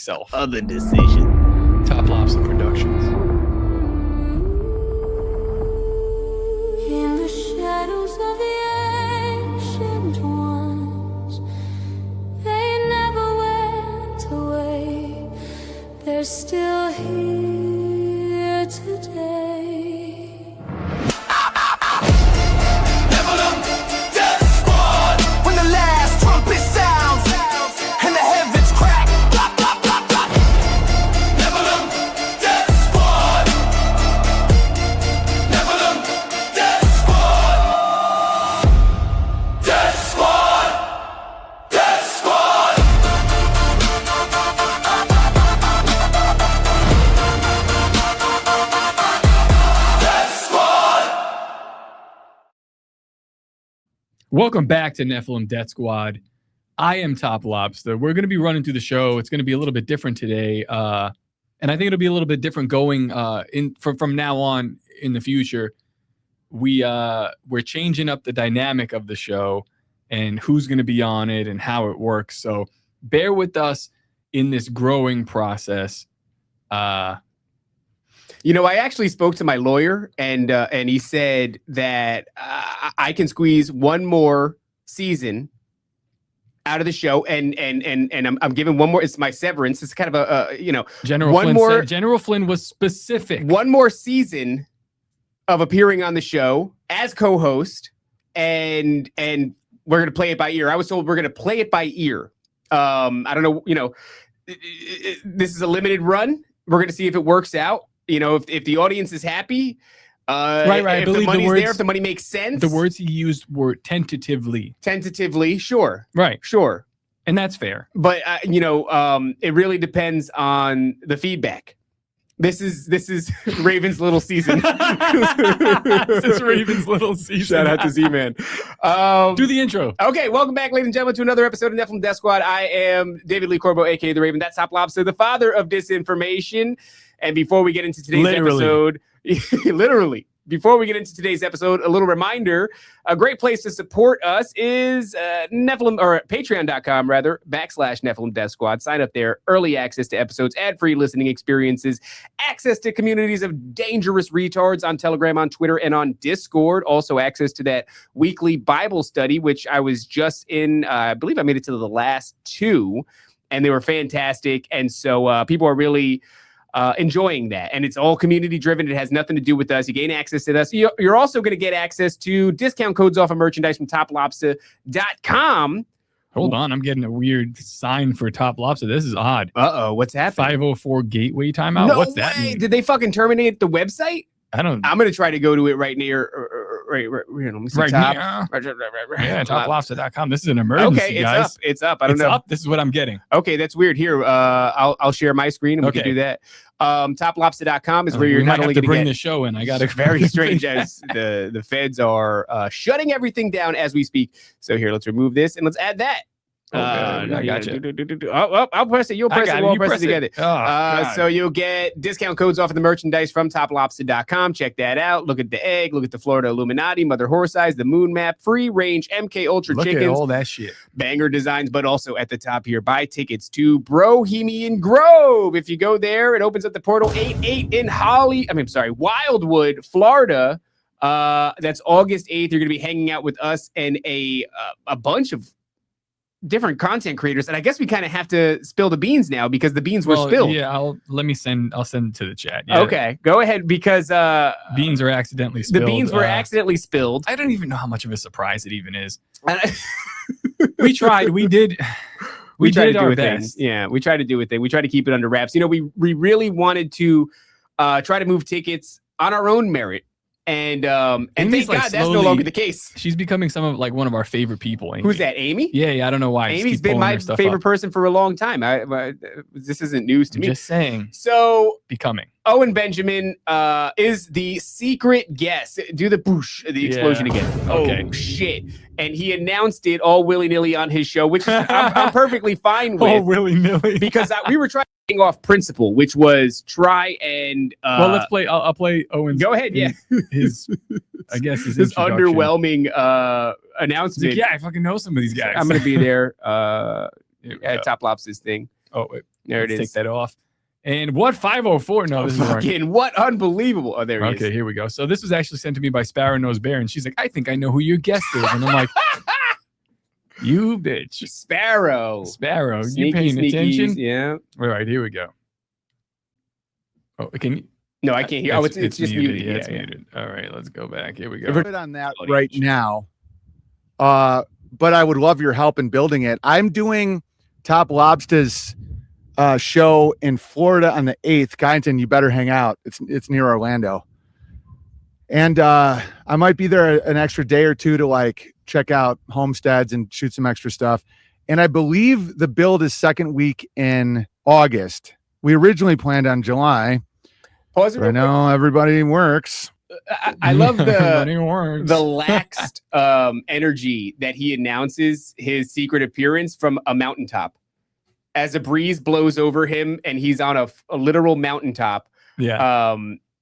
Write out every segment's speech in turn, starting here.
myself. Other decision. Top Lobster Productions. In the shadows of the ancient ones, they never went away. They're still here today. Nephilim Death Squad. When the last trumpet sounds and the heavens crack, blah, blah, blah, blah. Nephilim Death Squad. Nephilim Death Squad. Death Squad. Death Squad. Death Squad. Welcome back to Nephilim Death Squad. I am Top Lobster. We're going to be running through the show. It's going to be a little bit different today. And I think it'll be a little bit different going from now on in the future. We're changing up the dynamic of the show and who's going to be on it and how it works. So bear with us in this growing process. You know, I actually spoke to my lawyer, and he said that I can squeeze one more season out of the show, and I'm giving one more. It's my severance. It's kind of a General Flynn was specific. one more season of appearing on the show as co-host, and we're gonna play it by ear. I was told we're gonna play it by ear. I don't know. You know, this is a limited run. We're gonna see if it works out. You know, if the audience is happy, right. I if believe the money's the words, there, if the money makes sense. The words he used were tentatively. Tentatively, sure. Right. Sure. And that's fair. But, it really depends on the feedback. This is Raven's little season. This is Raven's little season. Shout out to Z-Man. Do the intro. Okay, welcome back, ladies and gentlemen, to another episode of Nephilim Death Squad. I am David Lee Corbo, a.k.a. The Raven. That's Top Lobster, the father of disinformation. And before we get into today's episode, literally, before we get into today's episode, a little reminder, a great place to support us is Nephilim, or patreon.com rather, /Nephilim Death Squad. Sign up there, early access to episodes, ad-free listening experiences, access to communities of dangerous retards on Telegram, on Twitter, and on Discord. Also access to that weekly Bible study, which I was just in, I believe I made it to the last two, and they were fantastic. And so people are really enjoying that, and it's all community driven. It has nothing to do with us. You gain access to us. You're also going to get access to discount codes off of merchandise from toplobster.com. Hold on, I'm getting a weird sign for Top Lobster. This is odd. What's happening? 504 gateway timeout. No What's that way. mean? Did they fucking terminate the website? I don't. I'm going to try to go to it right near. Right. Let me see. Right Top. Yeah, toplobster.com. This is an emergency, Okay, guys. it's up. I don't know. Up. This is what I'm getting. Okay, that's weird. Here, I'll share my screen and we can do that. Toplobster.com is where you're not only going to bring get the show in. I got to. Very strange as the feds are shutting everything down as we speak. So here, let's remove this and let's add that. I got you. I'll press it. You'll press it. We'll press it together. Oh, so you'll get discount codes off of the merchandise from toplobster.com. Check that out. Look at the egg. Look at the Florida Illuminati, Mother Horse Eyes, the Moon Map, free range MK Ultra Look chickens. at all that shit. Banger designs, but also at the top here, buy tickets to Bohemian Grove. If you go there, it opens up the portal 88 in Wildwood, Florida. That's August 8th. You're going to be hanging out with us and a bunch of different content creators, and I guess we kind of have to spill the beans now because the beans were spilled. Yeah, I'll send it to the chat. Yeah. Okay, go ahead, because beans are accidentally spilled. The beans were accidentally spilled. I don't even know how much of a surprise it even is. We tried. We did our best. Yeah, we tried to do a thing. We tried to keep it under wraps. You know, we really wanted to try to move tickets on our own merit. And thank God that's no longer the case. She's becoming one of our favorite people. Amy. Who's that, Amy? Yeah, I don't know why. Amy's been my favorite person for a long time. This isn't news to me. Just saying. So becoming. Owen Benjamin is the secret guest. Do the boosh, the explosion again. Okay. Oh shit! And he announced it all willy-nilly on his show, which I'm perfectly fine with. All willy-nilly. Because we were trying off principle, which was try and well, let's play. I'll play Owen's. Go ahead. Yeah, his I guess his underwhelming announcement. Yeah, I fucking know some of these guys. I'm gonna be there at Top Lobster's thing. Oh wait, There it Let's is. take that off. And what 504? No, this is wrong. Fucking what unbelievable. Oh, there he is. Okay, here we go. So this was actually sent to me by Sparrow Nose Bear, and she's like, I think I know who your guest is. And I'm like, you bitch. Sparrow. Sparrow, you Sneaky, paying sneakies, attention? Yeah. All right, here we go. Oh, can you? No, I can't hear. Oh, it's just muted. Yeah, Yeah, it's yeah. muted. All right, let's go back. Here we go. Good on that right now. But I would love your help in building it. I'm doing Top Lobster's show in Florida on the 8th. Kyneton, you better hang out. It's near Orlando. And I might be there an extra day or two to like check out homesteads and shoot some extra stuff. And I believe the build is second week in August. We originally planned on July. Pause it But I real quick. know everybody works. I love Everybody works. the laxed energy that he announces his secret appearance from a mountaintop as a breeze blows over him and he's on a literal mountaintop. Yeah.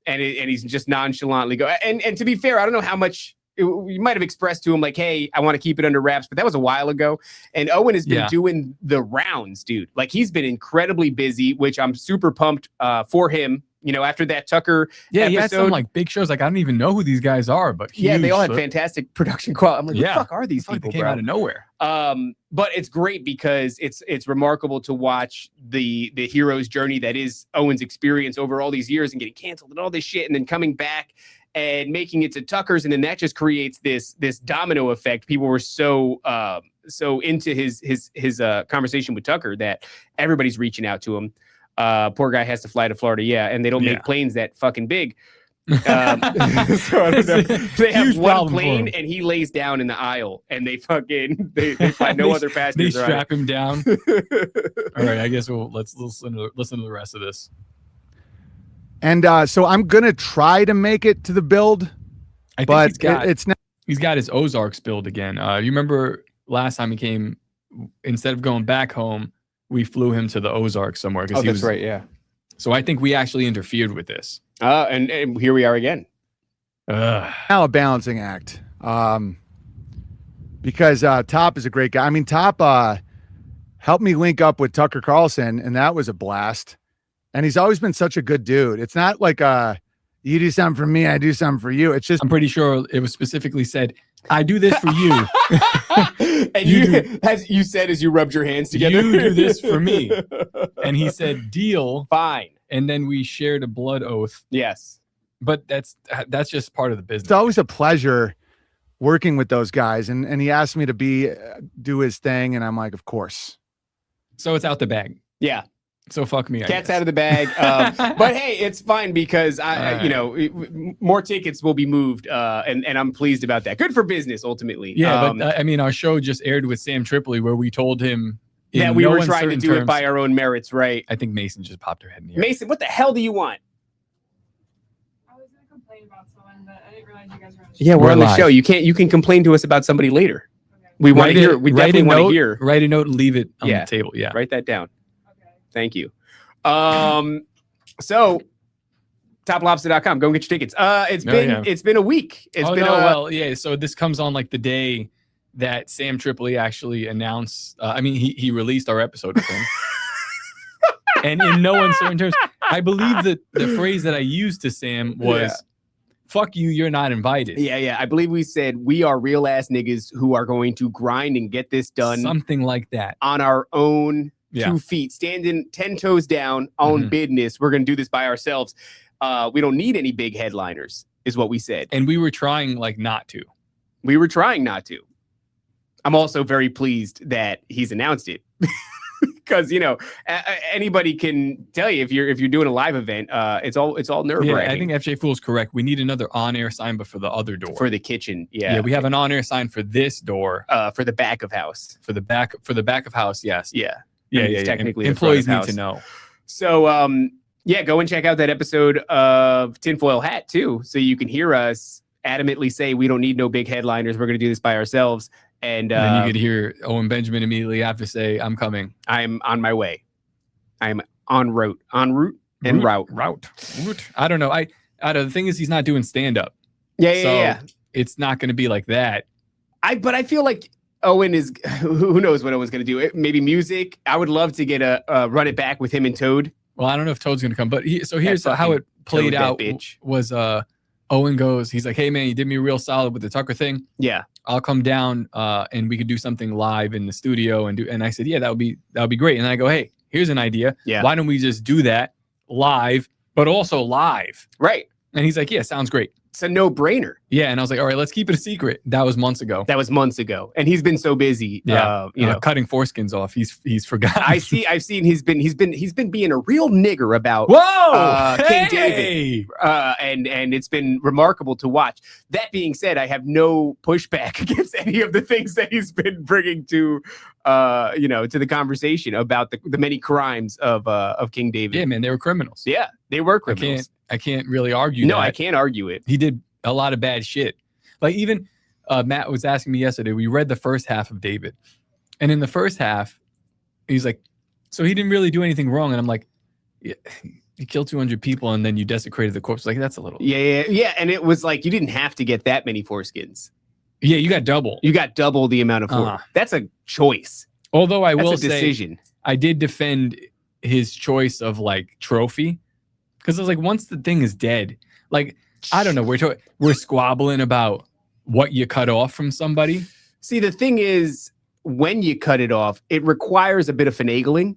And he's just nonchalantly go. And to be fair, I don't know how much you might have expressed to him like, hey, I want to keep it under wraps, but that was a while ago. And Owen has been doing the rounds, dude. Like he's been incredibly busy, which I'm super pumped for him. You know, after that Tucker episode, he had some like big shows. Like I don't even know who these guys are, but yeah, they all had huge. fantastic production quality. I'm like, what the fuck are these It's like people, they came bro? out of nowhere. But it's great because it's remarkable to watch the hero's journey that is Owen's experience over all these years and getting canceled and all this shit, and then coming back and making it to Tucker's, and then that just creates this domino effect. People were so into his conversation with Tucker that everybody's reaching out to him. Poor guy has to fly to Florida, and they don't make planes that fucking big. So I don't know. They have one plane and he lays down in the aisle and they fucking they find no other They passengers. strap him down. All right, I guess let's listen to the rest of this. And so I'm gonna try to make it to the build, I think but it's not. He's got his Ozarks build again. You remember last time he came, instead of going back home, we flew him to the Ozarks somewhere. Oh, that's right, yeah. So I think we actually interfered with this. And here we are again. Now a balancing act. Because Top is a great guy. I mean, Top helped me link up with Tucker Carlson, and that was a blast. And he's always been such a good dude. It's not like you do something for me, I do something for you. It's just I'm pretty sure it was specifically said, I do this for you. And as you said as you rubbed your hands together, You do this for me. And he said, deal. Fine. And then we shared a blood oath. Yes. But that's just part of the business. it's always a pleasure working with those guys. And he asked me to do his thing, and I'm like, of course. So it's out the bag. Yeah. So fuck me. I Cat's guess. out of the bag. But hey, it's fine because more tickets will be moved, and I'm pleased about that. Good for business, ultimately. Yeah, but I mean, our show just aired with Sam Tripoli, where we told him that we were trying to do it by our own merits, right? I think Mason just popped her head in the air. Mason, what the hell do you want? I was gonna complain about someone, but I didn't realize you guys were on the show. Yeah, we're on the live. show. You can complain to us about somebody later. Okay. We want to hear. We definitely want to hear. Write a note and leave it on Yeah. the table. Yeah. Write that down. Okay. Thank you. So toplobster.com, go and get your tickets. It's been a week. It's been so this comes on like the day that Sam Tripoli actually announced. He released our episode with him. And in no uncertain terms, I believe that the phrase that I used to Sam was, fuck you, you're not invited. Yeah. I believe we said we are real ass niggas who are going to grind and get this done Something like that. on our own 2 feet, standing 10 toes down on business. We're going to do this by ourselves. We don't need any big headliners, is what we said. And we were trying like not to. We were trying not to. I'm also very pleased that he's announced it. Because anybody can tell you if you're doing a live event, it's all nerve wracking. Yeah, I think FJ Fool's correct. We need another on-air sign, but for the other door. For the kitchen, Yeah, we have an on-air sign for this door. For the back of house. For the back of house, yes. Yeah. Yeah. Technically, the Employees front need of to house. know. So, go and check out that episode of Tinfoil Hat too, so you can hear us adamantly say we don't need no big headliners. We're going to do this by ourselves. And then you could hear Owen Benjamin immediately after say, I'm coming. I'm on my way. I'm en route. Route. I don't know. The thing is, he's not doing stand-up. Yeah. It's not going to be like that. But I feel like Owen is who knows what Owen's going to do? Maybe music. I would love to get a run it back with him and Toad. Well, I don't know if Toad's going to come, but here's how it played Toad, out. that bitch. Was Owen goes, he's like, hey man, you did me real solid with the Tucker thing. Yeah. I'll come down and we could do something live in the studio and I said, yeah, that would be great. And then I go, hey, here's an idea. Yeah. Why don't we just do that live, but also live? Right. And he's like, yeah, sounds great. It's a no-brainer. Yeah, and I was like, all right, let's keep it a secret. That was months ago. That was months ago, and he's been so busy. Cutting foreskins off. He's forgotten. I've seen he's been being a real nigger about King David, and it's been remarkable to watch. That being said, I have no pushback against any of the things that he's been bringing to the conversation about the many crimes of King David. Yeah, man, they were criminals. Yeah, they were criminals. I can't really argue. No, that. I can't argue it. He did a lot of bad shit. Like even Matt was asking me yesterday, we read the first half of David. And in the first half, he's like, so he didn't really do anything wrong. And I'm like, yeah, you killed 200 people and then you desecrated the corpse. Like, that's a little. Yeah. And it was like, you didn't have to get that many foreskins. Yeah, you got double. You got double the amount of That's a choice. Although I will say, decision. I did defend his choice of like trophy. Because I was like, once the thing is dead, like, I don't know, we're squabbling about what you cut off from somebody. See, the thing is, when you cut it off, it requires a bit of finagling.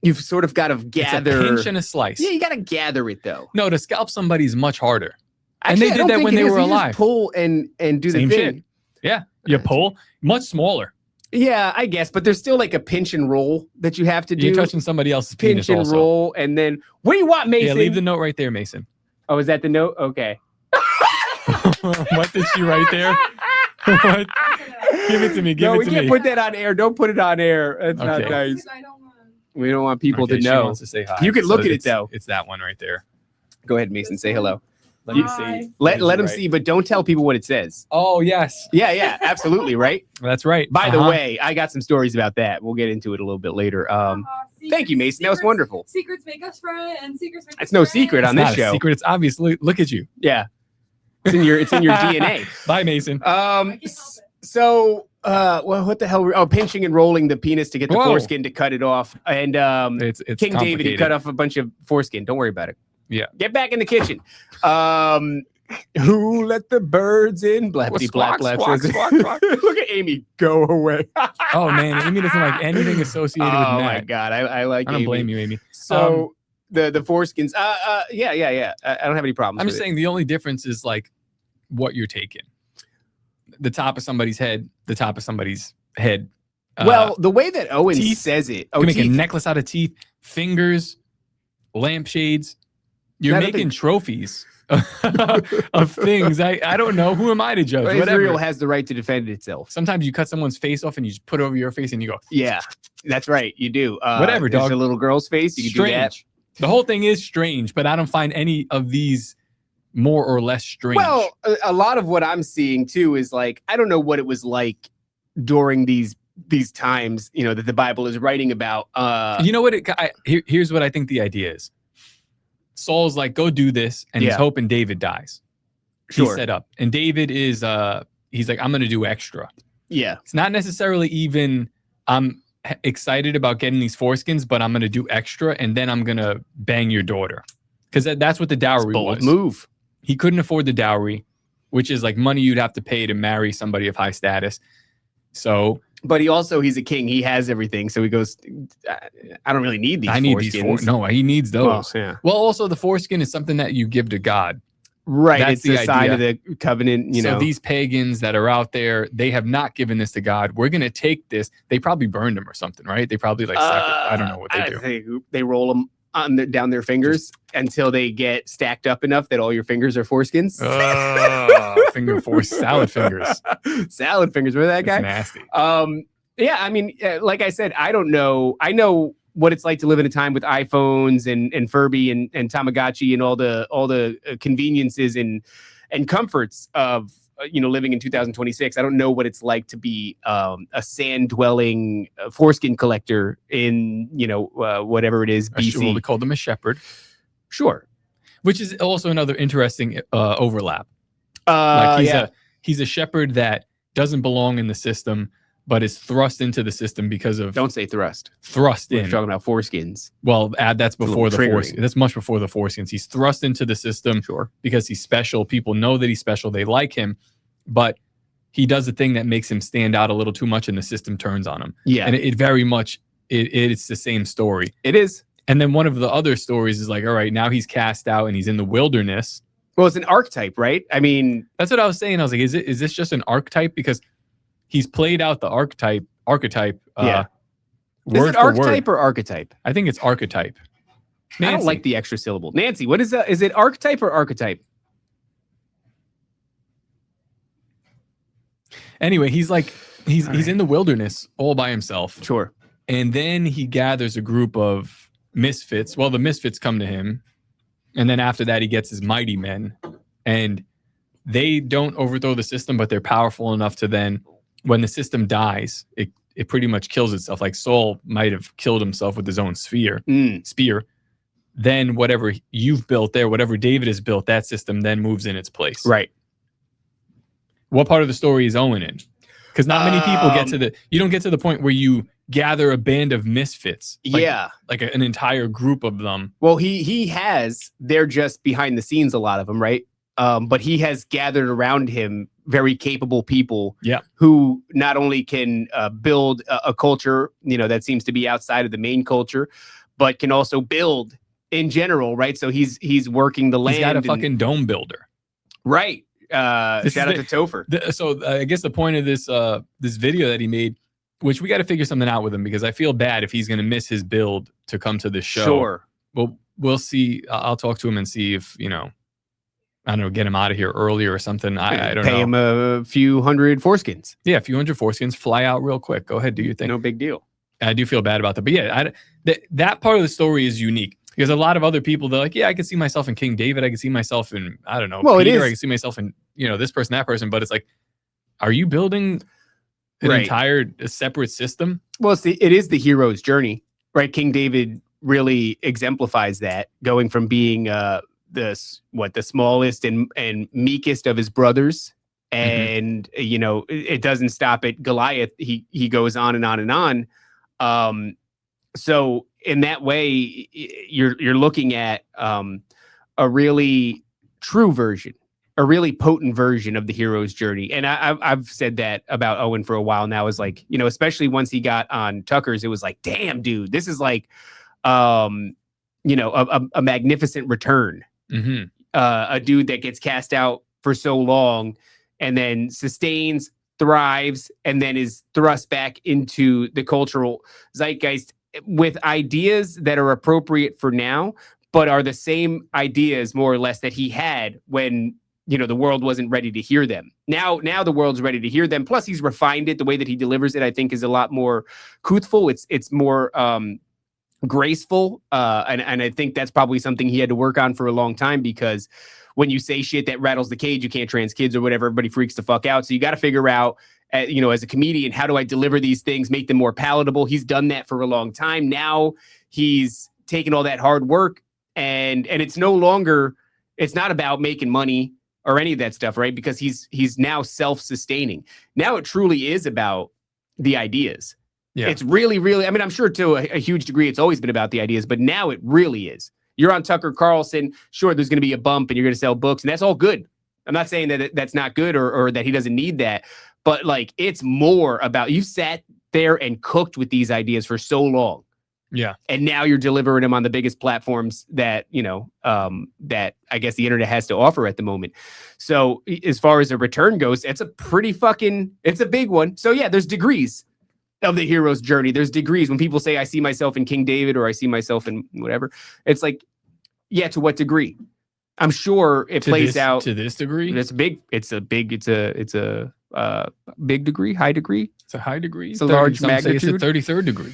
You've sort of got to gather. It's a pinch and a slice. Yeah, you got to gather it, though. No, to scalp somebody is much harder. Actually, and they did that when they were alive. Just pull and do Same the thing. Shit. Yeah, you pull, much smaller. Yeah, I guess, but there's still like a pinch and roll that you have to do. You're touching somebody else's pinch penis and also. Roll, and then what do you want, Mason? Yeah, leave the note right there, Mason. Oh, is that the note? Okay. What did she write there? What? Give it to me. Give it to me. No, we can't put that on air. Don't put it on air. That's not Okay. nice. I don't want. We don't want people to She know. wants to say hi. You can look at it though. It's that one right there. Go ahead, Mason. Say hello. Let me Hi. see. Let them Right. see, but don't tell people what it says. Oh yes, Yeah, absolutely, right? that's right. By the way, I got some stories about that. We'll get into it a little bit later. Thank you, Mason. That was wonderful. Secrets make us friends, and secrets make us It's no friends. secret on it's this not show. a secret. It's obviously. Look at you. Yeah, it's in your DNA. Bye, Mason. I can't help it. So, well, what the hell? Oh, pinching and rolling the penis to get the Whoa. foreskin to cut it off. And It's King David, he complicated. cut off a bunch of foreskin. Don't worry about it. Yeah. Get back in the kitchen. Who let the birds in? Blappity blap blap. Squawk, says it. squawk, squawk. Look at Amy go away. Oh man, Amy doesn't like anything associated with Oh Matt. my god, I like. I don't Amy. blame you, Amy. So the foreskins. Yeah. I don't have any problems. I'm with just saying the only difference is like what you're taking. The top of somebody's head, the top of somebody's head. Well, the way that Owen teeth. says it, you can make a teeth. necklace out of teeth, fingers, lampshades. You're I don't making think- trophies of things. I don't know. Who am I to judge? Israel Whatever. has the right to defend itself. Sometimes you cut someone's face off and you just put it over your face and you go, Yeah, that's right. You do. Whatever, there's dog. a little girl's face. You can do that. strange. The whole thing is strange, but I don't find any of these more or less strange. Well, a lot of what I'm seeing too is like, I don't know what it was like during these times, that the Bible is writing about. you know what? Here's what I think the idea is. Saul's like, go do this, and he's Yeah. hoping David dies. Sure. He's set up, and David is he's like, I'm gonna do extra. Yeah. It's not necessarily even I'm excited about getting these foreskins, but I'm gonna do extra, and then I'm gonna bang your daughter, because that's what the dowry Bold was. move. He couldn't afford the dowry, which is like money you'd have to pay to marry somebody of high status. So But he's a king. He has everything. So he goes, I don't really need these I need foreskins. these. No, he needs those. Well, yeah. Well, also the foreskin is something that you give to God. Right. That's It's the the sign idea. of the covenant, So these pagans that are out there, they have not given this to God. We're going to take this. They probably burned them or something, right? They probably like suck it. I don't know what they do. think they roll them down their fingers until they get stacked up enough that all your fingers are foreskins. Finger force salad fingers. Salad fingers. Remember that guy? It's nasty. Yeah, I mean, like I said, I don't know. I know what it's like to live in a time with iPhones and Furby and Tamagotchi and all the conveniences and comforts of living in 2026. I don't know what it's like to be a sand dwelling foreskin collector in whatever it is BC. Well, we called him a shepherd, Sure. which is also another interesting overlap. Yeah. He's a shepherd that doesn't belong in the system. but is thrust into the system because of Don't say thrust. thrust We're in. talking about foreskins. Well, that's before the little foreskins. That's much before the foreskins. He's thrust into the system Sure. because he's special. People know that he's special. They like him, but he does a thing that makes him stand out a little too much, and the system turns on him. Yeah, And it very much it's the same story. it is. And then one of the other stories is like, all right, now he's cast out and he's in the wilderness. Well, it's an archetype, right? I mean, That's what I was saying. I was like, is this just an archetype? Because he's played out the archetype. Yeah. Is Word it for archetype word. or archetype? I think it's archetype. I don't Nancy. like the extra syllable. Nancy, what is that? Is it archetype or archetype? Anyway, he's like he's All right. in the wilderness all by himself. Sure. And then he gathers a group of misfits. Well, the misfits come to him. And then after that, he gets his mighty men. And they don't overthrow the system, but they're powerful enough to then, when the system dies, it pretty much kills itself. Like Saul might have killed himself with his own spear. Then whatever you've built there, whatever David has built, that system then moves in its place. Right. What part of the story is Owen in? Because not many people get to you don't get to the point where you gather a band of misfits. Like an entire group of them. Well, he has. They're just behind the scenes, a lot of them, right? But he has gathered around him very capable people. Yeah. Who not only can build a culture, that seems to be outside of the main culture, but can also build in general, right? So he's working the land. He's got a fucking dome builder. Right. Shout out to Topher. So I guess the point of this this video that he made, which we got to figure something out with him, because I feel bad if he's going to miss his build to come to this show. Sure. Well, we'll see. I'll talk to him and see if, I don't know, get him out of here earlier or something. I don't know. Pay him a few hundred foreskins. Yeah, a few hundred foreskins, fly out real quick. Go ahead, do your thing. No big deal. I do feel bad about that. But yeah, that part of the story is unique. Because a lot of other people, they're like, yeah, I can see myself in King David. I can see myself in, I don't know, Well, Peter. it is. I can see myself in, this person, that person. But it's like, are you building an Right. entire separate system? Well, it is the hero's journey, right? King David really exemplifies that, going from being the smallest and meekest of his brothers, and it doesn't stop at Goliath. He goes on and on and on. So in that way, you're looking at a really true version, a really potent version of the hero's journey. And I've said that about Owen for a while now, is like, especially once he got on Tucker's, it was like, damn, dude, this is like, a magnificent return. Mm-hmm. A dude that gets cast out for so long and then sustains, thrives, and then is thrust back into the cultural zeitgeist with ideas that are appropriate for now, but are the same ideas more or less that he had when the world wasn't ready to hear them. Now the world's ready to hear them. Plus, he's refined it. The way that he delivers it, I think, is a lot more truthful. It's more graceful, and I think that's probably something he had to work on for a long time, because when you say shit that rattles the cage, you can't trans kids or whatever, everybody freaks the fuck out. So you got to figure out, as a comedian, how do I deliver these things, make them more palatable? He's done that for a long time. Now he's taken all that hard work, and it's no longer, it's not about making money or any of that stuff, right? Because he's now self-sustaining. Now it truly is about the ideas. Yeah. It's really, really, I'm sure to a huge degree, it's always been about the ideas, but now it really is. You're on Tucker Carlson. Sure, there's going to be a bump and you're going to sell books, and that's all good. I'm not saying that that's not good or that he doesn't need that, but like, it's more about, you sat there and cooked with these ideas for so long. Yeah. And now you're delivering them on the biggest platforms that, that I guess the internet has to offer at the moment. So as far as a return goes, it's a big one. So yeah, there's degrees of the hero's journey. There's degrees. When people say, I see myself in King David, or I see myself in whatever, it's like, yeah, to what degree? I'm sure it plays out to this degree. It's a big degree, high degree. It's a high degree. It's a large some say it's a magnitude. 33rd degree.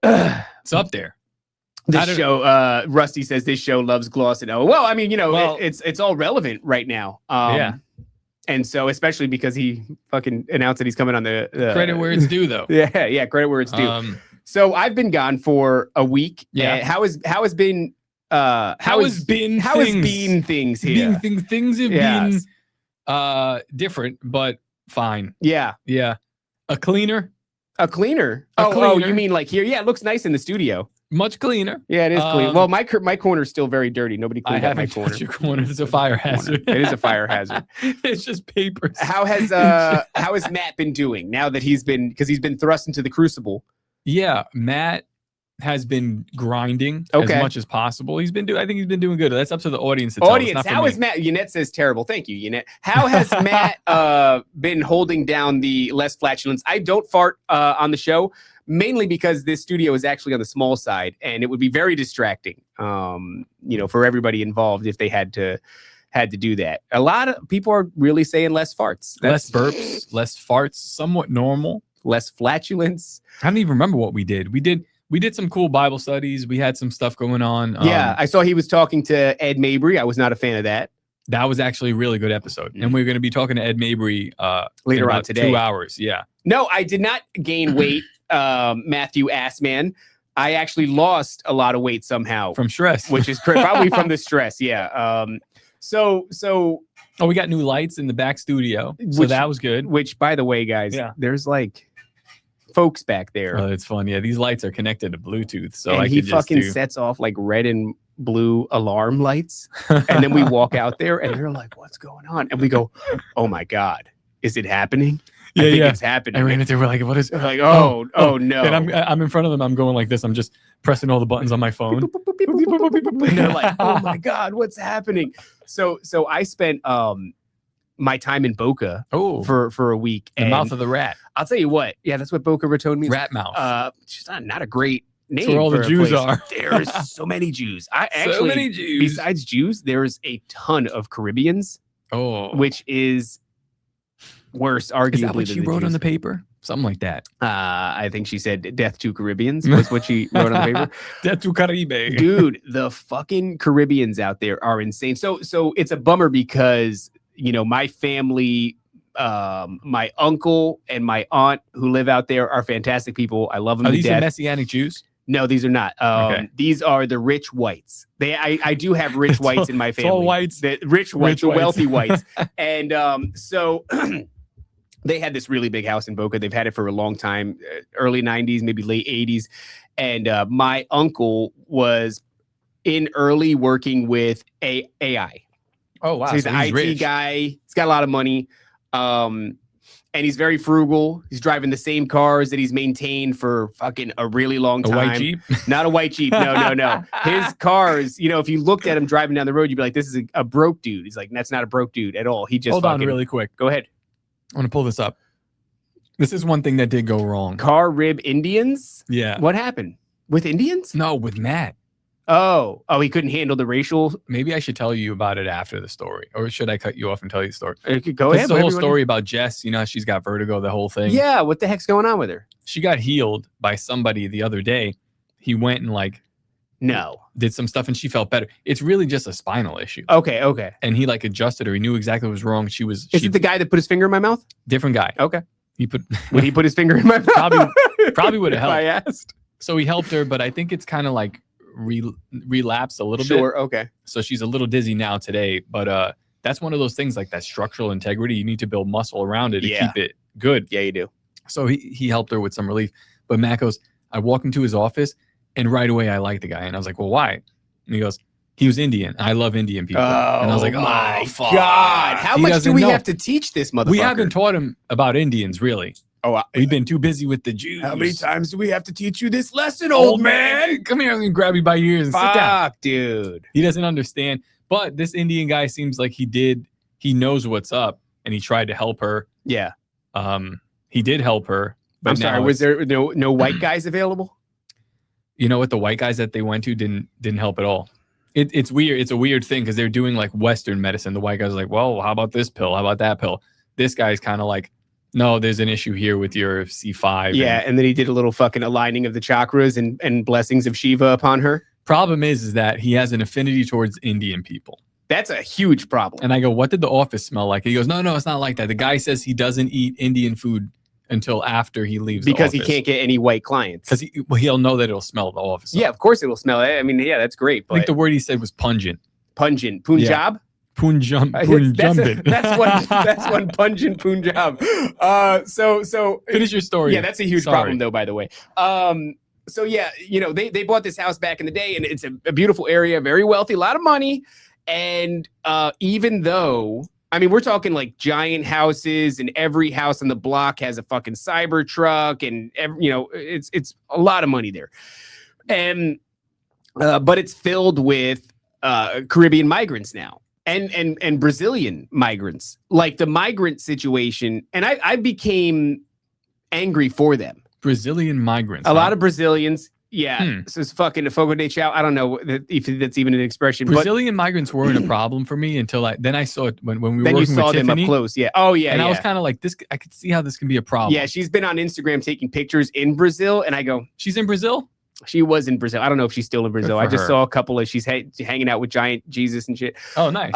It's up there. This show, Rusty says this show loves gloss and well, it's all relevant right now. Yeah. And so, especially because he fucking announced that he's coming on the Credit where it's due, though. Yeah, credit where it's due. So I've been gone for a week. Yeah. How has been things here? Things have been different, but fine. Yeah. Yeah. A cleaner. A cleaner. A Oh, cleaner. you mean like here? Yeah, it looks nice in the studio. Much cleaner. Yeah, it is clean. Um, Well, my corner's still very dirty. Nobody I cleaned up my haven't corner. touched your corner. It's a fire hazard. It is a fire hazard. It's just papers. How has Matt been doing now that he's been thrust into the crucible? Yeah, Matt has been grinding Okay. as much as possible. I think he's been doing good. That's up to the audience to tell. It's Audience, not for how me. is Matt? Yannette says terrible. Thank you, Yannette. How has Matt been holding down the less flatulence? I don't fart on the show, mainly because this studio is actually on the small side, and it would be very distracting, for everybody involved if they had to do that. A lot of people are really saying less farts, Less burps, less farts, somewhat normal. less flatulence. I don't even remember what we did. We did some cool Bible studies. We had some stuff going on. Yeah, I saw he was talking to Ed Mabry. I was not a fan of that. That was actually a really good episode. And we're going to be talking to Ed Mabry Later in on about today. 2 hours. Yeah. No, I did not gain weight, Matthew Assman. I actually lost a lot of weight somehow, From stress. which is probably from the stress. Yeah. So, Oh, we got new lights in the back studio. So Which- that was good. which, by the way, guys, Yeah. there's like folks back there, Oh, it's fun. Yeah, these lights are connected to Bluetooth. So and I he could just fucking do... sets off like red and blue alarm lights, and then we walk out there, and they're like, "What's going on?" And we go, "Oh my god, is it happening?" I think it's happening. I ran into. We're like, what is? We're like, oh no. And I'm in front of them. I'm going like this. I'm just pressing all the buttons on my phone. And they're like, "Oh my god, what's happening?" So I spent my time in Boca Oh, for a week. the and mouth of the rat. I'll tell you what. Yeah, that's what Boca Raton means. Rat mouth. It's just not a great name. where all the for a Jews place. are. There's so many Jews. I So actually, many Jews. besides Jews, there's a ton of Caribbeans, Oh, which is worse, arguably. is that what than she the wrote on Jews. the paper? Something like that. I think she said "Death to Caribbeans" was what she wrote on the paper. Death to Caribe. Dude, the fucking Caribbeans out there are insane. So it's a bummer because my family, my uncle and my aunt who live out there are fantastic people. I love them Are to these the death. Messianic Jews? No, these are not. Okay. These are the rich whites. I do have rich It's whites all- in my it's family. all whites. The rich whites, the whites. wealthy whites. And so they had this really big house in Boca. They've had it for a long time, early 90s, maybe late 80s. And my uncle was in early working with AI. Oh wow! So he's an IT rich. guy. He's got a lot of money. And he's very frugal. He's driving the same cars that he's maintained for fucking a really long A time. white Jeep. Not a white Jeep. No. His cars, if you looked at him driving down the road, you'd be like, this is a broke dude. He's like, that's not a broke dude at all. He just Hold on, fucking- really quick. Go ahead. I want to pull this up. This is one thing that did go wrong. Car rib Indians? Yeah. What happened? With Indians? No, with Matt. Oh, he couldn't handle the racial. Maybe I should tell you about it after the story, or should I cut you off and tell you the story? Go This ahead. is the whatever whole you wanna story about Jess. She's got vertigo, the whole do. thing. Yeah, what the heck's going on with her? She got healed by somebody the other day. He went and No. did some stuff and she felt better. It's really just a spinal issue. Okay. And he adjusted her. He knew exactly what was wrong. She Is it the guy that put his finger in my mouth? different guy. Okay. He put Would he put his finger in my mouth? probably would have If I helped. asked. So he helped her, but I think it's kind of relapsed a little bit. Sure. Okay. So she's a little dizzy now today, but that's one of those things like that structural integrity. You need to build muscle around it to Yeah. keep it good. Yeah, you do. So he helped her with some relief. But Matt goes, I walked into his office and right away I liked the guy. And I was like, well, why? And he goes, he was Indian. I love Indian people. and I was like, my oh, fuck. God. How He much do doesn't we know. have to teach this motherfucker? We haven't taught him about Indians, really. Oh, We've been too busy with the Jews. how many times do we have to teach you this lesson, Old man, come here and grab you by your ears and sit down. Fuck, dude. He doesn't understand. But this Indian guy seems like he knows what's up and he tried to help her. Yeah. He did help her. But I'm sorry. now Was there no white guys available? you know what? The white guys that they went to didn't help at all. It's weird. It's a weird thing because they're doing Western medicine. The white guys are like, well, how about this pill? How about that pill? This guy's kind of like, no, there's an issue here with your C5. Yeah. And then he did a little fucking aligning of the chakras and blessings of Shiva upon her. Problem is that he has an affinity towards Indian people. That's a huge problem. And I go, what did the office smell like? He goes, no, it's not like that. The guy says he doesn't eat Indian food until after he leaves Because the he office. can't get any white clients. Because he'll know that it'll smell the office. Yeah, of course it'll smell it. I mean, yeah, that's great. I think But the word he said was pungent. pungent. Punjab? Punjambit. That's one pungent Punjab. So Finish your story. Yeah, that's a huge problem though, by the way. So yeah, they bought this house back in the day, and it's a beautiful area, very wealthy, a lot of money. And even though, I mean, we're talking like giant houses, and every house on the block has a fucking cyber truck, and it's a lot of money there. And but it's filled with Caribbean migrants now. And Brazilian migrants, like the migrant situation. And I became angry for them. Brazilian migrants. A lot of Brazilians. Yeah. So it's fucking Fogo de Chao. I don't know if that's even an expression. Brazilian migrants weren't a problem for me until then I saw it when we were then working you saw with them Tiffany. up close. Yeah. Oh, yeah. And I was kind of like, this. I could see how this can be a problem. Yeah. She's been on Instagram taking pictures in Brazil. And I go, she's in Brazil? She was in Brazil. I don't know if she's still in Brazil. I just her. saw a couple of she's hanging out with giant Jesus and shit. Oh, nice.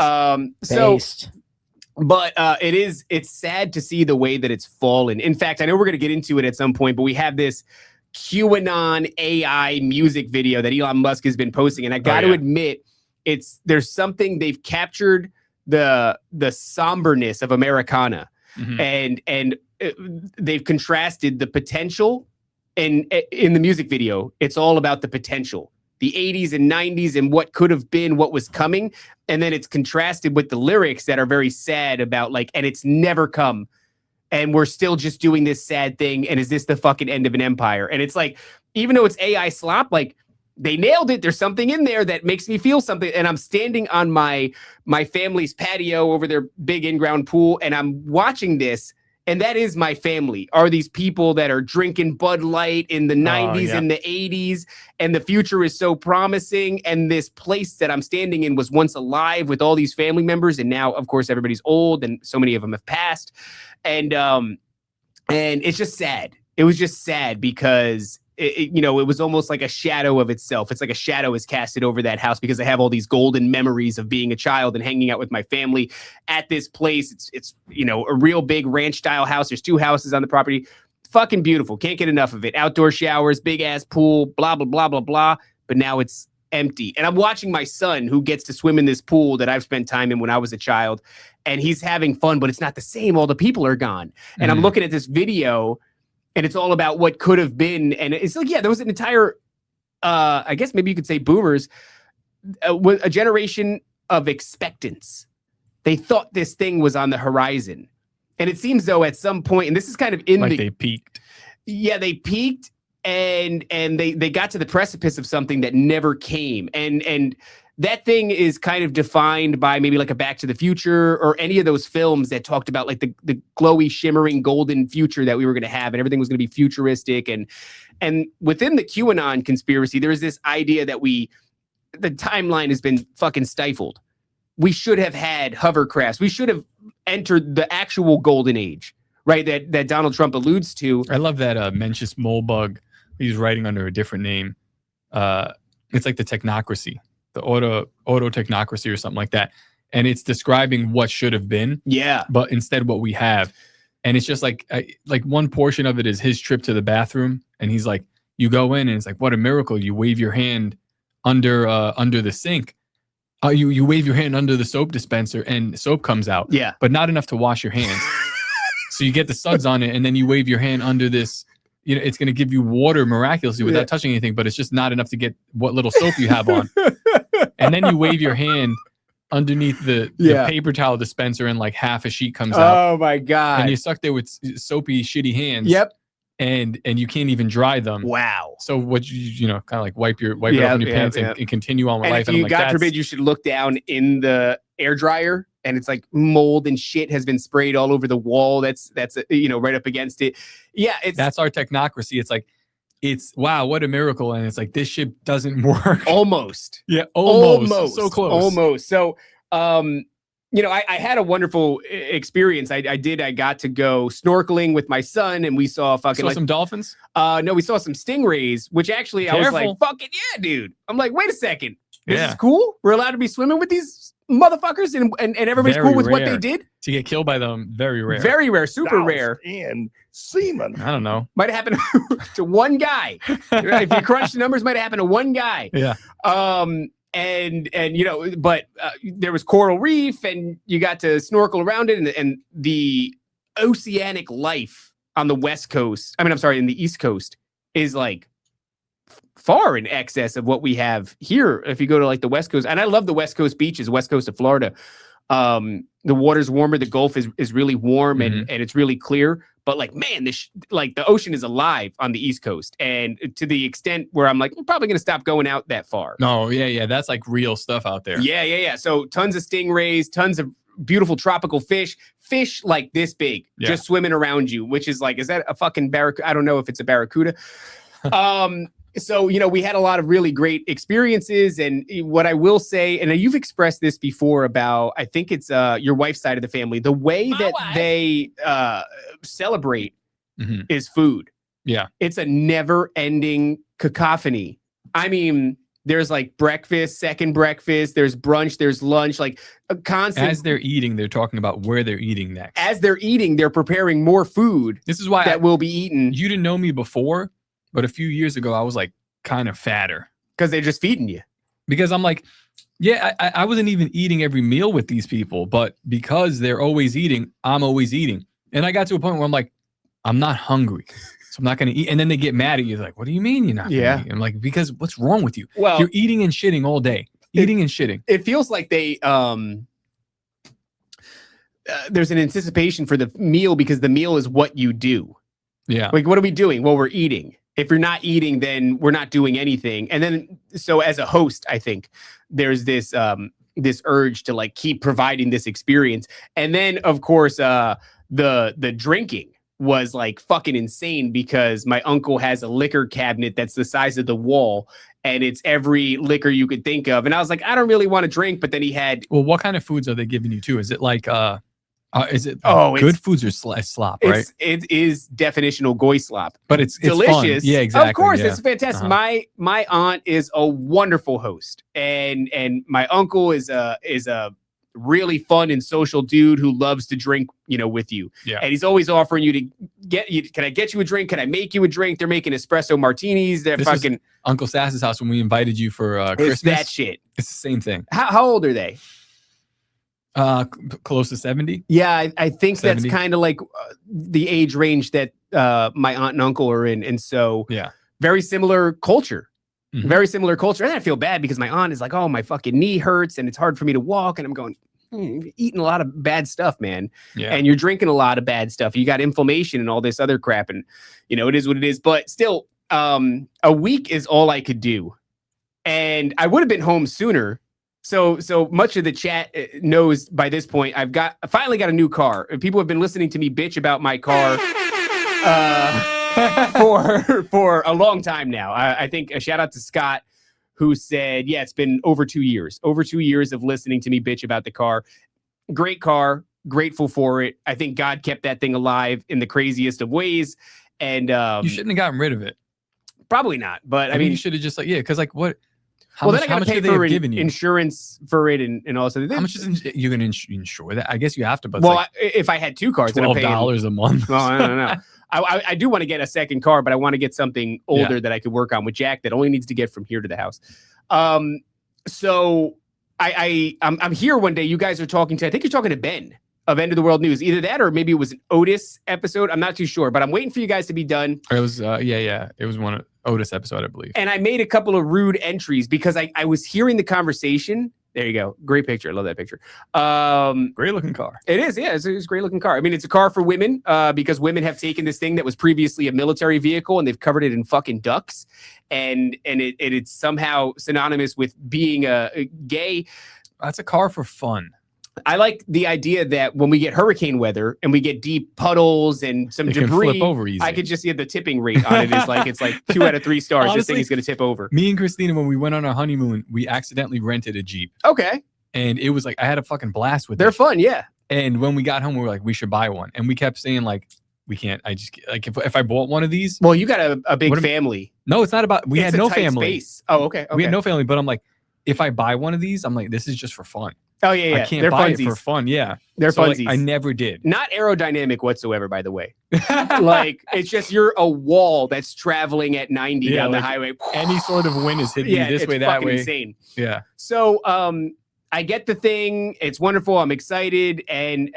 But it's sad to see the way that it's fallen. In fact, I know we're going to get into it at some point, but we have this QAnon AI music video that Elon Musk has been posting. And I got to admit, there's something they've captured the somberness of Americana. Mm-hmm. And they've contrasted the potential. And in the music video, it's all about the potential, the 80s and 90s and what could have been, what was coming. And then it's contrasted with the lyrics that are very sad about and it's never come. And we're still just doing this sad thing. And is this the fucking end of an empire? And it's like, even though it's AI slop, they nailed it. There's something in there that makes me feel something. And I'm standing on my family's patio over their big in-ground pool. And I'm watching this. And that is my family, are these people that are drinking Bud Light in the 90s and the 80s. And the future is so promising. And this place that I'm standing in was once alive with all these family members. And now, of course, everybody's old and so many of them have passed. And it's just sad. It was just sad because it was almost like a shadow of itself. It's like a shadow is casted over that house because I have all these golden memories of being a child and hanging out with my family at this place. It's a real big ranch style house. There's 2 houses on the property. Fucking beautiful. Can't get enough of it. Outdoor showers, big ass pool, blah, blah, blah, blah, blah. But now it's empty. And I'm watching my son who gets to swim in this pool that I've spent time in when I was a child. And he's having fun, but it's not the same. All the people are gone. And I'm looking at this video and it's all about what could have been. And it's like, yeah, there was an entire, I guess maybe you could say boomers, a generation of expectance. They thought this thing was on the horizon. And it seems though at some point, and this is kind of they peaked. Yeah, they peaked and they got to the precipice of something that never came. And that thing is kind of defined by maybe like a Back to the Future or any of those films that talked about like the glowy, shimmering, golden future that we were going to have, and everything was going to be futuristic. And within the QAnon conspiracy, there's this idea that the timeline has been fucking stifled. We should have had hovercrafts. We should have entered the actual golden age, right? That Donald Trump alludes to. I love that Mencius Molebug. He's writing under a different name. It's like the technocracy. The auto technocracy or something like that. And it's describing what should have been. Yeah. But instead what we have. And it's just like one portion of it is his trip to the bathroom. And he's like, you go in and it's like, what a miracle. You wave your hand under the sink. You wave your hand under the soap dispenser and soap comes out. Yeah. But not enough to wash your hands. So you get the suds on it and then you wave your hand under this. It's going to give you water miraculously without touching anything, but it's just not enough to get what little soap you have on. And then you wave your hand underneath the paper towel dispenser and like half a sheet comes out. Oh my God. And you're stuck there with soapy, shitty hands. Yep. And you can't even dry them. Wow. So what you kind of like wipe it off in your pants and continue on with life. And if God forbid, you should look down in the air dryer and it's like mold and shit has been sprayed all over the wall. That's right up against it. Yeah, that's our technocracy. It's like, wow, what a miracle. And it's like, this shit doesn't work. Almost. Yeah, almost. So close. Almost. So, I had a wonderful experience. I got to go snorkeling with my son and we saw some dolphins? No, we saw some stingrays, which actually Careful. I was like, fucking yeah, dude. I'm like, wait a second. This is cool. We're allowed to be swimming with these motherfuckers and everybody's very cool with rare. what they did. To get killed by them, very rare. Very rare, super rare. And semen. I don't know. Might have happened to one guy. If you crunch the numbers, might have happened to one guy. Yeah. and but there was coral reef, and you got to snorkel around it, and the oceanic life on the West Coast. I mean, I'm sorry, in the East Coast is like far in excess of what we have here. If you go to like the West Coast, and I love the West Coast beaches, West Coast of Florida. The water's warmer. The Gulf is really warm and it's really clear. But like, man, the ocean is alive on the East Coast, and to the extent where I'm like, I'm probably gonna stop going out that far. No, yeah, that's like real stuff out there. Yeah. So tons of stingrays, tons of beautiful tropical fish like this big, just swimming around you. Which is like, is that a fucking barracuda? I don't know if it's a barracuda. So, we had a lot of really great experiences. And what I will say, and you've expressed this before about, I think it's your wife's side of the family, the way that they celebrate is food. Yeah. It's a never ending cacophony. I mean, there's like breakfast, second breakfast, there's brunch, there's lunch, like a constant. As they're eating, they're talking about where they're eating next. As they're eating, they're preparing more food. This is why that will be eaten. You didn't know me before. But a few years ago, I was like kind of fatter. Because they're just feeding you. Because I'm like, I wasn't even eating every meal with these people. But because they're always eating, I'm always eating. And I got to a point where I'm like, I'm not hungry. So I'm not going to eat. And then they get mad at you. Like, what do you mean you're not going to eat? I'm like, because what's wrong with you? Well, you're eating and shitting all day. Eating and shitting. It feels like they... there's an anticipation for the meal because the meal is what you do. Yeah. Like, what are we doing? Well, we're eating. If you're not eating, then we're not doing anything. And then, so as a host, I think there's this this urge to like keep providing this experience. And then, of course, the drinking was like fucking insane because my uncle has a liquor cabinet that's the size of the wall, and it's every liquor you could think of. And I was like, I don't really want to drink. But then he had. Well, what kind of foods are they giving you too? Is it like is it good foods or slop, right? It is definitional goy slop, but it's delicious. Fun. Yeah, exactly. Of course, yeah. It's fantastic. My aunt is a wonderful host, and my uncle is a really fun and social dude who loves to drink, with you. Yeah, and he's always offering you to get you. Can I get you a drink? Can I make you a drink? They're making espresso martinis. They're fucking Uncle Sass's house when we invited you for Christmas. It's that shit. It's the same thing. How old are they? Close to 70. Yeah, I think 70. that's kind of like the age range that my aunt and uncle are in, and so very similar culture, very similar culture. And I feel bad because my aunt is like, "Oh, my fucking knee hurts, and it's hard for me to walk," and I'm going, you're eating a lot of bad stuff, man, and you're drinking a lot of bad stuff. You got inflammation and all this other crap, and it is what it is. But still, a week is all I could do, and I would have been home sooner. So much of the chat knows by this point, I finally got a new car. People have been listening to me bitch about my car for a long time now. I think a shout out to Scott, who said, it's been over 2 years. Over 2 years of listening to me bitch about the car. Great car. Grateful for it. I think God kept that thing alive in the craziest of ways. And you shouldn't have gotten rid of it. Probably not. But I mean, you should have just because what? Then I got to pay for insurance for it and all that. How much is you're going to insure that? I guess you have to. But if I had two cars, $12 a month. Well, I don't know. I do want to get a second car, but I want to get something older that I could work on with Jack that only needs to get from here to the house. So I'm here one day. You guys are talking I think you're talking to Ben of End of the World News. Either that or maybe it was an Otis episode. I'm not too sure, but I'm waiting for you guys to be done. It was it was one Otis episode, I believe. And I made a couple of rude entries because I was hearing the conversation. There you go. Great picture. I love that picture. Great looking car. It is. Yeah, it's a great looking car. I mean, it's a car for women because women have taken this thing that was previously a military vehicle and they've covered it in fucking ducks. And it's somehow synonymous with being a gay. That's a car for fun. I like the idea that when we get hurricane weather and we get deep puddles and some debris, flip over easy. I could just see the tipping rate on it is like it's like 2 out of 3 stars. Honestly, this thing is going to tip over. Me and Christina, when we went on our honeymoon, we accidentally rented a Jeep. Okay. And it was like I had a fucking blast with it. They're fun, yeah. And when we got home, we were like, we should buy one. And we kept saying like, we can't. I just like if I bought one of these. Well, you got a big family. No, it's not about. We had no family. Space. Oh, okay. We had no family, but I'm like, if I buy one of these, I'm like, this is just for fun. Oh yeah, I can't they're buy funsies. it for fun. Yeah. They're So, like, funsies. I never did. Not aerodynamic whatsoever, by the way. Like it's just you're a wall that's traveling at 90 down the like, highway. Any sort of wind is hitting you this it's way, that fucking way. insane. Yeah. So I get the thing. It's wonderful. I'm excited. And,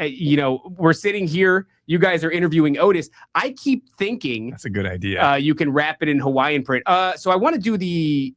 we're sitting here. You guys are interviewing Otis. I keep thinking That's a good idea. you can wrap it in Hawaiian print. So I want to do the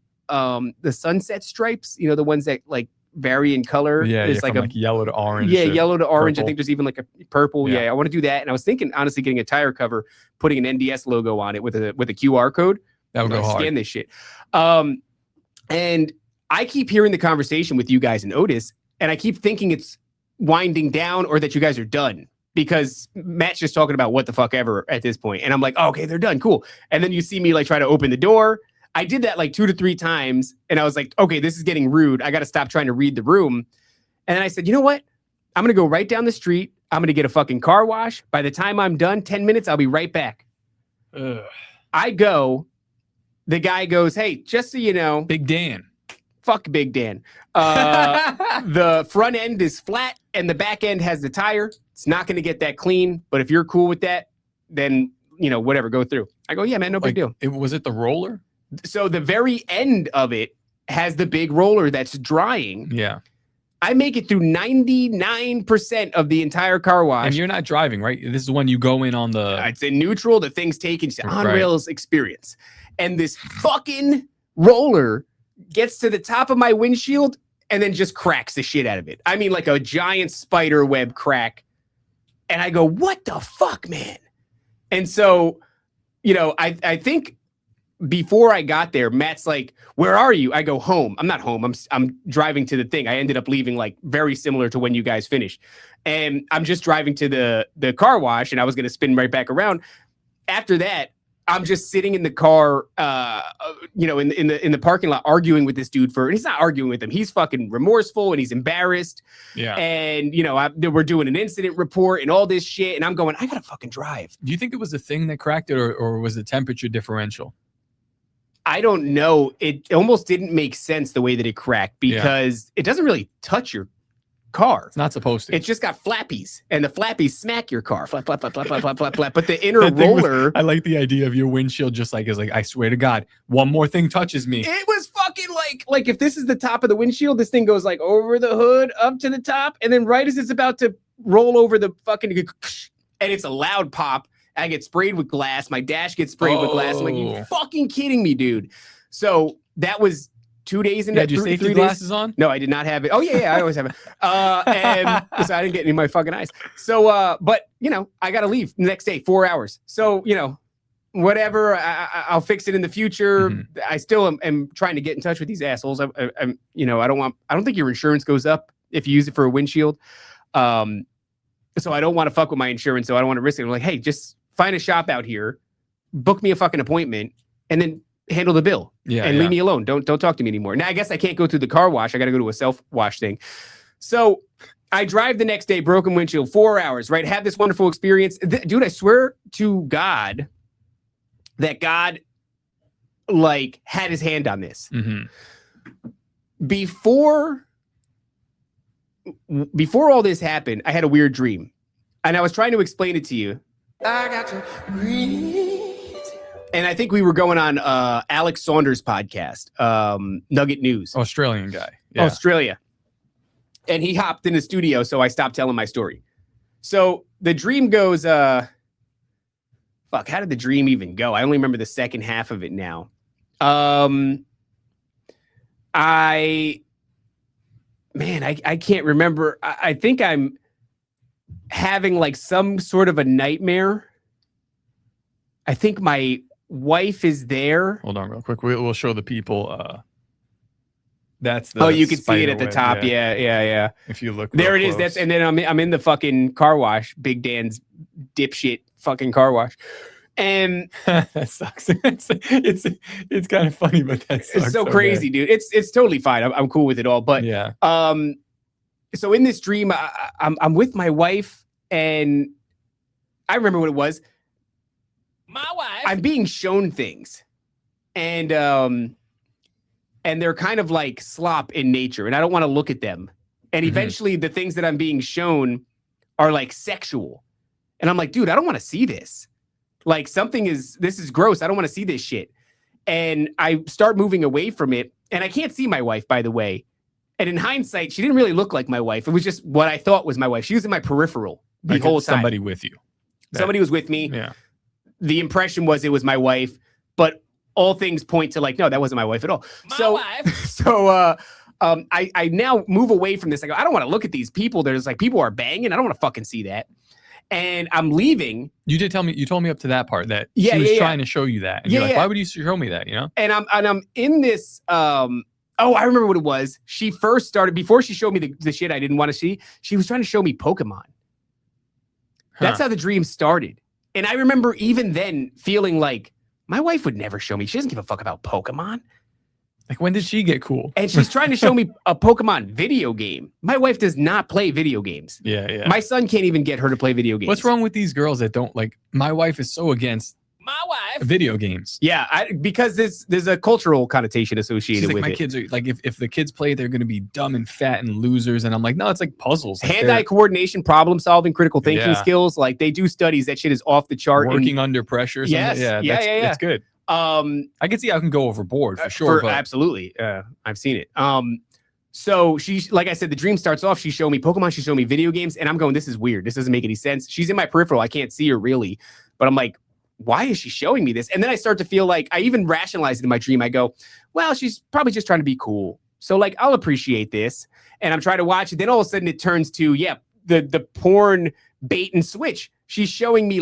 sunset stripes, the ones that like vary in color. Yeah, There's from like yellow to orange. Yeah, yellow to orange. I purple. think there's even like a purple. Yeah. Yeah, I want to do that. And I was thinking, honestly, getting a tire cover, putting an NDS logo on it with a QR code. That would go hard. Scan this shit. And I keep hearing the conversation with you guys and Otis, and I keep thinking it's winding down or that you guys are done because Matt's just talking about what the fuck ever at this point. And I'm like, oh, okay, they're done. Cool. And then you see me like try to open the door. I did that like 2 to 3 times. And I was like, okay, this is getting rude. I got to stop trying to read the room. And then I said, you know what? I'm going to go right down the street. I'm going to get a fucking car wash. By the time I'm done, 10 minutes, I'll be right back. Ugh. I go. The guy goes, hey, just so you know, Big Dan. fuck Big Dan. The front end is flat and the back end has the tire. It's not going to get that clean. But if you're cool with that, then, whatever, go through. I go, yeah, man, no big deal. Was it the roller? So the very end of it has the big roller that's drying. Yeah. I make it through 99% of the entire car wash. And you're not driving, right? This is when you go in on the... It's in neutral. The thing's taken to on Right. rails experience. And this fucking roller gets to the top of my windshield and then just cracks the shit out of it. I mean, like a giant spider web crack. And I go, what the fuck, man? And so, I think before I got there, Matt's like, where are you? I go, home. I'm not home. I'm driving to the thing. I ended up leaving like very similar to when you guys finished. And I'm just driving to the car wash and I was going to spin right back around. After that, I'm just sitting in the car, in the parking lot arguing with this dude and he's not arguing with him. He's fucking remorseful and he's embarrassed. Yeah. And, we're doing an incident report and all this shit. And I'm going, I got to fucking drive. Do you think it was the thing that cracked it or was the temperature differential? I don't know. It almost didn't make sense the way that it cracked because it doesn't really touch your car. It's not supposed to. It's just got flappies, and the flappies smack your car. Flap, flap, flap, flap, flap, flap, flap, flap. But the inner roller... I like the idea of your windshield just like, I swear to God, one more thing touches me. It was fucking like if this is the top of the windshield, this thing goes like over the hood, up to the top, and then right as it's about to roll over the fucking... And it's a loud pop. I get sprayed with glass. My dash gets sprayed with glass. I'm like, you fucking kidding me, dude. So that was 2 days into Had your safety 3 glasses on? No, I did not have it. Oh, yeah, I always have it. And so I didn't get any of my fucking eyes. So, but, I got to leave the next day, 4 hours. So, whatever, I'll fix it in the future. Mm-hmm. I still am trying to get in touch with these assholes. I don't think your insurance goes up if you use it for a windshield. So I don't want to fuck with my insurance. So I don't want to risk it. I'm like, hey, just find a shop out here, book me a fucking appointment, and then handle the bill. And leave me alone. Don't talk to me anymore. Now I guess I can't go through the car wash. I got to go to a self-wash thing. So I drive the next day, broken windshield, 4 hours, right? Have this wonderful experience. Dude, I swear to God that God like had his hand on this. Mm-hmm. Before all this happened, I had a weird dream. And I was trying to explain it to you. I got to read. And I think we were going on Alex Saunders' podcast, Nugget News. Australian guy. Yeah. Australia. And he hopped in the studio, so I stopped telling my story. So the dream goes, how did the dream even go? I only remember the second half of it now. I can't remember. I think I'm having like some sort of a nightmare. I think my wife is there. Hold on real quick. We'll show the people. That's the you can see it at the web, top. Yeah. If you look there, real it is. close. And then I'm in the fucking car wash, Big Dan's dipshit fucking car wash. And that sucks. It's kind of funny, but that's it's so crazy, dude. It's totally fine. I'm cool with it all. But yeah. So in this dream, I'm with my wife, and I remember what it was. My wife. I'm being shown things, and they're kind of like slop in nature, and I don't want to look at them. And eventually the things that I'm being shown are like sexual. And I'm like, dude, I don't want to see this. Like this is gross. I don't want to see this shit. And I start moving away from it. And I can't see my wife, by the way. And in hindsight, she didn't really look like my wife. It was just what I thought was my wife. She was in my peripheral the whole time. Somebody with you. Somebody was with me. Yeah. The impression was it was my wife, but all things point to like, no, that wasn't my wife at all. My wife. So I now move away from this. I go, I don't want to look at these people. There's like people are banging. I don't want to fucking see that. And I'm leaving. You did tell me. You told me up to that part that she was trying to show you that. And you're like, why would you show me that? You know. And I'm in this. I remember what it was. She first started before she showed me the shit I didn't want to see. She was trying to show me Pokemon. That's how the dream started. And I remember even then feeling like my wife would never show me. She doesn't give a fuck about Pokemon. Like, when did she get cool? And she's trying to show me a Pokemon video game. My wife does not play video games. Yeah. My son can't even get her to play video games. What's wrong with these girls that don't like? My wife is so against my wife video games. Yeah, because there's a cultural connotation associated with my it. kids are like, if the kids play, they're going to be dumb and fat and losers. And I'm like, no, it's like puzzles. Like hand-eye coordination, problem solving, critical thinking skills. Like they do studies. That shit is off the chart. Working under pressure. Yes. That's good. I can see how I can go overboard for sure. Absolutely. I've seen it. So she's, like I said, the dream starts off. She showed me Pokemon. She showed me video games. And I'm going, this is weird. This doesn't make any sense. She's in my peripheral. I can't see her really. But I'm like, why is she showing me this? And then I start to feel like I even rationalize it in my dream. I go, well, she's probably just trying to be cool. So like, I'll appreciate this. And I'm trying to watch it. Then all of a sudden it turns to, the porn bait and switch. She's showing me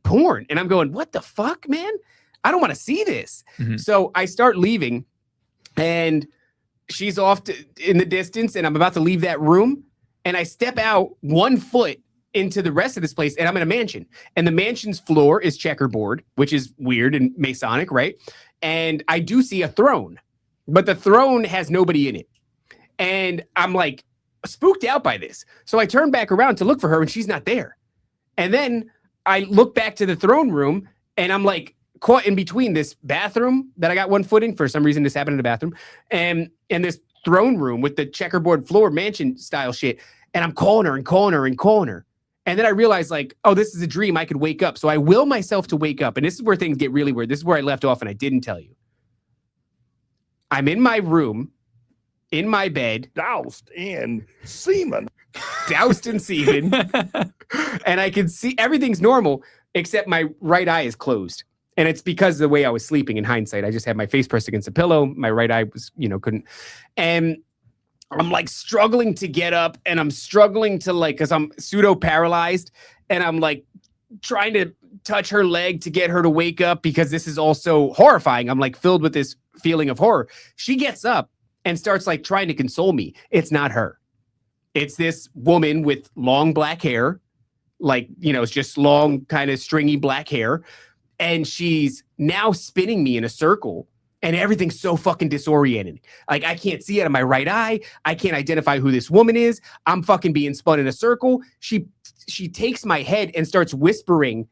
porn. And I'm going, what the fuck, man? I don't want to see this. So I start leaving and she's off in the distance and I'm about to leave that room. And I step out 1 foot into the rest of this place and I'm in a mansion. And the mansion's floor is checkerboard, which is weird and Masonic, right? And I do see a throne, but the throne has nobody in it. And I'm like spooked out by this. So I turn back around to look for her and she's not there. And then I look back to the throne room and I'm like caught in between this bathroom that I got 1 foot in. For some reason, this happened in the bathroom and this throne room with the checkerboard floor mansion style shit. And I'm calling her and calling her and calling her. And then I realized like, oh, this is a dream. I could wake up. So I will myself to wake up. And this is where things get really weird. This is where I left off and I didn't tell you. I'm in my room, in my bed. Doused in semen. And I can see everything's normal, except my right eye is closed. And it's because of the way I was sleeping in hindsight. I just had my face pressed against a pillow. My right eye was, couldn't. And I'm like struggling to get up and I'm struggling to because I'm pseudo paralyzed and I'm like trying to touch her leg to get her to wake up because this is also horrifying. I'm like filled with this feeling of horror. She gets up and starts like trying to console me. It's not her. It's this woman with long black hair, it's just long kind of stringy black hair. And she's now spinning me in a circle. And everything's so fucking disoriented. Like, I can't see out of my right eye. I can't identify who this woman is. I'm fucking being spun in a circle. She takes my head and starts whispering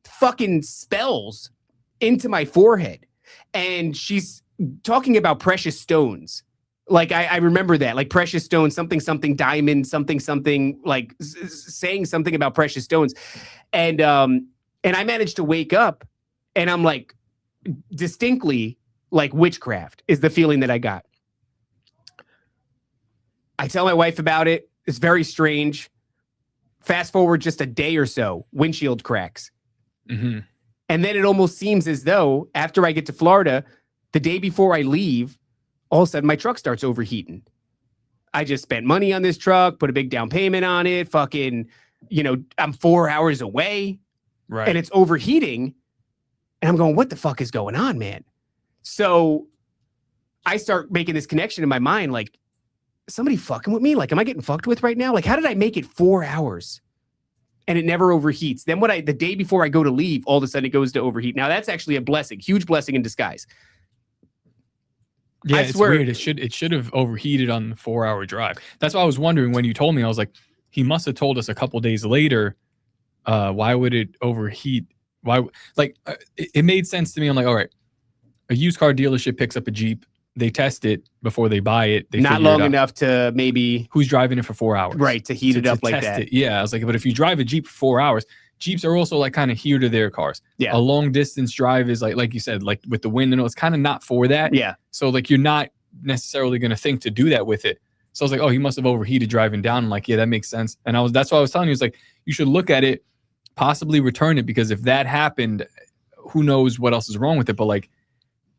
fucking spells into my forehead. And she's talking about precious stones. Like, I remember that. Like, precious stones, something, diamond, something, like saying something about precious stones. And I managed to wake up and I'm like, distinctly, like witchcraft is the feeling that I got. I tell my wife about it. It's very strange. Fast forward just a day or so, windshield cracks. And then it almost seems as though after I get to Florida, the day before I leave, all of a sudden my truck starts overheating. I just spent money on this truck, put a big down payment on it. Fucking, I'm 4 hours away. Right. And it's overheating. And I'm going, what the fuck is going on, man? So I start making this connection in my mind, like, somebody fucking with me? Like, am I getting fucked with right now? Like, how did I make it 4 hours and it never overheats? Then the day before I go to leave, all of a sudden it goes to overheat. Now that's actually a blessing, huge blessing in disguise. Yeah, it's weird. It should have overheated on the 4 hour drive. That's why I was wondering when you told me. I was like, he must have told us a couple days later. Why would it overheat? Why? Like, it made sense to me. I'm like, all right. A used car dealership picks up a Jeep. they test it before they buy it. They Not figure it long out. enough to maybe Who's driving it for 4 hours? right to heat it up like test that. it. Yeah, I was like, but if you drive a Jeep for 4 hours, Jeeps are also like kind of here to their cars. Yeah. A long distance drive is like you said, like with the wind and all, it's kind of not for that. Yeah. So like you're not necessarily going to think to do that with it. So I was like, oh, he must have overheated driving down. I'm like, yeah, that makes sense. And that's why I was telling you, it's like you should look at it, possibly return it, because if that happened, who knows what else is wrong with it. But like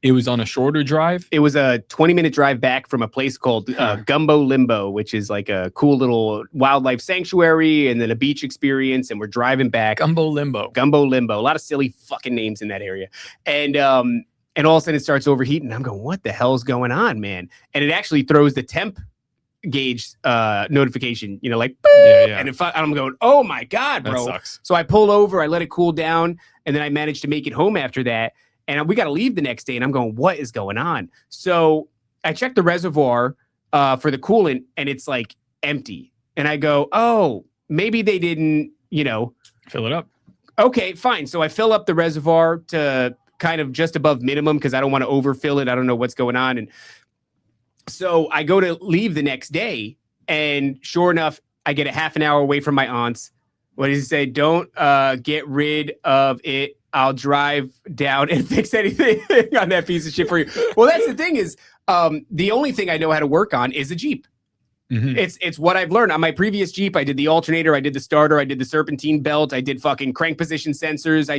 it was on a shorter drive. It was a 20-minute drive back from a place called Gumbo Limbo, which is like a cool little wildlife sanctuary and then a beach experience. And we're driving back. Gumbo Limbo. Gumbo Limbo. A lot of silly fucking names in that area. And all of a sudden it starts overheating. I'm going, what the hell's going on, man? And it actually throws the temp gauge notification, like, Yeah. and I'm going, oh my God, bro. That sucks. So I pull over, I let it cool down, and then I managed to make it home after that. And we got to leave the next day. And I'm going, what is going on? So I checked the reservoir for the coolant, and it's like empty. And I go, oh, maybe they didn't, Fill it up. okay, fine. So I fill up the reservoir to kind of just above minimum because I don't want to overfill it. I don't know what's going on. And so I go to leave the next day, and sure enough, I get a half an hour away from my aunt's. What does he say? Don't get rid of it. I'll drive down and fix anything on that piece of shit for you. Well, that's the thing is, the only thing I know how to work on is a Jeep. Mhm. It's what I've learned on my previous Jeep. I did the alternator, I did the starter, I did the serpentine belt, I did fucking crank position sensors. I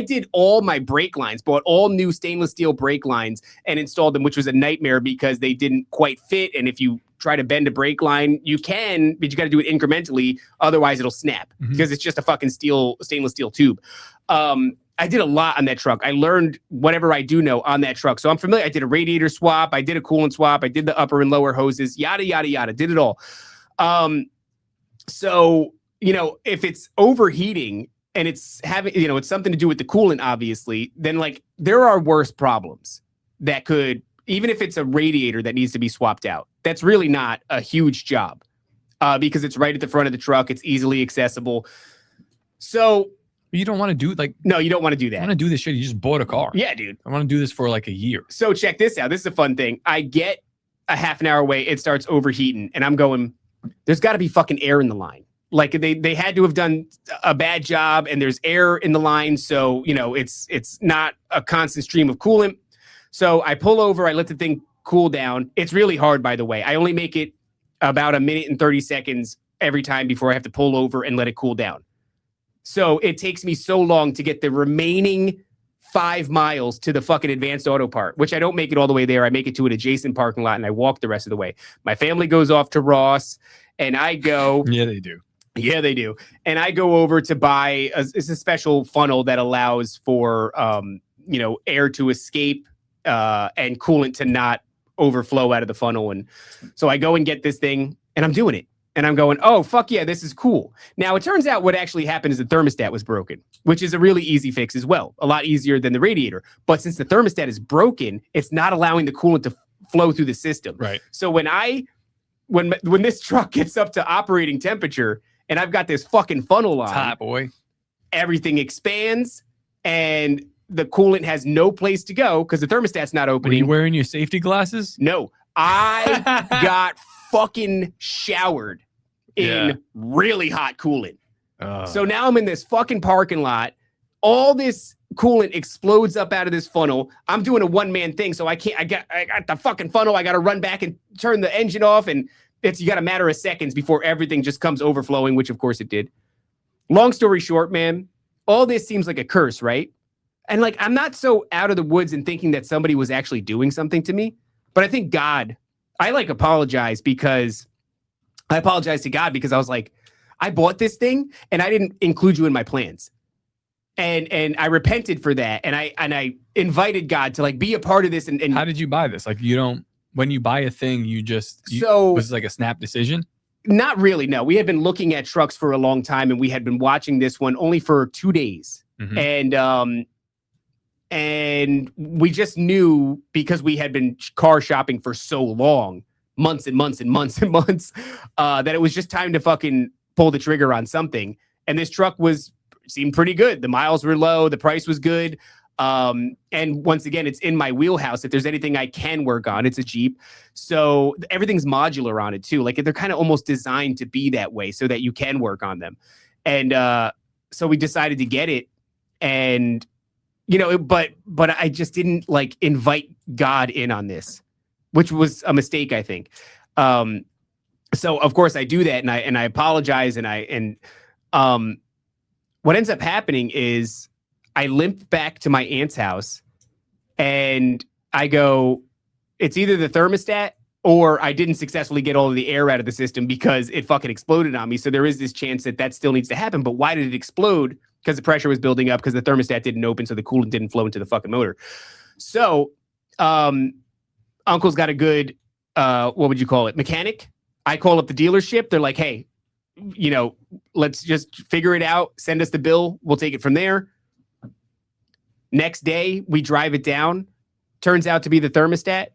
did all my brake lines, bought all new stainless steel brake lines and installed them, which was a nightmare because they didn't quite fit. And if you try to bend a brake line, you can, but you got to do it incrementally. Otherwise it'll snap because it's just a fucking stainless steel tube. I did a lot on that truck. I learned whatever I do know on that truck. So I'm familiar. I did a radiator swap. I did a coolant swap. I did the upper and lower hoses, yada, yada, yada. Did it all. So, if it's overheating and it's having, it's something to do with the coolant, obviously, then like there are worse problems that could, even if it's a radiator that needs to be swapped out, that's really not a huge job because it's right at the front of the truck. It's easily accessible. So, You don't want to do no, you don't want to do I that. want to do this shit. You just bought a car. Yeah, dude. I want to do this for like a year. So check this out. This is a fun thing. I get a half an hour away. It starts overheating and I'm going, there's got to be fucking air in the line. Like they had to have done a bad job and there's air in the line. So, it's not a constant stream of coolant. So I pull over, I let the thing cool down. It's really hard, by the way. I only make it about 1 minute and 30 seconds every time before I have to pull over and let it cool down. So it takes me so long to get the remaining 5 miles to the fucking advanced auto part, which I don't make it all the way there. I make it to an adjacent parking lot and I walk the rest of the way. My family goes off to Ross and I go. Yeah, they do. Yeah, they do. And I go over to buy it's a special funnel that allows for, air to escape and coolant to not overflow out of the funnel. And so I go and get this thing and I'm doing it. And I'm going, oh, fuck yeah, this is cool. Now, it turns out what actually happened is the thermostat was broken, which is a really easy fix as well. A lot easier than the radiator. But since the thermostat is broken, it's not allowing the coolant to flow through the system. Right. So when this truck gets up to operating temperature and I've got this fucking funnel on, Hot boy. everything expands and the coolant has no place to go because the thermostat's not Were opening. you wearing your safety glasses? No, I got fucking showered in Yeah. really hot coolant. So now I'm in this fucking parking lot. All this coolant explodes up out of this funnel. I'm doing a one-man thing, so I got the fucking funnel. I got to run back and turn the engine off, and you got a matter of seconds before everything just comes overflowing, which of course it did. Long story short, man, all this seems like a curse, right? And like, I'm not so out of the woods in thinking that somebody was actually doing something to me, but I think God, I apologize to God because I was like, I bought this thing and I didn't include you in my plans. And I repented for that. And I invited God to like be a part of this. And How did you buy this? Like when you buy a thing, was it like a snap decision? Not really. No, we had been looking at trucks for a long time and we had been watching this one only for 2 days. Mhm. And we just knew because we had been car shopping for so long, months and months and months and months, that it was just time to fucking pull the trigger on something. And this truck seemed pretty good. The miles were low. The price was good. And once again, it's in my wheelhouse. If there's anything I can work on, it's a Jeep. So everything's modular on it too. Like they're kind of almost designed to be that way so that you can work on them. And so we decided to get it. And, you know, but I just didn't like invite God in on this, which was a mistake, I think. So of course I do that, and I apologize, and what ends up happening is I limp back to my aunt's house and I go, it's either the thermostat or I didn't successfully get all of the air out of the system because it fucking exploded on me. So there is this chance that still needs to happen. But why did it explode? Because the pressure was building up because the thermostat didn't open, so the coolant didn't flow into the fucking motor. So Uncle's got a good, what would you call it, mechanic. I call up the dealership. They're like, hey, you know, let's just figure it out. Send us the bill. We'll take it from there. Next day, we drive it down. Turns out to be the thermostat.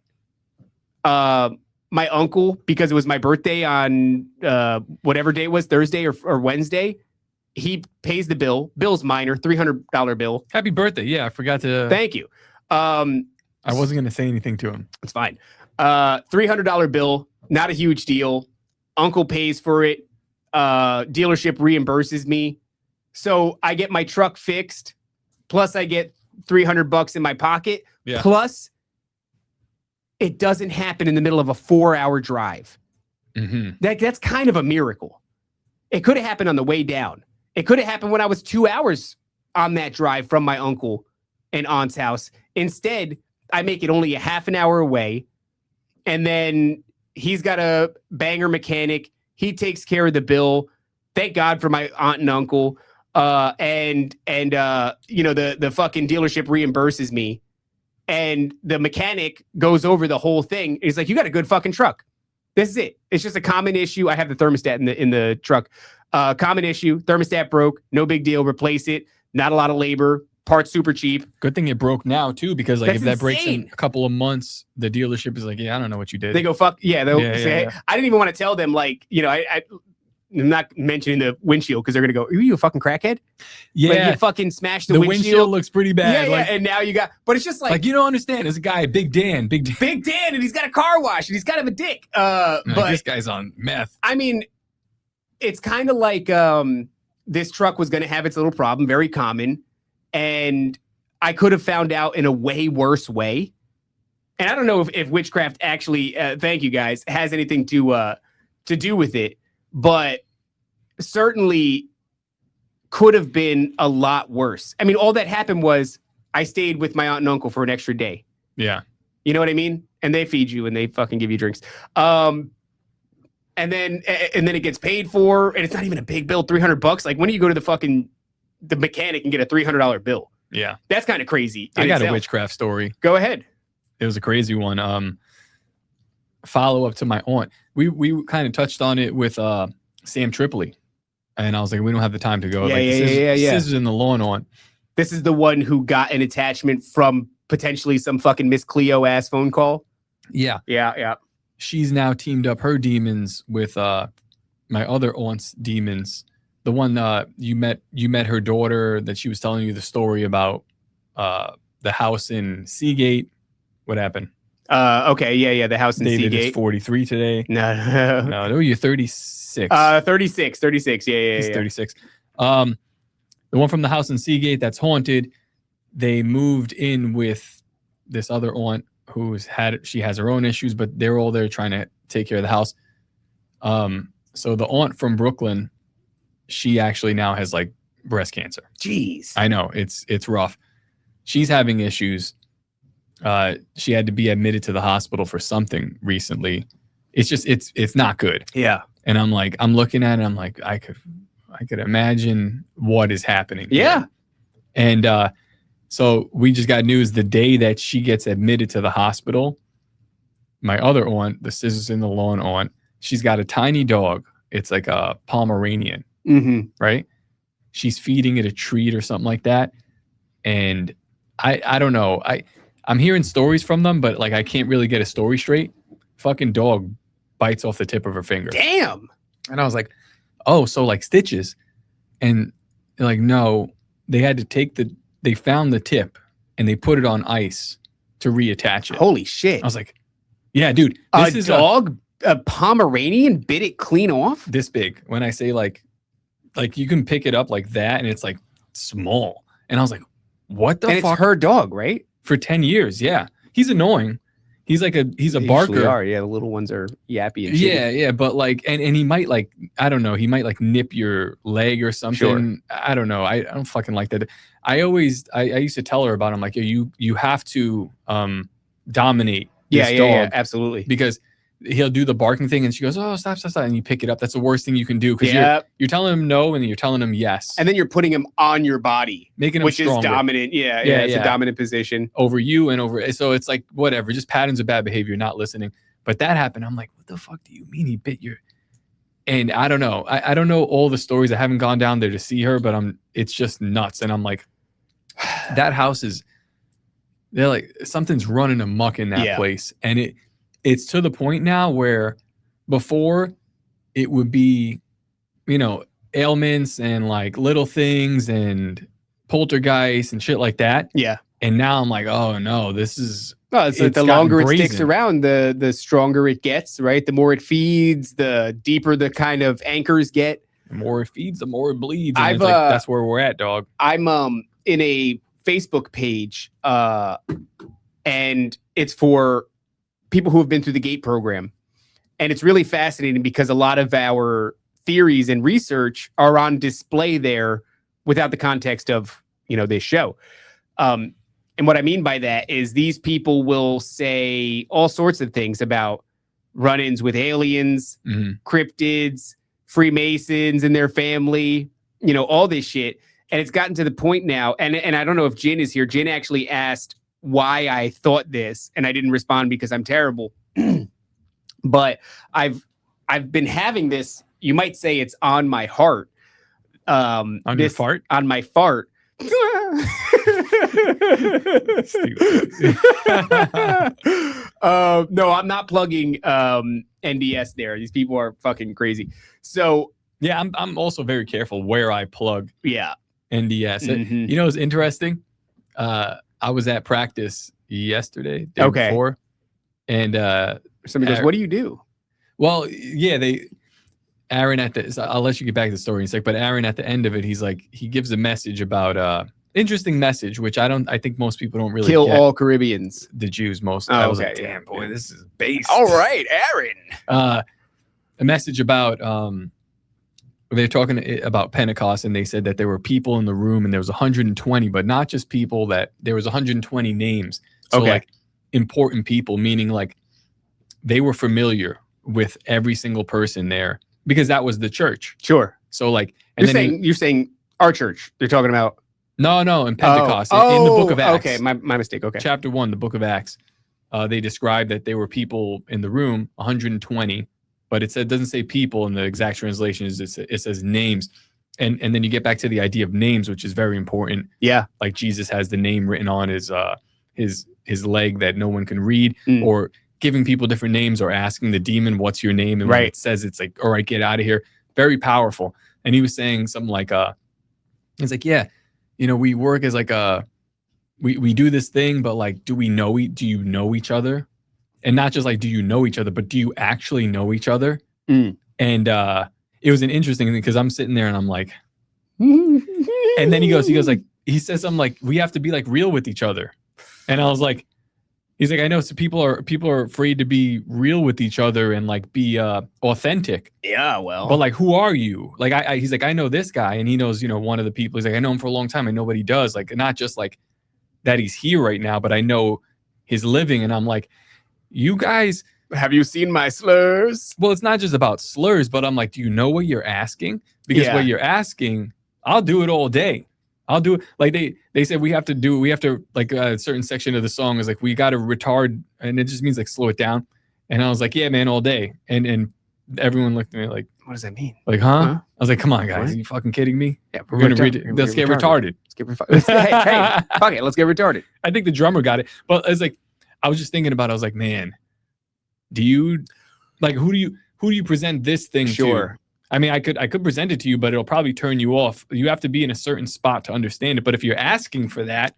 My uncle, because it was my birthday on whatever day it was, Thursday or Wednesday, he pays the bill. Bill's minor, $300 bill. Happy birthday. Yeah, I forgot to. Thank you. I wasn't going to say anything to him. It's fine. $300 bill, not a huge deal. Uncle pays for it. Dealership reimburses me. So I get my truck fixed. Plus I get $300 in my pocket. Yeah. Plus it doesn't happen in the middle of a 4-hour drive. Mm-hmm. That's kind of a miracle. It could have happened on the way down. It could have happened when I was 2 hours on that drive from my uncle and aunt's house. Instead, I make it only a half an hour away. And then he's got a banger mechanic. He takes care of the bill. Thank God for my aunt and uncle. And you know, the fucking dealership reimburses me. And the mechanic goes over the whole thing. He's like, you got a good fucking truck. This is it. It's just a common issue. I have the thermostat in the truck. Common issue. Thermostat broke. No big deal. Replace it. Not a lot of labor. Parts super cheap. Good thing it broke now too, because like That's if that breaks in insane. a couple of months, the dealership is like, yeah, I don't know what you did. They go, fuck. Yeah. They'll Yeah, say, yeah. I didn't even want to tell them, like, you know, I'm not mentioning the windshield because they're going to go, are you a fucking crackhead? Yeah, Like you fucking smashed the the windshield. windshield looks pretty bad. Yeah, like, yeah. And now you got, but it's just like you don't understand. There's a guy, Big Dan, Big Dan, and he's got a car wash and he's kind of a dick. Like, But this guy's on meth. I mean, it's kind of like this truck was going to have its little problem, very common. And I could have found out in a way worse way. And I don't know if witchcraft actually, thank you guys, has anything to do with it, but certainly could have been a lot worse. I mean, all that happened was I stayed with my aunt and uncle for an extra day. Yeah. You know what I mean? And they feed you and they fucking give you drinks. And then it gets paid for, and it's not even a big bill, $300. Like when do you go to the mechanic and get a $300 bill? Yeah. That's kind of crazy. I in got itself. a witchcraft story. Go ahead. It was a crazy one. Follow up to my aunt. We kind of touched on it with Sam Tripoli. And I was like, we don't have the time to go. Yeah, like, yeah. Scissors in the lawn aunt. This is the one who got an attachment from potentially some fucking Miss Cleo ass phone call. Yeah. Yeah. She's now teamed up her demons with my other aunt's demons. The one you met her daughter that she was telling you the story about the house in Seagate. What happened? Okay, yeah. The house in David is Seagate. 43 today. No. No, you're 36. 36. Yeah. He's 36. The one from the house in Seagate that's haunted. They moved in with this other aunt she has her own issues, but they're all there trying to take care of the house. So the aunt from Brooklyn, she actually now has like breast cancer. Jeez. I know it's rough. She's having issues. She had to be admitted to the hospital for something recently. It's not good. Yeah. And I'm looking at it. I'm like, I could imagine what is happening. Yeah. And so we just got news the day that she gets admitted to the hospital. My other aunt, the scissors in the lawn aunt, she's got a tiny dog. It's like a Pomeranian, right? She's feeding it a treat or something like that. And I don't know. I'm hearing stories from them, but like I can't really get a story straight. Fucking dog bites off the tip of her finger. Damn. And I was like, oh, so like stitches. And they're like, no, they had to they found the tip and they put it on ice to reattach it. Holy shit. I was like, yeah, dude, This is dog, a Pomeranian bit it clean off? this big. When I say like you can pick it up like that and it's like small. And I was like, what the And fuck? it's her dog, right? For 10 years. Yeah. He's annoying. He's a They barker. usually are. Yeah, the little ones are yappy and shit. Yeah, but like, and he might like, I don't know, he might like nip your leg or something. Sure. I don't know. I don't fucking like that. I used to tell her about him, like, you have to dominate this dog absolutely. because he'll do the barking thing and she goes, oh, stop. And you pick it up. That's the worst thing you can do because you're telling him no and then you're telling him yes. And then you're putting him on your body, making him which is stronger dominant. Yeah, it's a dominant position. over you and over. So it's like, whatever, just patterns of bad behavior, not listening. But that happened. I'm like, what the fuck do you mean he bit your? And I don't know. I don't know all the stories. I haven't gone down there to see her, but it's just nuts. And I'm like, that house they're like, something's running amok in that place. And it's to the point now where before it would be, ailments and like little things and poltergeists and shit like that. Yeah. And now I'm like, oh no, this is. Well, it's like the gotten longer it brazen. sticks around, the stronger it gets, right? The more it feeds, the deeper the kind of anchors get. The more it feeds, the more it bleeds. And I've, it's like, that's where we're at, dog. I'm in a Facebook page, and it's for people who have been through the GATE program. And it's really fascinating because a lot of our theories and research are on display there without the context of, this show. And what I mean by that is these people will say all sorts of things about run-ins with aliens, cryptids, Freemasons and their family, all this shit. And it's gotten to the point now, and I don't know if Jin is here. Jin actually asked why I thought this, and I didn't respond because I'm terrible. But I've been having this, you might say it's on my heart. On your fart? On my fart. No, I'm not plugging NDS there. These people are fucking crazy. So yeah, I'm also very careful where I plug yeah NDS. Mhm. It's interesting. I was at practice yesterday, day before, and somebody goes, "What do you do?" Well, yeah, Aaron I'll let you get back to the story in a sec, but Aaron at the end of it, he's like, he gives a message about interesting message, which I think most people don't really Kill get. all Caribbeans. The Jews most. Oh, I was okay, like, damn, yeah. boy, this is base. All right, Aaron. A message about they're talking about Pentecost, and they said that there were people in the room, and there was 120, but not just people, that there was 120 names. So Okay. like important people, meaning like they were familiar with every single person there because that was the church. Sure. So like, and You're saying our church. They're talking about no, in Pentecost, in the book of Acts. Okay, my mistake. Okay. Chapter 1, the book of Acts. They described that there were people in the room, 120, but it doesn't say people in the exact translation. It says names. And then you get back to the idea of names, which is very important. Yeah. Like Jesus has the name written on his leg that no one can read, or giving people different names, or asking the demon, what's your name? And when it says, it's like, all right, get out of here. Very powerful. And he was saying something like, it's like, yeah, we work as like we do this thing, but like, do you know each other? And not just like, do you know each other, but do you actually know each other? And it was an interesting thing because I'm sitting there and I'm like, and then he goes like, he says something like, we have to be like real with each other. And I was like, he's like, I know. So people are afraid to be real with each other and like be authentic. Yeah, well. But like, who are you? Like, he's like, I know this guy, and he knows, one of the people. He's like, I know him for a long time. I know what he does. Like, not just like that he's here right now, but I know his living. And I'm like, you guys, have you seen my slurs? Well, it's not just about slurs, but I'm like, do you know what you're asking? Because what you're asking, I'll do it all day. I'll do it. Like they said we have to like a certain section of the song is like, we got to retard, and it just means like slow it down. And I was like, yeah, man, all day. And everyone looked at me like, what does that mean? Like, huh? I was like, come on, guys, What? are you fucking kidding me? Yeah, We're gonna read it. Let's get retarded. Hey, fuck it, let's get retarded. I think the drummer got it, but it's like, I was just thinking about it. I was like, man, do you like who do you present this thing to? I mean, I could present it to you, but it'll probably turn you off. You have to be in a certain spot to understand it. But if you're asking for that,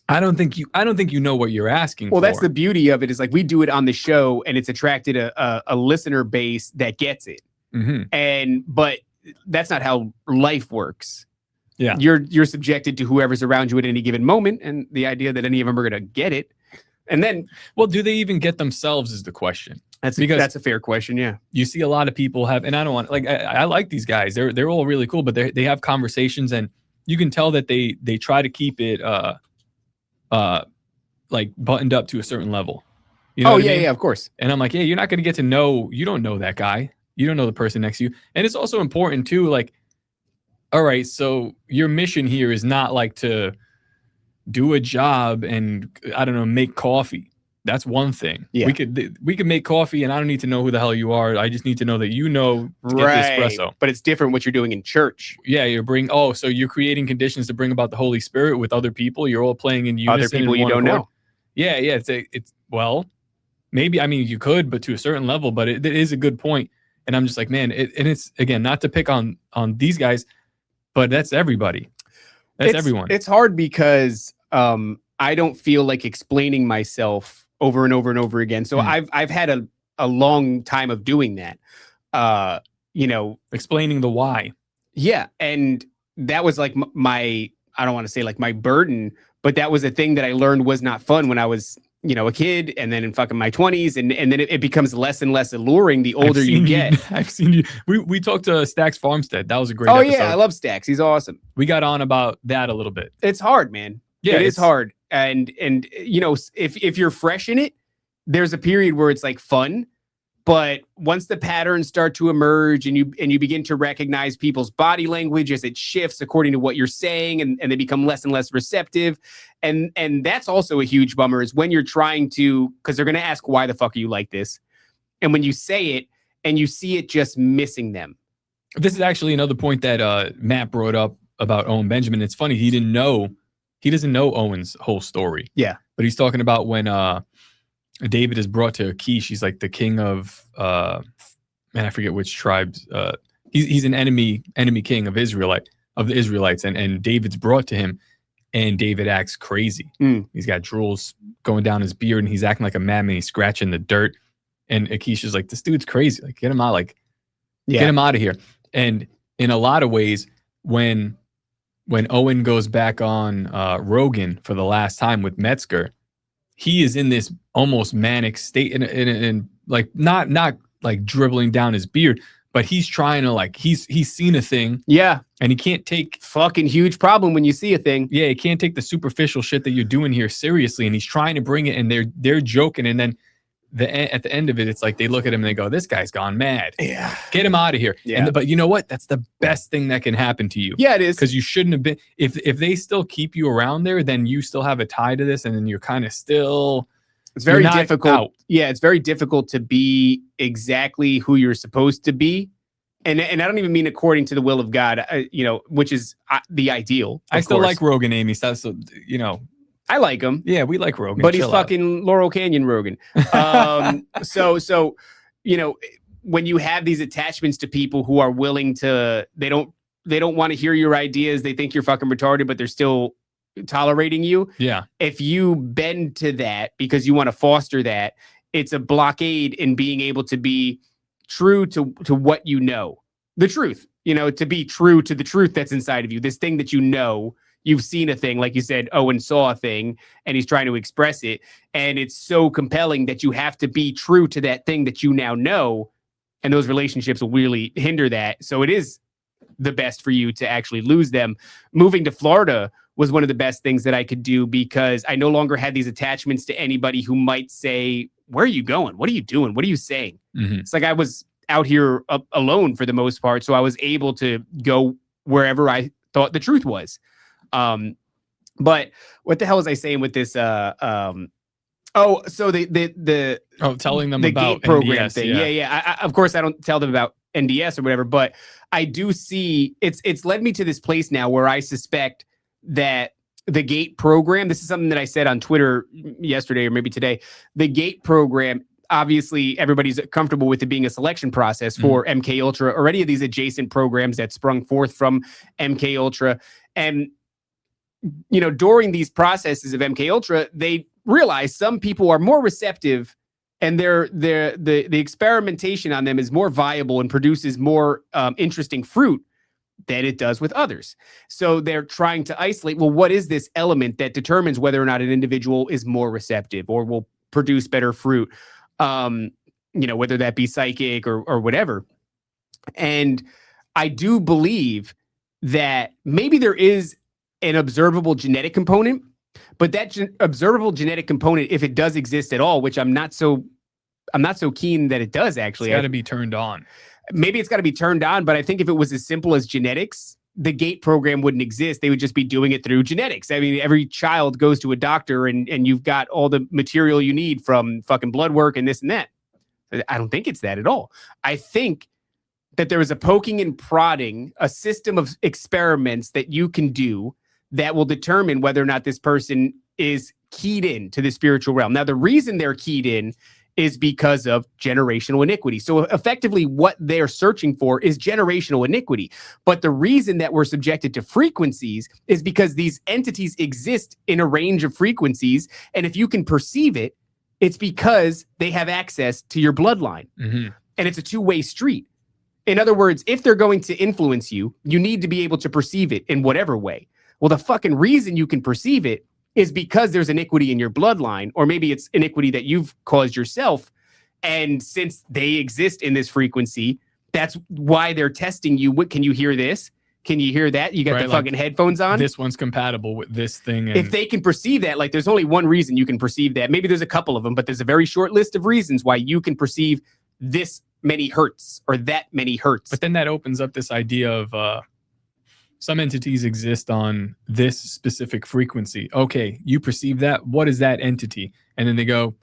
I don't think you know what you're asking Well, for. that's the beauty of it, is like we do it on the show and it's attracted a listener base that gets it. But that's not how life works. Yeah. You're subjected to whoever's around you at any given moment, and the idea that any of them are going to get it. And then, well, do they even get themselves is the question. That's a fair question. Yeah. You see a lot of people have, and I don't want, like, I like these guys. They're all really cool, but they have conversations, and you can tell that they try to keep it like buttoned up to a certain level. You know what I mean? Yeah, of course. And I'm like, yeah, you're not going to get to know, you don't know that guy. You don't know the person next to you. And it's also important too, like, all right, so your mission here is not like to do a job and, I don't know, make coffee. That's one thing. Yeah. We could make coffee and I don't need to know who the hell you are. I just need to know that you know to get the espresso. But it's different what you're doing in church. Yeah, so you're creating conditions to bring about the Holy Spirit with other people. You're all playing in unison. Other people in you one don't accord. know. Yeah, it's well, maybe, I mean, you could, but to a certain level, but it is a good point. And I'm just like, man, and it's, again, not to pick on these guys, but that's everybody. That's everyone. It's hard because I don't feel like explaining myself over and over and over again. So I've had a long time of doing that. Explaining the why. Yeah. And that was like my, I don't want to say like my burden, but that was a thing that I learned was not fun when I was, a kid, and then in fucking my 20s, and then it becomes less and less alluring the older you get. I've seen you. We talked to Stax Farmstead. That was a great episode. episode. Yeah, I love Stax. He's awesome. We got on about that a little bit. It's hard, man. Yeah, it is hard. And if you're fresh in it, there's a period where it's like fun. But once the patterns start to emerge and you begin to recognize people's body language as it shifts according to what you're saying, and they become less and less receptive. And that's also a huge bummer, is when you're trying to, because they're going to ask, why the fuck are you like this? And when you say it and you see it just missing them. This is actually another point that Matt brought up about Owen Benjamin. It's funny. He doesn't know Owen's whole story. Yeah. But he's talking about when David is brought to Akish. He's like the king of I forget which tribes. He's an enemy king of the Israelites, and David's brought to him, and David acts crazy. He's got drools going down his beard, and he's acting like a madman. He's scratching the dirt, and Akish is like, this dude's crazy. Like, get him out. Get him out of here. And in a lot of ways, when Owen goes back on Rogan for the last time with Metzger, he is in this almost manic state, and like not like dribbling down his beard, but he's trying to, like, he's seen a thing. Yeah. And he can't take, fucking huge problem when you see a thing. Yeah, he can't take the superficial shit that you're doing here seriously, and he's trying to bring it, and they're joking, and then at the end of it, it's like they look at him and they go, this guy's gone mad. Yeah. Get him out of here. Yeah. But you know what? That's the best thing that can happen to you. Yeah, it is. Because you shouldn't have been, if they still keep you around there, then you still have a tie to this, and then you're kind of still, it's very not difficult. out. Yeah, it's very difficult to be exactly who you're supposed to be. And I don't even mean according to the will of God, which is the ideal. I still like Rogan, Amy. So, I like him. Yeah, we like Rogan. But he's Chill out. fucking Laurel Canyon Rogan. So when you have these attachments to people who are willing to, they don't want to hear your ideas. They think you're fucking retarded, but they're still tolerating you. Yeah. If you bend to that because you want to foster that, it's a blockade in being able to be true to what you know. The truth, to be true to the truth that's inside of you. This thing that you've seen a thing, like you said, Owen saw a thing and he's trying to express it. And it's so compelling that you have to be true to that thing that you now know. And those relationships will really hinder that. So it is the best for you to actually lose them. Moving to Florida was one of the best things that I could do, because I no longer had these attachments to anybody who might say, where are you going? What are you doing? What are you saying? Mm-hmm. It's like I was out here alone for the most part. So I was able to go wherever I thought the truth was. But what the hell was I saying with this? So the telling them the about gate program NDS, thing. yeah. Yeah. Of course, I don't tell them about NDS or whatever, but I do see it's led me to this place now where I suspect that the gate program, this is something that I said on Twitter yesterday or maybe today, the gate program, obviously everybody's comfortable with it being a selection process for MK Ultra or any of these adjacent programs that sprung forth from MK Ultra. And during these processes of MK Ultra, they realize some people are more receptive, and the experimentation on them is more viable and produces more interesting fruit than it does with others. So they're trying to isolate, well, what is this element that determines whether or not an individual is more receptive or will produce better fruit, whether that be psychic or whatever. And I do believe that maybe there is an observable genetic component, but that observable genetic component, if it does exist at all, which I'm not so keen that it does actually. It's got to be turned on. Maybe it's got to be turned on, but I think if it was as simple as genetics, the GATE program wouldn't exist. They would just be doing it through genetics. I mean, every child goes to a doctor and you've got all the material you need from fucking blood work and this and that. I don't think it's that at all. I think that there is a poking and prodding, a system of experiments that you can do that will determine whether or not this person is keyed in to the spiritual realm. Now, the reason they're keyed in is because of generational iniquity. So effectively what they're searching for is generational iniquity. But the reason that we're subjected to frequencies is because these entities exist in a range of frequencies. And if you can perceive it, it's because they have access to your bloodline. Mm-hmm. And it's a two-way street. In other words, if they're going to influence you, you need to be able to perceive it in whatever way. Well, the fucking reason you can perceive it is because there's iniquity in your bloodline, or maybe it's iniquity that you've caused yourself. And since they exist in this frequency, that's why they're testing you. What, can you hear this? Can you hear that? You got the fucking headphones on. This one's compatible with this thing. And if they can perceive that, like there's only one reason you can perceive that. Maybe there's a couple of them, but there's a very short list of reasons why you can perceive this many hertz or that many hertz. But then that opens up this idea of some entities exist on this specific frequency. Okay, you perceive that. What is that entity? And then they go,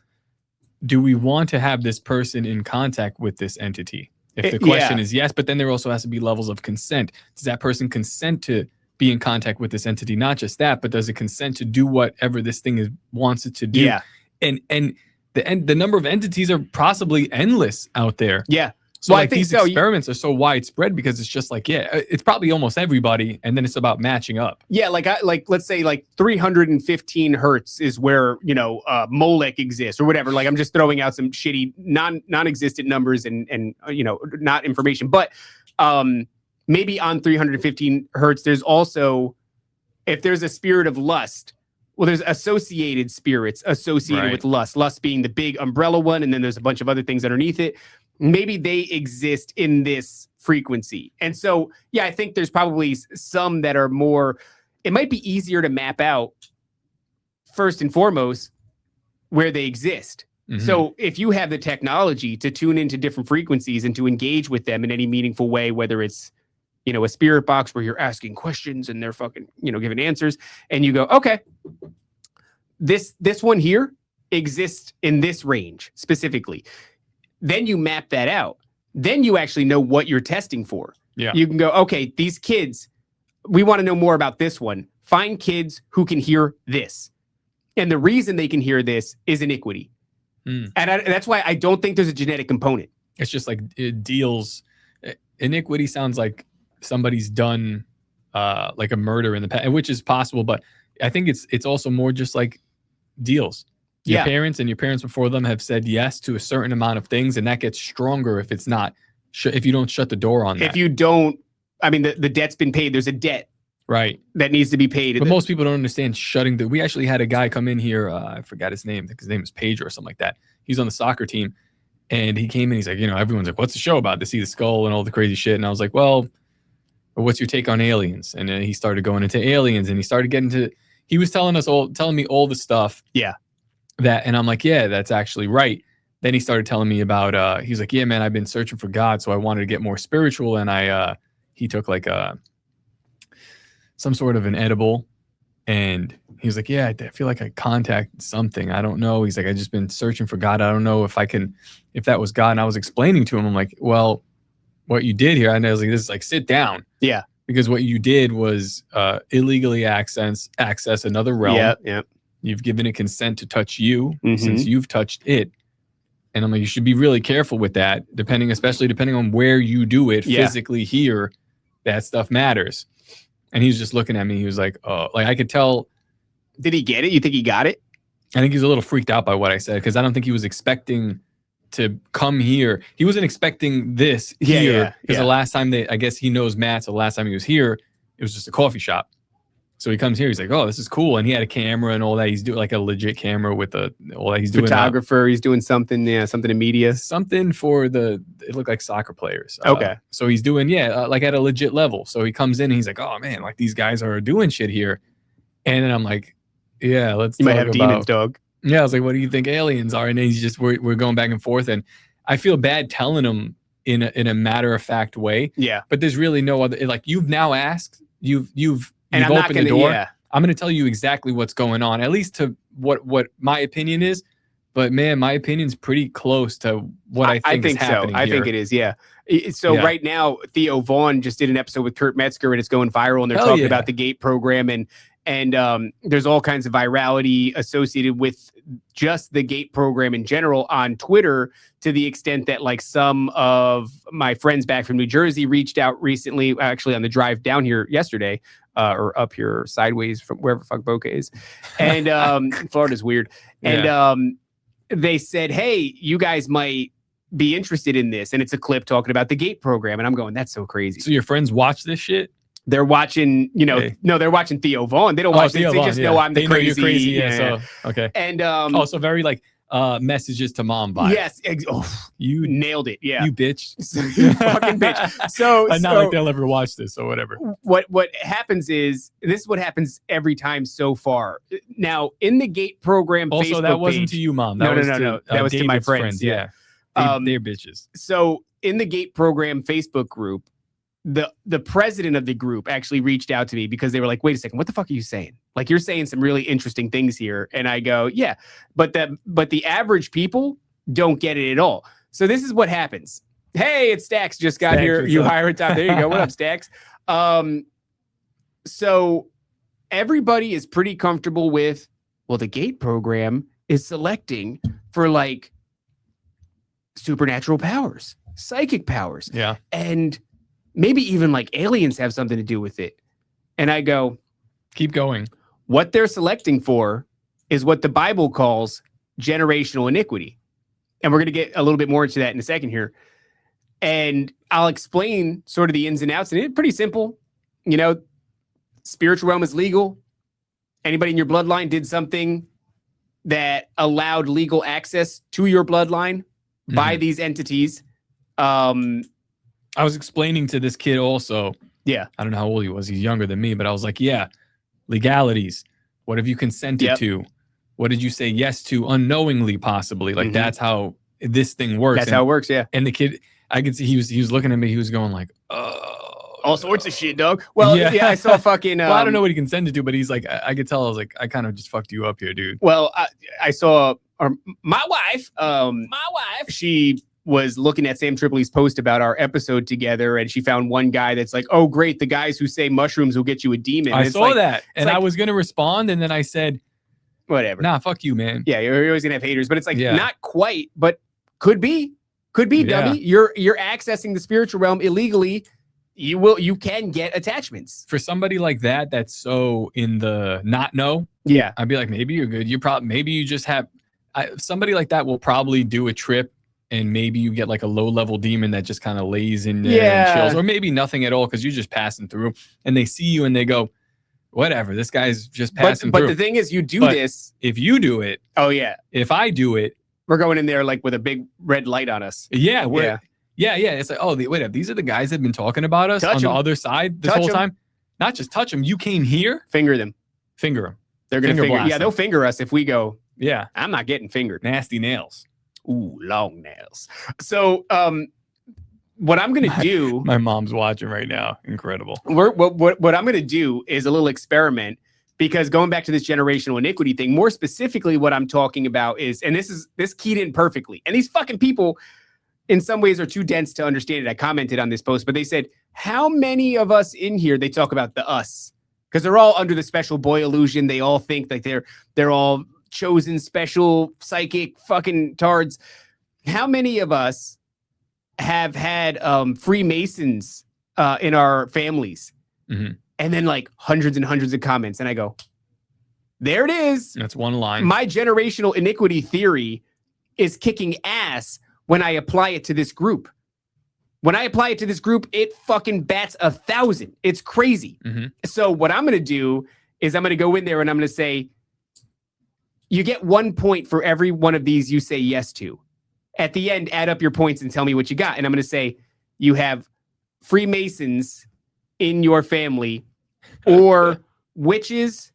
do we want to have this person in contact with this entity? If the question is yes, but then there also has to be levels of consent. Does that person consent to be in contact with this entity? Not just that, but does it consent to do whatever this thing wants it to do? Yeah. And the number of entities are possibly endless out there. Yeah. So I think these experiments are so widespread because it's just like, it's probably almost everybody, and then it's about matching up. Yeah, let's say 315 hertz is where Molech exists or whatever. Like I'm just throwing out some shitty non-existent numbers and not information. But maybe on 315 hertz, there's also, if there's a spirit of lust, well, there's associated spirits associated with lust. Lust being the big umbrella one, and then there's a bunch of other things underneath it. Maybe they exist in this frequency. And so, I think there's probably some that are more, it might be easier to map out first and foremost where they exist. Mm-hmm. So if you have the technology to tune into different frequencies and to engage with them in any meaningful way, whether it's, a spirit box where you're asking questions and they're fucking, giving answers, and you go, okay, this one here exists in this range specifically. Then you map that out. Then you actually know what you're testing for. Yeah. You can go, okay, these kids, we want to know more about this one. Find kids who can hear this. And the reason they can hear this is iniquity. And that's why I don't think there's a genetic component. It's just like it deals. Iniquity sounds like somebody's done like a murder in the past, which is possible. But I think it's also more just like deals. Your parents and your parents before them have said yes to a certain amount of things, and that gets stronger if it's not, if you don't shut the door on that. If you don't, I mean, the debt's been paid. There's a debt, right, that needs to be paid. But most people don't understand shutting the. We actually had a guy come in here. I forgot his name. I think his name is Pedro or something like that. He's on the soccer team, and he came in. He's like, everyone's like, "What's the show about?" To see the skull and all the crazy shit, and I was like, "Well, what's your take on aliens?" And then he started going into aliens, and he started getting to. He was telling me all the stuff. Yeah. That, and I'm like, yeah, that's actually right. Then he started telling me about he's like, yeah, man, I've been searching for God, so I wanted to get more spiritual, and he took like some sort of an edible, and he was like, yeah, I feel like I contacted something, I don't know. He's like, I just been searching for God, I don't know if that was God. And I was explaining to him, I'm like, well, what you did here, and I was like, this is like, sit down. Yeah. Because what you did was illegally access another realm. Yeah. You've given it consent to touch you since you've touched it. And I'm like, you should be really careful with that, especially depending on where you do it physically here, that stuff matters. And he was just looking at me. He was like, oh, like I could tell. Did he get it? You think he got it? I think he's a little freaked out by what I said because I don't think he was expecting to come here. He wasn't expecting this here because the last time I guess he knows Matt. So the last time he was here, it was just a coffee shop. So he comes here. He's like, "Oh, this is cool," and he had a camera and all that. He's doing like a legit camera with all that. He's doing photographer. He's doing something. Yeah, something in media. Something for it looked like soccer players. Okay. So he's doing like at a legit level. So he comes in and he's like, "Oh man, like these guys are doing shit here," and then I'm like, "Yeah, let's." You might have demons, dog. Yeah, I was like, "What do you think aliens are?" And then we're going back and forth, and I feel bad telling him in a matter of fact way. Yeah, but there's really no other. Like you've now asked, you've I'm opened not gonna, the door. Yeah. I'm going to tell you exactly what's going on, at least to what my opinion is. But man, my opinion's pretty close to what I think is happening I here. think it is. Yeah. So right now, Theo Vaughn just did an episode with Kurt Metzger, and it's going viral. And they're talking about the GATE program, and there's all kinds of virality associated with just the GATE program in general on Twitter, to the extent that like some of my friends back from New Jersey reached out recently, actually on the drive down here yesterday, or up here sideways from wherever fuck Boca is. And Florida's weird. And they said, hey, you guys might be interested in this. And it's a clip talking about the GATE program. And I'm going, that's so crazy. So your friends watch this shit? They're watching, no, they're watching Theo Vaughn. They don't watch this. They just know I'm the crazy. Know you're crazy. Yeah. So, okay. And so very like messages to mom vibe. Yes. You nailed it. Yeah. You bitch. You fucking bitch. So not like they'll ever watch this or whatever. What happens is, this is what happens every time so far. Now in the GATE program, also Facebook that wasn't page, to you, mom. No. That was to my friends. Yeah. They're bitches. So in the GATE program Facebook group, the president of the group actually reached out to me because they were like, wait a second, what the fuck are you saying? Like, you're saying some really interesting things here. And I go, yeah, but the average people don't get it at all. So this is what happens. Hey, it's Stax just got here. You hire a top. There you go. What up, Stax? So everybody is pretty comfortable with, well, the GATE program is selecting for like supernatural powers, psychic powers. Yeah. And maybe even like aliens have something to do with it. And I go, keep going. What they're selecting for is what the Bible calls generational iniquity. And we're going to get a little bit more into that in a second here. And I'll explain sort of the ins and outs. And it's pretty simple. Spiritual realm is legal. Anybody in your bloodline did something that allowed legal access to your bloodline by these entities. I was explaining to this kid also. Yeah. I don't know how old he was. He's younger than me, but I was like, yeah, legalities. What have you consented to? What did you say yes to unknowingly, possibly? Like, that's how this thing works. That's how it works, yeah. And the kid, I could see he was looking at me. He was going like, all sorts of shit, dog. Well, yeah, I saw fucking... well, I don't know what he consented to, but he's like, I could tell. I was like, I kind of just fucked you up here, dude. Well, I saw my wife. She was looking at Sam Tripoli's post about our episode together, and she found one guy that's like, oh, great, the guys who say mushrooms will get you a demon. I saw that, and I was going to respond, and then I said, whatever. Nah, fuck you, man. Yeah, you're always going to have haters, but it's like, not quite, but could be, dummy. You're accessing the spiritual realm illegally. You can get attachments. For somebody like that, that's so in the not know. Yeah. I'd be like, maybe you're good. Maybe you just have, somebody like that will probably do a trip, and maybe you get like a low level demon that just kind of lays in there and chills, or maybe nothing at all because you're just passing through, and they see you and they go, whatever, this guy's just passing through. But the thing is, you do this. If you do it. Oh, yeah. If I do it. We're going in there like with a big red light on us. Yeah. Yeah. It's like, oh, wait, these are the guys that have been talking about us on the other side this whole time. Not just touch them. You came here. Finger them. Finger them. They're going to finger. Yeah, they'll finger us if we go. Yeah. I'm not getting fingered. Nasty nails. Ooh, long nails. So, what I'm going to do... My mom's watching right now. Incredible. What I'm going to do is a little experiment, because going back to this generational iniquity thing, more specifically what I'm talking about is, and this keyed in perfectly, and these fucking people in some ways are too dense to understand it. I commented on this post, but they said, how many of us in here, they talk about the us, because they're all under the special boy illusion. They all think like they're all chosen special psychic fucking tards. How many of us have had Freemasons in our families? And then like hundreds and hundreds of comments. And I go, there it is. That's one line. My generational iniquity theory is kicking ass when I apply it to this group. When I apply it to this group, it fucking bats 1,000. It's crazy. So what I'm going to do is I'm going to go in there and I'm going to say, you get 1 point for every one of these you say yes to. At the end, add up your points and tell me what you got. And I'm going to say, you have Freemasons in your family, or witches,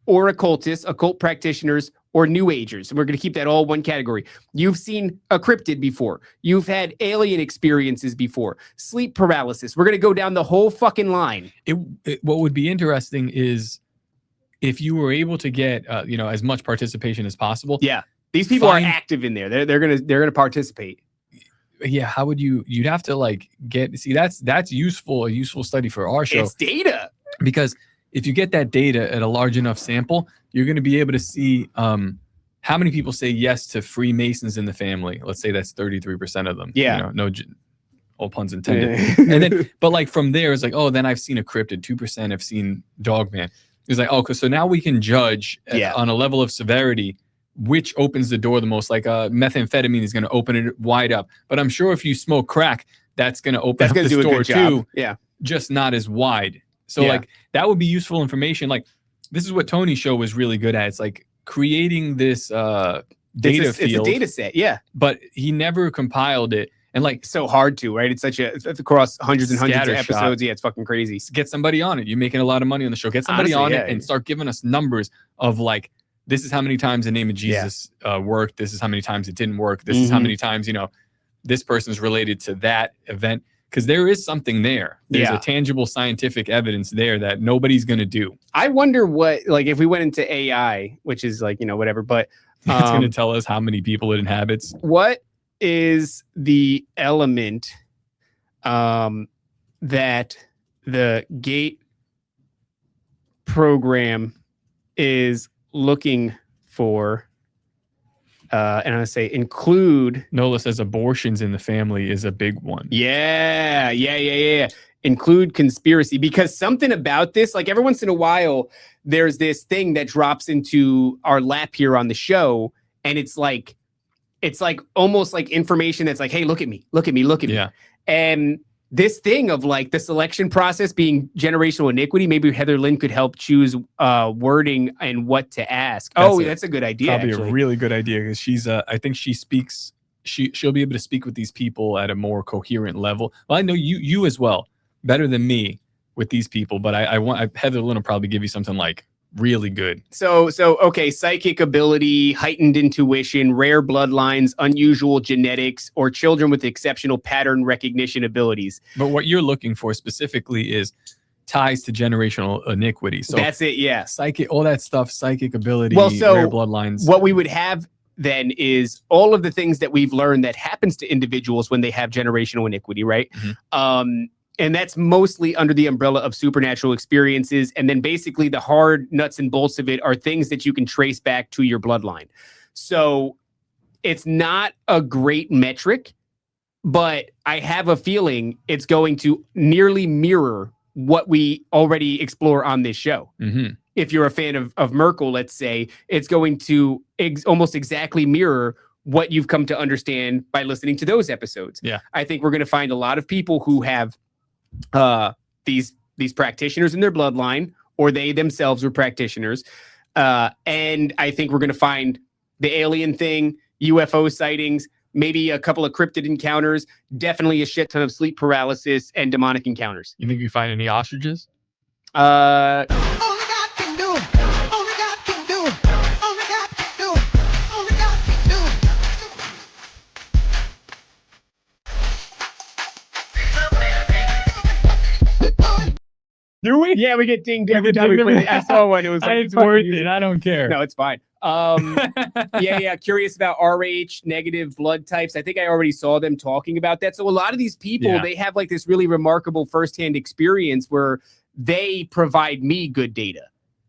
or occultists, occult practitioners, or New Agers. And we're going to keep that all one category. You've seen a cryptid before. You've had alien experiences before. Sleep paralysis. We're going to go down the whole fucking line. What would be interesting is if you were able to get as much participation as possible. Yeah, these people are active in there. They're gonna participate. Yeah, how would you'd have to like that's a useful study for our show. It's data. Because if you get that data at a large enough sample, you're going to be able to see how many people say yes to Freemasons in the family. Let's say that's 33% of them. Yeah. All puns intended. And then, but like from there, it's like, oh, then I've seen a cryptid. 2% have seen Dogman. It's like, oh, so now we can judge on a level of severity which opens the door the most. Like methamphetamine is going to open it wide up. But I'm sure if you smoke crack, that's going to open up the door too. Yeah. Just not as wide. So like that would be useful information. Like this is what Tony's show was really good at. It's like creating this data field. It's a data set, yeah. But he never compiled it. And like so hard to, right? It's across hundreds and hundreds of episodes. Yeah, it's fucking crazy. Get somebody on it. You're making a lot of money on the show. Get somebody on it and start giving us numbers of like, this is how many times the name of Jesus worked. This is how many times it didn't work. This is how many times, this person's related to that event. Because there is something there. There's a tangible scientific evidence there that nobody's going to do. I wonder what, like, if we went into AI, which is like, whatever, but it's going to tell us how many people it inhabits. What is the element that the gate program is looking for? And I'm going to say include. Nola says abortions in the family is a big one. Yeah. Include conspiracy, because something about this, like every once in a while, there's this thing that drops into our lap here on the show. And it's like almost like information that's like, hey, look at me. Yeah. And this thing of like the selection process being generational iniquity, maybe Heather Lynn could help choose wording and what to ask. That's a good idea. Probably actually. A really good idea, because she's I think she'll be able to speak with these people at a more coherent level. Well, I know you as well, better than me with these people, but I want Heather Lynn will probably give you something like really good. So okay, psychic ability, heightened intuition, rare bloodlines, unusual genetics, or children with exceptional pattern recognition abilities. But what you're looking for specifically is ties to generational iniquity. So that's it, yeah. Psychic, all that stuff, psychic ability, rare bloodlines. What we would have then is all of the things that we've learned that happens to individuals when they have generational iniquity, right? Mm-hmm. And that's mostly under the umbrella of supernatural experiences. And then basically the hard nuts and bolts of it are things that you can trace back to your bloodline. So it's not a great metric, but I have a feeling it's going to nearly mirror what we already explore on this show. Mm-hmm. If you're a fan of Merkel, let's say, it's going to almost exactly mirror what you've come to understand by listening to those episodes. Yeah. I think we're going to find a lot of people who have these practitioners in their bloodline, or they themselves were practitioners. And I think we're going to find the alien thing, UFO sightings, maybe a couple of cryptid encounters, definitely a shit ton of sleep paralysis and demonic encounters. You think you find any ostriches? Do we? Yeah, we get dinged every time we play. I saw one. It was like, it's worth it. I don't care. No, it's fine. Curious about RH negative blood types. I think I already saw them talking about that. So a lot of these people, they have like this really remarkable firsthand experience where they provide me good data.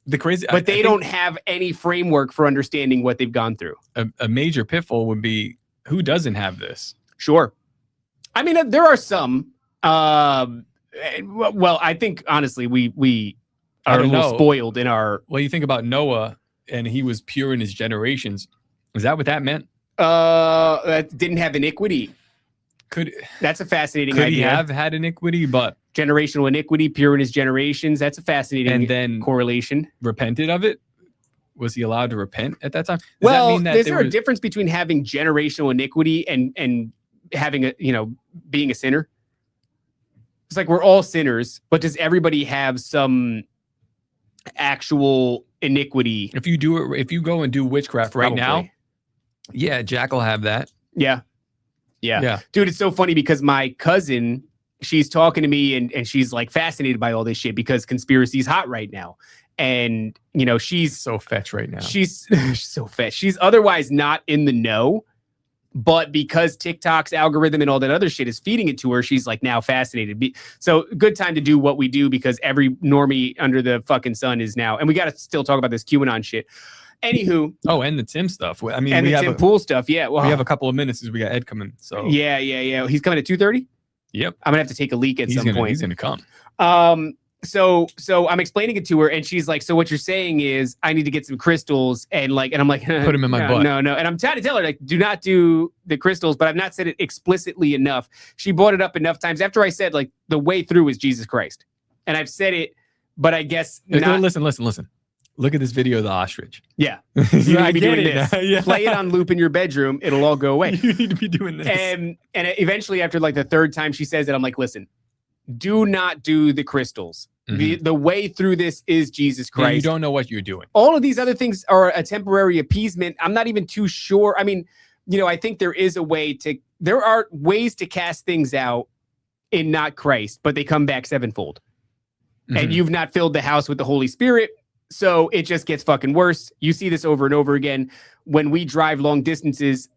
But they don't have any framework for understanding what they've gone through. A major pitfall would be, who doesn't have this? Sure. I mean, there are some. Well, I think honestly, we I are a don't little know. spoiled in our. Well, you think about Noah, and he was pure in his generations. Is that what that meant? That didn't have iniquity. That's a fascinating could idea. he have had iniquity, but generational iniquity, pure in his generations? That's a fascinating and then correlation. Repented of it? Was he allowed to repent at that time? Well, that mean that is there a difference between having generational iniquity and having a being a sinner? It's like we're all sinners, but does everybody have some actual iniquity? If you go and do witchcraft right now, yeah, Jack will have that. Yeah. Dude, it's so funny because my cousin, she's talking to me and she's like fascinated by all this shit because conspiracy's hot right now. And, she's so fetch right now. She's so fetch. She's otherwise not in the know, but because TikTok's algorithm and all that other shit is feeding it to her, she's like now fascinated. So good time to do what we do because every normie under the fucking sun is now. And we got to still talk about this QAnon shit. Anywho. Oh, and the Tim stuff. I mean, and the Tim Pool stuff. Yeah. Well, we have a couple of minutes as we got Ed coming. So yeah. He's coming at 2:30. Yep. I'm gonna have to take a leak at some point. He's gonna come. So I'm explaining it to her, and she's like, "So what you're saying is I need to get some crystals and I'm like, put them in my butt." No. And I'm trying to tell her like, do not do the crystals, but I've not said it explicitly enough. She brought it up enough times after I said like the way through is Jesus Christ, and I've said it, but I guess not. Listen. Look at this video of the ostrich. Yeah. You need to be doing this. Yeah. Play it on loop in your bedroom. It'll all go away. You need to be doing this. And eventually, after like the third time she says it, I'm like, listen, do not do the crystals. Mm-hmm. The way through this is Jesus Christ. Yeah, you don't know what you're doing. All of these other things are a temporary appeasement. I'm not even too sure. I mean, I think there are ways to cast things out in not Christ, but they come back sevenfold. Mm-hmm. And you've not filled the house with the Holy Spirit. So it just gets fucking worse. You see this over and over again. When we drive long distances,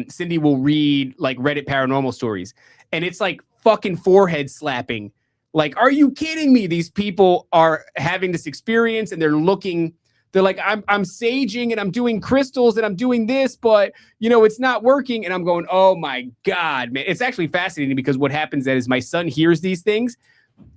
Cindy will read like Reddit paranormal stories. And it's like fucking forehead slapping. Like, are you kidding me? These people are having this experience and they're like, I'm saging and I'm doing crystals and I'm doing this, but it's not working. And I'm going, oh my God, man. It's actually fascinating because what happens then is my son hears these things.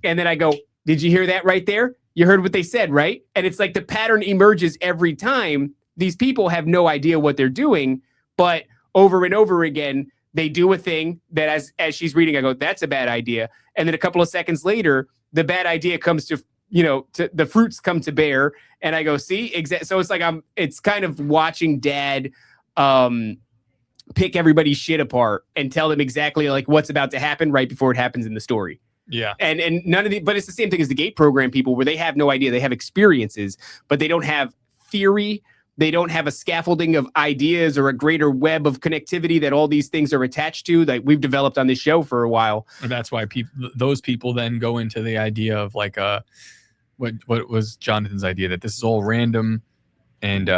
And then I go, did you hear that right there? You heard what they said, right? And it's like the pattern emerges every time. These people have no idea what they're doing, but over and over again, they do a thing that as she's reading, I go, that's a bad idea. And then a couple of seconds later, the bad idea comes to the fruits come to bear. And I go, see, so it's like, it's kind of watching dad pick everybody's shit apart and tell them exactly like what's about to happen right before it happens in the story. Yeah. And none of but it's the same thing as the gate program people where they have no idea. They have experiences, but they don't have theory. They don't have a scaffolding of ideas or a greater web of connectivity that all these things are attached to that we've developed on this show for a while. And that's why those people then go into the idea of like what was Jonathan's idea that this is all random and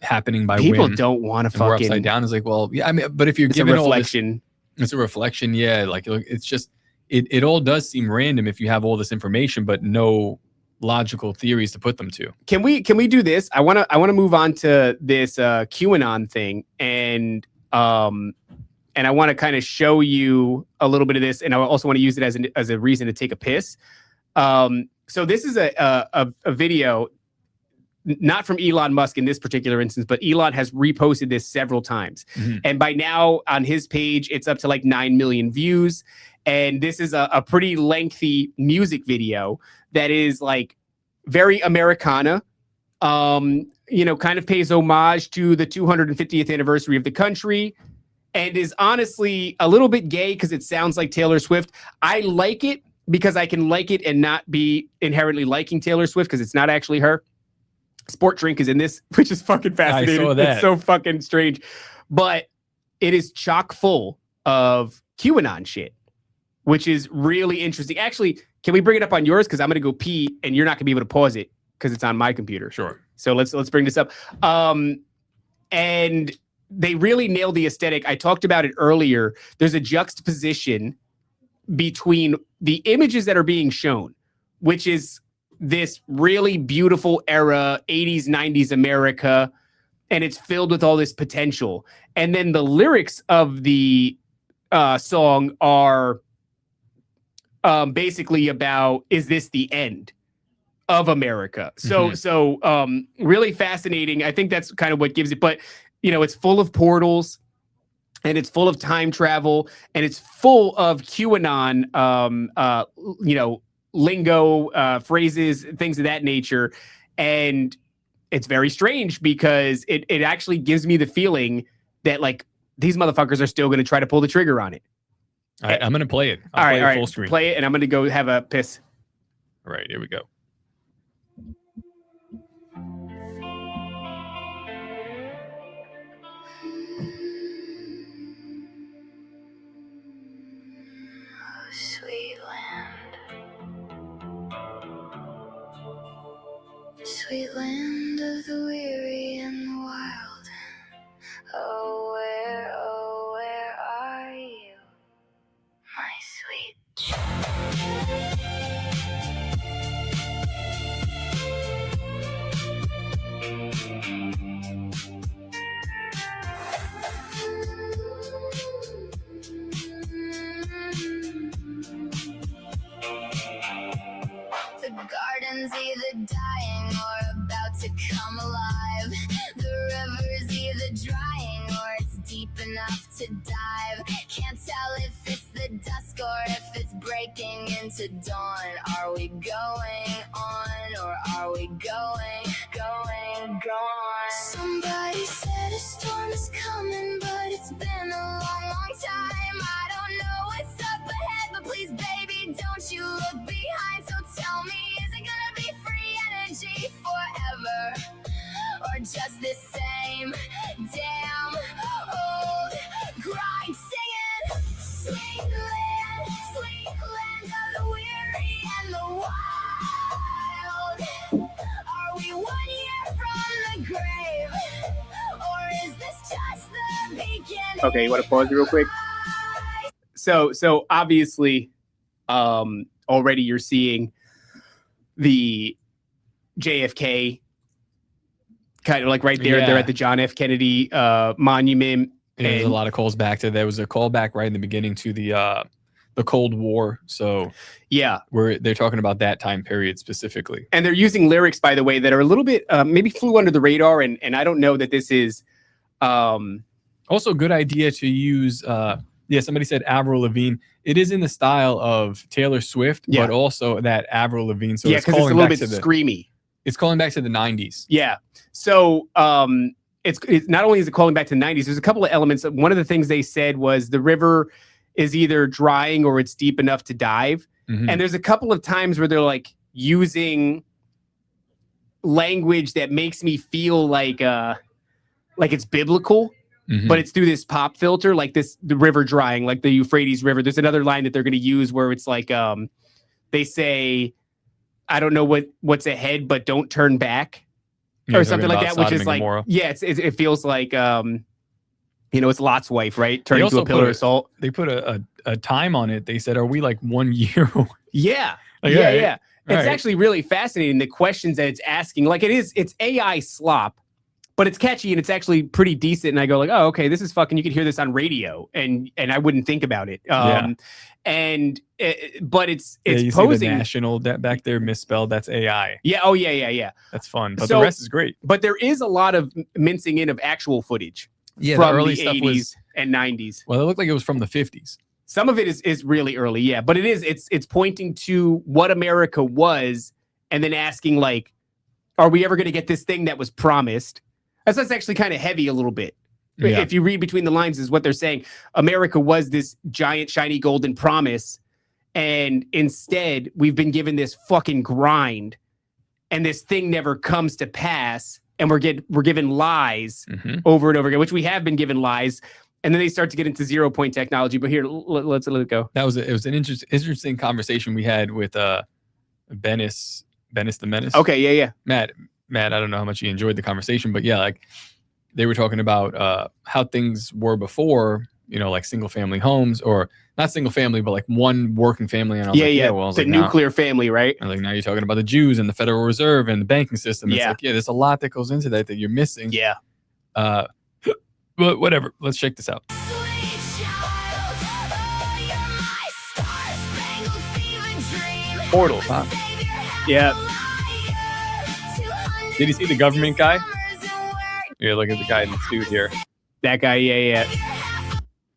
happening by people whim. Don't want to fucking. fucking We're upside down. Is like, well, yeah, I mean, but if you're given a reflection, it's a reflection. Yeah, like it's just. It all does seem random if you have all this information, but no logical theories to put them to. Can we do this? I want to move on to this QAnon thing, and I want to kind of show you a little bit of this, and I also want to use it as a reason to take a piss. So this is a video, not from Elon Musk in this particular instance, but Elon has reposted this several times, and by now on his page, it's up to like 9 million views. And this is a pretty lengthy music video that is like very Americana, kind of pays homage to the 250th anniversary of the country and is honestly a little bit gay because it sounds like Taylor Swift. I like it because I can like it and not be inherently liking Taylor Swift because it's not actually her. Sport Drink is in this, which is fucking fascinating. I saw that. It's so fucking strange. But it is chock full of QAnon shit, which is really interesting. Actually, can we bring it up on yours? Because I'm going to go pee, and you're not going to be able to pause it because it's on my computer. Sure. So let's bring this up. And they really nailed the aesthetic. I talked about it earlier. There's a juxtaposition between the images that are being shown, which is this really beautiful era, 80s, 90s America, and it's filled with all this potential. And then the lyrics of the song are basically about, is this the end? of America. So really fascinating. I think that's kind of what gives it. But it's full of portals, and it's full of time travel, and it's full of QAnon, lingo, phrases, things of that nature. And it's very strange because it actually gives me the feeling that like these motherfuckers are still going to try to pull the trigger on it. All right, I'm going to play it. All right, full screen. Play it, and I'm going to go have a piss. All right, here we go. Sweet land, sweet land of the weary and the wild. Oh, where are you, my sweet The garden's either dying or about to come alive. The river's either drying or it's deep enough to dive. Can't tell if it's the dusk or if it's breaking into dawn. Are we going on or are we going? Somebody said a storm is coming, but it's been a long time. I don't know what's up ahead, but please, baby, don't you look behind. So tell me, is it gonna be free energy forever, or just the same damn old grind? Singing, sweet land of the weary and the wild. Are we 1 year from the grave, or is this just the beginning? Okay, you want to pause real quick? So obviously, already you're seeing the JFK kind of like right there. Yeah. They're at the John F. Kennedy monument. And there's a lot of calls back to. There was a callback right in the beginning to the Cold War. So yeah, they're talking about that time period specifically. And they're using lyrics, by the way, that are a little bit maybe flew under the radar. And I don't know that this is also a good idea to use. Somebody said Avril Lavigne. It is in the style of Taylor Swift, but also that Avril Lavigne. So yeah, because it's a little bit screamy. It's calling back to the 90s. Yeah. So it's not only is it calling back to the 90s, there's a couple of elements. One of the things they said was the river is either drying or it's deep enough to dive. Mm-hmm. And there's a couple of times where they're like using language that makes me feel like it's biblical. Mm-hmm. But it's through this pop filter, like the river drying, like the Euphrates River. There's another line that they're going to use where it's like, they say, I don't know what's ahead, but don't turn back, or something like that, which is like, it feels like, it's Lot's wife, right? Turning to a pillar of salt. They put a time on it. They said, are we like 1 year? Yeah. Like, yeah. It's right. actually really fascinating, the questions that it's asking. Like it's AI slop, but it's catchy and it's actually pretty decent. And I go like, oh, okay, this is fucking, you could hear this on radio and I wouldn't think about it. But it's you posing. See the national debt back there misspelled. That's AI. Yeah. Oh yeah. That's fun. But the rest is great. But there is a lot of mincing in of actual footage from the early the stuff 80s and 90s. Well, it looked like it was from the 50s. Some of it is really early. Yeah. But it's pointing to what America was and then asking like, are we ever going to get this thing that was promised? That's actually kind of heavy a little bit. Yeah. If you read between the lines is what they're saying. America was this giant, shiny, golden promise. And instead, we've been given this fucking grind. And this thing never comes to pass. And we're given lies over and over again, which we have been given lies. And then they start to get into 0 point technology. But here, let's let it go. It was an interesting conversation we had with Bennis the Menace. Okay, yeah. Matt, I don't know how much you enjoyed the conversation, but yeah, like they were talking about how things were before, like single family homes, or not single family, but like one working family. And I was well, the nuclear family, right? And like now you're talking about the Jews and the Federal Reserve and the banking system. It's like, there's a lot that goes into that you're missing. Yeah. But whatever. Let's check this out. Portals, huh? Yeah. Did you see the government guy? Yeah, look at the guy in the suit here. That guy, yeah.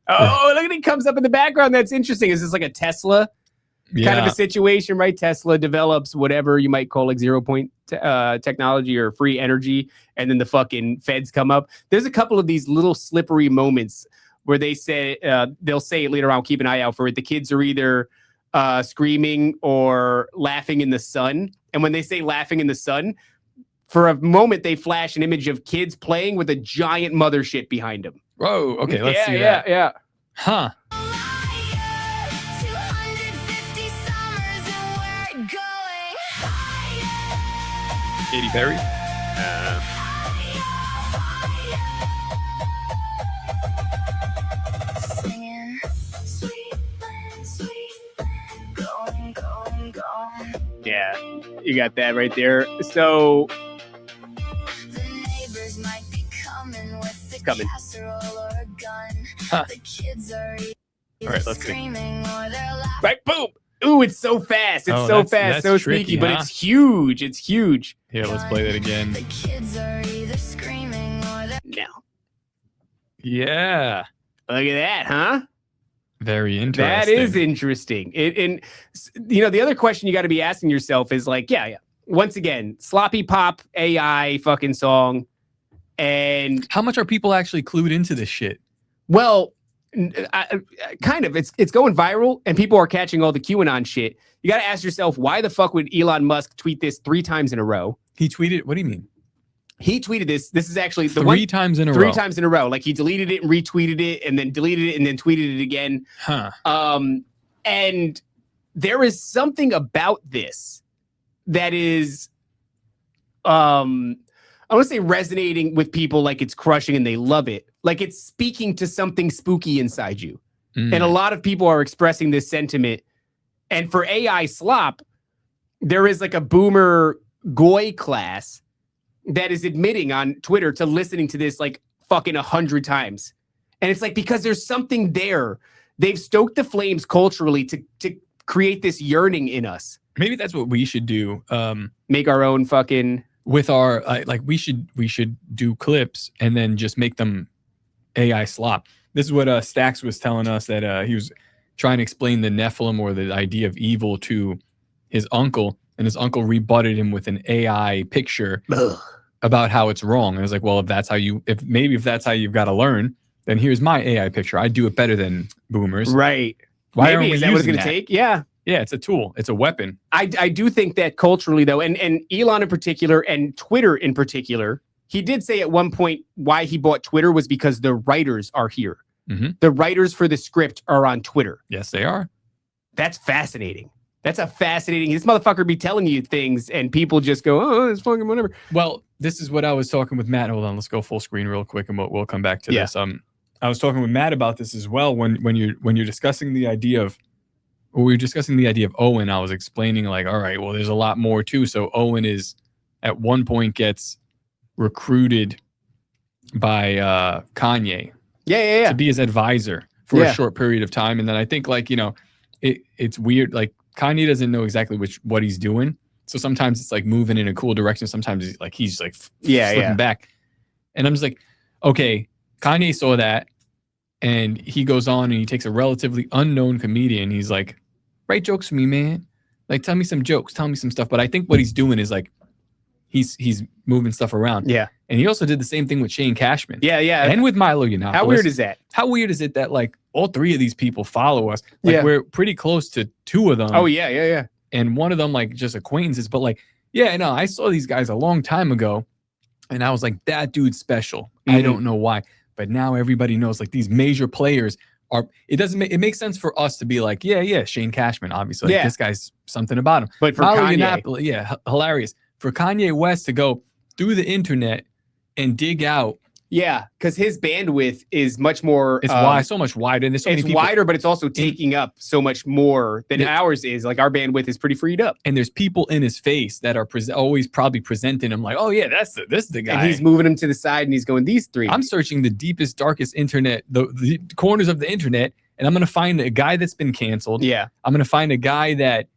Oh, look at it comes up in the background. That's interesting. Is this like a Tesla kind of a situation, right? Tesla develops whatever you might call like 0-point technology or free energy, and then the fucking feds come up. There's a couple of these little slippery moments where they say they'll say it later on. Keep an eye out for it. The kids are either screaming or laughing in the sun, and when they say laughing in the sun, for a moment they flash an image of kids playing with a giant mothership behind them. Whoa. Okay, let's see that. Yeah. Huh. 250 summers and we're going Katy Perry. singing sweet land, going. Yeah, you got that right there. So The neighbors might be coming with a coming. casserole or a gun. Huh. The kids are either All right, let's see. screaming or they're laughing. right, boom. Ooh, it's so fast. It's Oh, so that's- fast, that's so tricky, sneaky, but huh? it's huge. It's huge. Here, let's play that again. The kids are either screaming or they're Now, Yeah. look at that, huh? Very interesting. That is interesting. And the other question you got to be asking yourself is like, yeah. Once again, sloppy pop AI fucking song, and How much are people actually clued into this shit? well, kind of. It's going viral, and people are catching all the QAnon shit. You got to ask yourself, why the fuck would Elon Musk tweet this 3 times in a row? He tweeted, what do you mean? He tweeted this. This is actually the Three times in a row. 3 times in a row. Like he deleted it and retweeted it, and then deleted it and then tweeted it again. Huh. And there is something about this that is, I want to say resonating with people, like it's crushing and they love it. Like it's speaking to something spooky inside you. Mm. And a lot of people are expressing this sentiment. And for AI slop, there is like a boomer goy class that is admitting on Twitter to listening to this like fucking 100 times. And it's like, because there's something there. They've stoked the flames culturally to create this yearning in us. Maybe that's what we should do. Make our own fucking... With our like, we should do clips and then just make them AI slop. This is what Stax was telling us, that he was trying to explain the Nephilim or the idea of evil to his uncle, and his uncle rebutted him with an AI picture about how it's wrong. And I was like, well, if that's how you've got to learn, then here's my AI picture. I do it better than boomers. Right. Why aren't Maybe we is that what it's using going to that? take? Yeah. Yeah, it's a tool. It's a weapon. I do think that culturally, though, and Elon in particular and Twitter in particular, he did say at one point why he bought Twitter was because the writers are here. Mhm. The writers for the script are on Twitter. Yes, they are. That's fascinating. That's a fascinating... This motherfucker be telling you things and people just go, oh, it's fucking whatever. Well, this is what I was talking with Matt. Hold on, let's go full screen real quick, and we'll come back to Yeah. this. I was talking with Matt about this as well. When you're discussing the idea of, when we were discussing the idea of Owen, I was explaining like, all right, well, there's a lot more too. So Owen is at one point gets recruited by Kanye Yeah. to be his advisor for Yeah. a short period of time, and then I think like it's weird. Like Kanye doesn't know exactly what he's doing, so sometimes it's like moving in a cool direction. Sometimes he's like flipping back, and I'm just like, okay, Kanye saw that, and he goes on and he takes a relatively unknown comedian. He's like, write jokes for me, man. Like, tell me some jokes, tell me some stuff. But I think what he's doing is like, he's moving stuff around. Yeah. And he also did the same thing with Shane Cashman. Yeah. And with Milo Yiannopoulos. How weird is that? How weird is it that like all 3 of these people follow us? Like Yeah. we're pretty close to 2 of them. Oh, yeah. And one of them like just acquaintances. But like, yeah, no, I saw these guys a long time ago, and I was like, that dude's special. I Mhm. don't know why. But now everybody knows like these major players are, it makes sense for us to be like, yeah, Shane Cashman, obviously. Like, Yeah. this guy's something about him. But for Milo Kanye, Yiannopoulos, yeah, hilarious. For Kanye West to go through the internet and dig out, yeah, because his bandwidth is much more... it's wide, so much wider. And there's so many it's people, wider, but it's also taking up so much more than Yeah. ours is. Like our bandwidth is pretty freed up. and there's people in his face that are always probably presenting him like, oh yeah, this is the guy. And he's moving them to the side and he's going, these 3. I'm searching the deepest, darkest internet, the corners of the internet, and I'm going to find a guy that's been canceled. Yeah. I'm going to find a guy that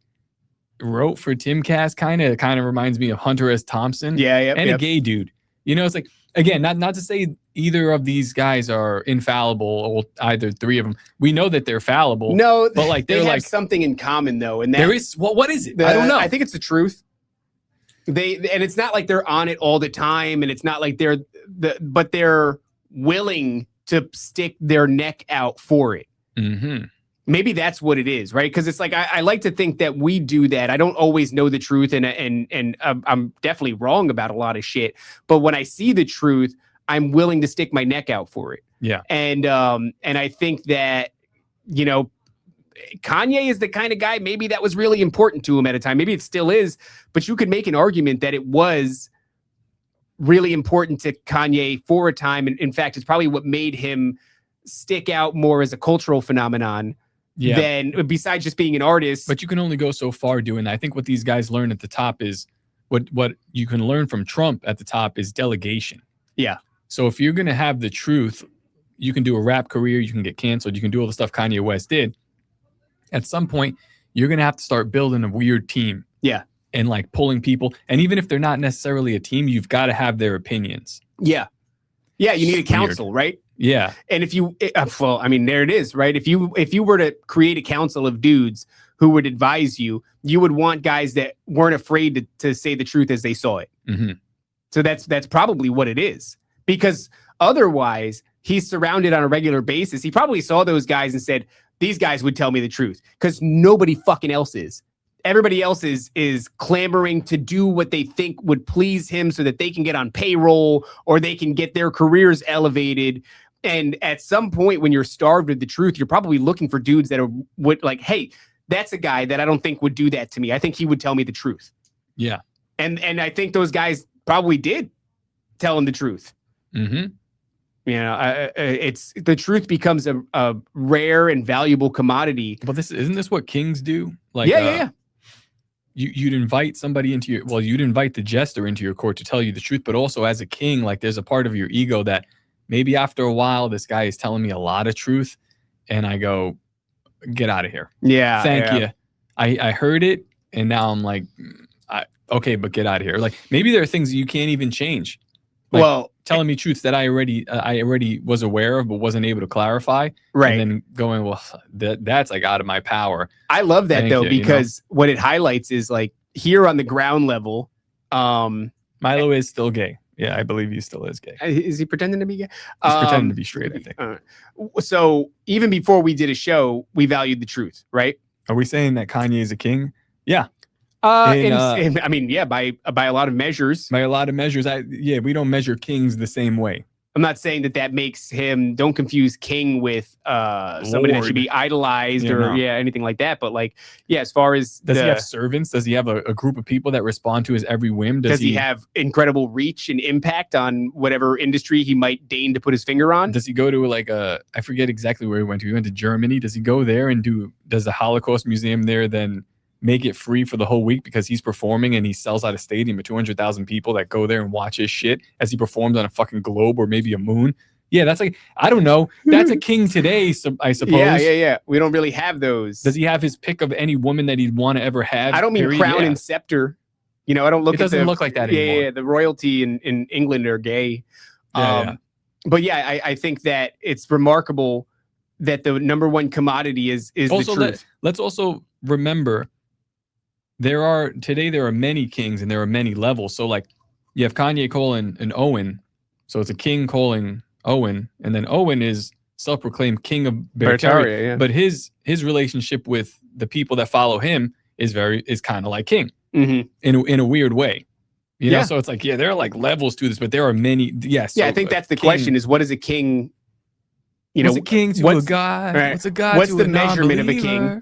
wrote for Timcast kind of reminds me of Hunter S. Thompson. Yeah, and a gay dude. You know, it's like, again, not to say either of these guys are infallible, or either three of them. We know that they're fallible. No, but like they they're have like something in common though, and there is what is it? I don't know. I think it's the truth. And it's not like they're on it all the time, and it's not like but they're willing to stick their neck out for it. Mm-hmm. Maybe that's what it is, right? Because it's like I like to think that we do that. I don't always know the truth, and I'm definitely wrong about a lot of shit. But when I see the truth, I'm willing to stick my neck out for it. Yeah. And I think that, you know, Kanye is the kind of guy maybe that was really important to him at a time. Maybe it still is, but you could make an argument that it was really important to Kanye for a time. And in fact, it's probably what made him stick out more as a cultural phenomenon. Yeah. Than besides just being an artist. But you can only go so far doing that. I think what these guys learn at the top is what you can learn from Trump at the top is delegation. Yeah. So if you're going to have the truth, you can do a rap career, you can get canceled, you can do all the stuff Kanye West did. At some point, you're going to have to start building a weird team. Yeah. And like pulling people. And even if they're not necessarily a team, you've got to have their opinions. Yeah. Yeah, you need a council, right? Yeah. And if you, well, I mean, there it is, right? If you were to create a council of dudes who would advise you, you would want guys that weren't afraid to say the truth as they saw it. Mm-hmm. So that's probably what it is. Because otherwise, he's surrounded on a regular basis. He probably saw those guys and said, these guys would tell me the truth. Because nobody fucking else is. Everybody else is clamoring to do what they think would please him so that they can get on payroll or they can get their careers elevated. And at some point when you're starved of the truth, you're probably looking for dudes that would like, hey, that's a guy that I don't think would do that to me. I think he would tell me the truth. Yeah. And I think those guys probably did tell him the truth. Mm-hmm. You know, it's the truth becomes a rare and valuable commodity. But isn't this what kings do? Like, yeah. You'd invite somebody you'd invite the jester into your court to tell you the truth, but also as a king, like there's a part of your ego that maybe after a while, this guy is telling me a lot of truth and I go, get out of here. Yeah. Thank you. I heard it. And now I'm like, okay, but get out of here. Like maybe there are things that you can't even change. Like, well, telling me truths that I already was aware of, but wasn't able to clarify. Right. And then going, well, that's like out of my power. I love that though, because you know? what it highlights is like here on the ground level. Milo is still gay. Yeah, I believe he still is gay. Is he pretending to be gay? He's pretending to be straight, I think. So even before we did a show, we valued the truth, right? Are we saying that Kanye is a king? Yeah. I mean, yeah, by a lot of measures. By a lot of measures, we don't measure kings the same way. I'm not saying that makes him. Don't confuse king with somebody that should be idolized anything like that. But like, yeah, as far as does he have servants? Does he have a group of people that respond to his every whim? Does he have incredible reach and impact on whatever industry he might deign to put his finger on? Does he go to I forget exactly where he went to. He went to Germany. Does he go there and does the Holocaust Museum there then make it free for the whole week because he's performing and he sells out a stadium of 200,000 people that go there and watch his shit as he performs on a fucking globe or maybe a moon? Yeah, that's like, I don't know. That's a king today, I suppose. Yeah. We don't really have those. Does he have his pick of any woman that he'd want to ever have? I don't mean crown and scepter. You know, I don't look. It doesn't look like that anymore. Yeah, the royalty in England are gay. But yeah, I think that it's remarkable that the number one commodity is also the truth. Let's also remember. There are many kings and there are many levels. So like you have Kanye calling an Owen. So it's a king calling Owen. And then Owen is self-proclaimed king of Barataria. Yeah. But his relationship with the people that follow him is kind of like king in a weird way. You know, so it's like, there are like levels to this, but there are many. Yes. So I think that's the question is what is a king? What's a king to a god? Right. What's a god what's to the a measurement of a non-believer? king?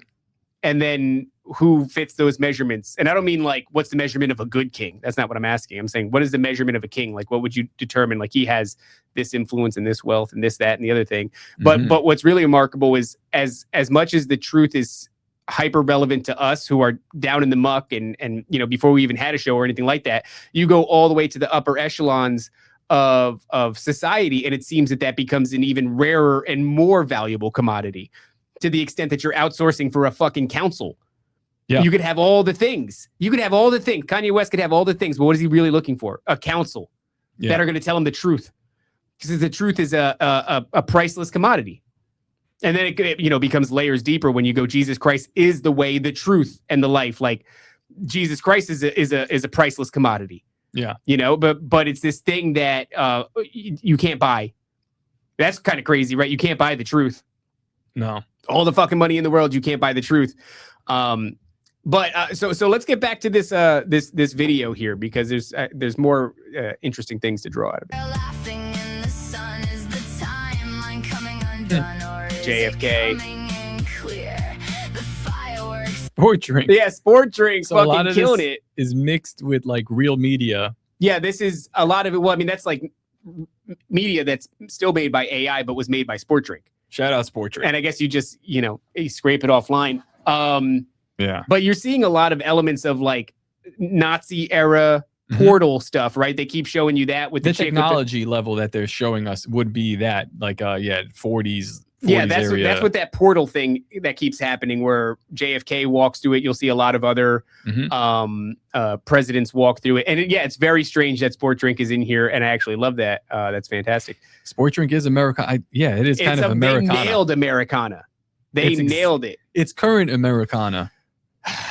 And then who fits those measurements? And I don't mean like, what's the measurement of a good king? That's not what I'm asking. I'm saying, what is the measurement of a king? Like, what would you determine? Like, he has this influence and this wealth and this, that, and the other thing. But what's really remarkable is as much as the truth is hyper relevant to us who are down in the muck and you know, before we even had a show or anything like that, you go all the way to the upper echelons of society. And it seems that becomes an even rarer and more valuable commodity to the extent that you're outsourcing for a fucking council. Yeah. You could have all the things. You could have all the things. Kanye West could have all the things, but what is he really looking for? A council that are going to tell him the truth. Because the truth is a priceless commodity. And then it becomes layers deeper when you go, Jesus Christ is the way, the truth, and the life. Like Jesus Christ is a priceless commodity. Yeah. But it's this thing that you can't buy. That's kind of crazy, right? You can't buy the truth. No. All the fucking money in the world, you can't buy the truth. But so let's get back to this video here, because there's more interesting things to draw out of it. Laughing in the sun, is the timeline coming undone, or is JFK. it coming in clear? The fireworks. Sport drink. Yeah, sport drinks, So a lot fucking of killing this it. is mixed with like real media. Yeah, this is a lot of it. Well, I mean, that's like media that's still made by AI, but was made by sport drink. Shout out sport drink. And I guess you just, you scrape it offline. Yeah. But you're seeing a lot of elements of like Nazi era portal stuff, right? They keep showing you that with The the chick with technology level that they're showing us would be that, like, 40s yeah, that's area. what that portal thing that keeps happening, where JFK walks through it. You'll see a lot of other presidents walk through it, and it's very strange that sport drink is in here, and I actually love that. That's fantastic. Sport drink is America. It is kind of Americana. They nailed Americana. They nailed it. It's current Americana.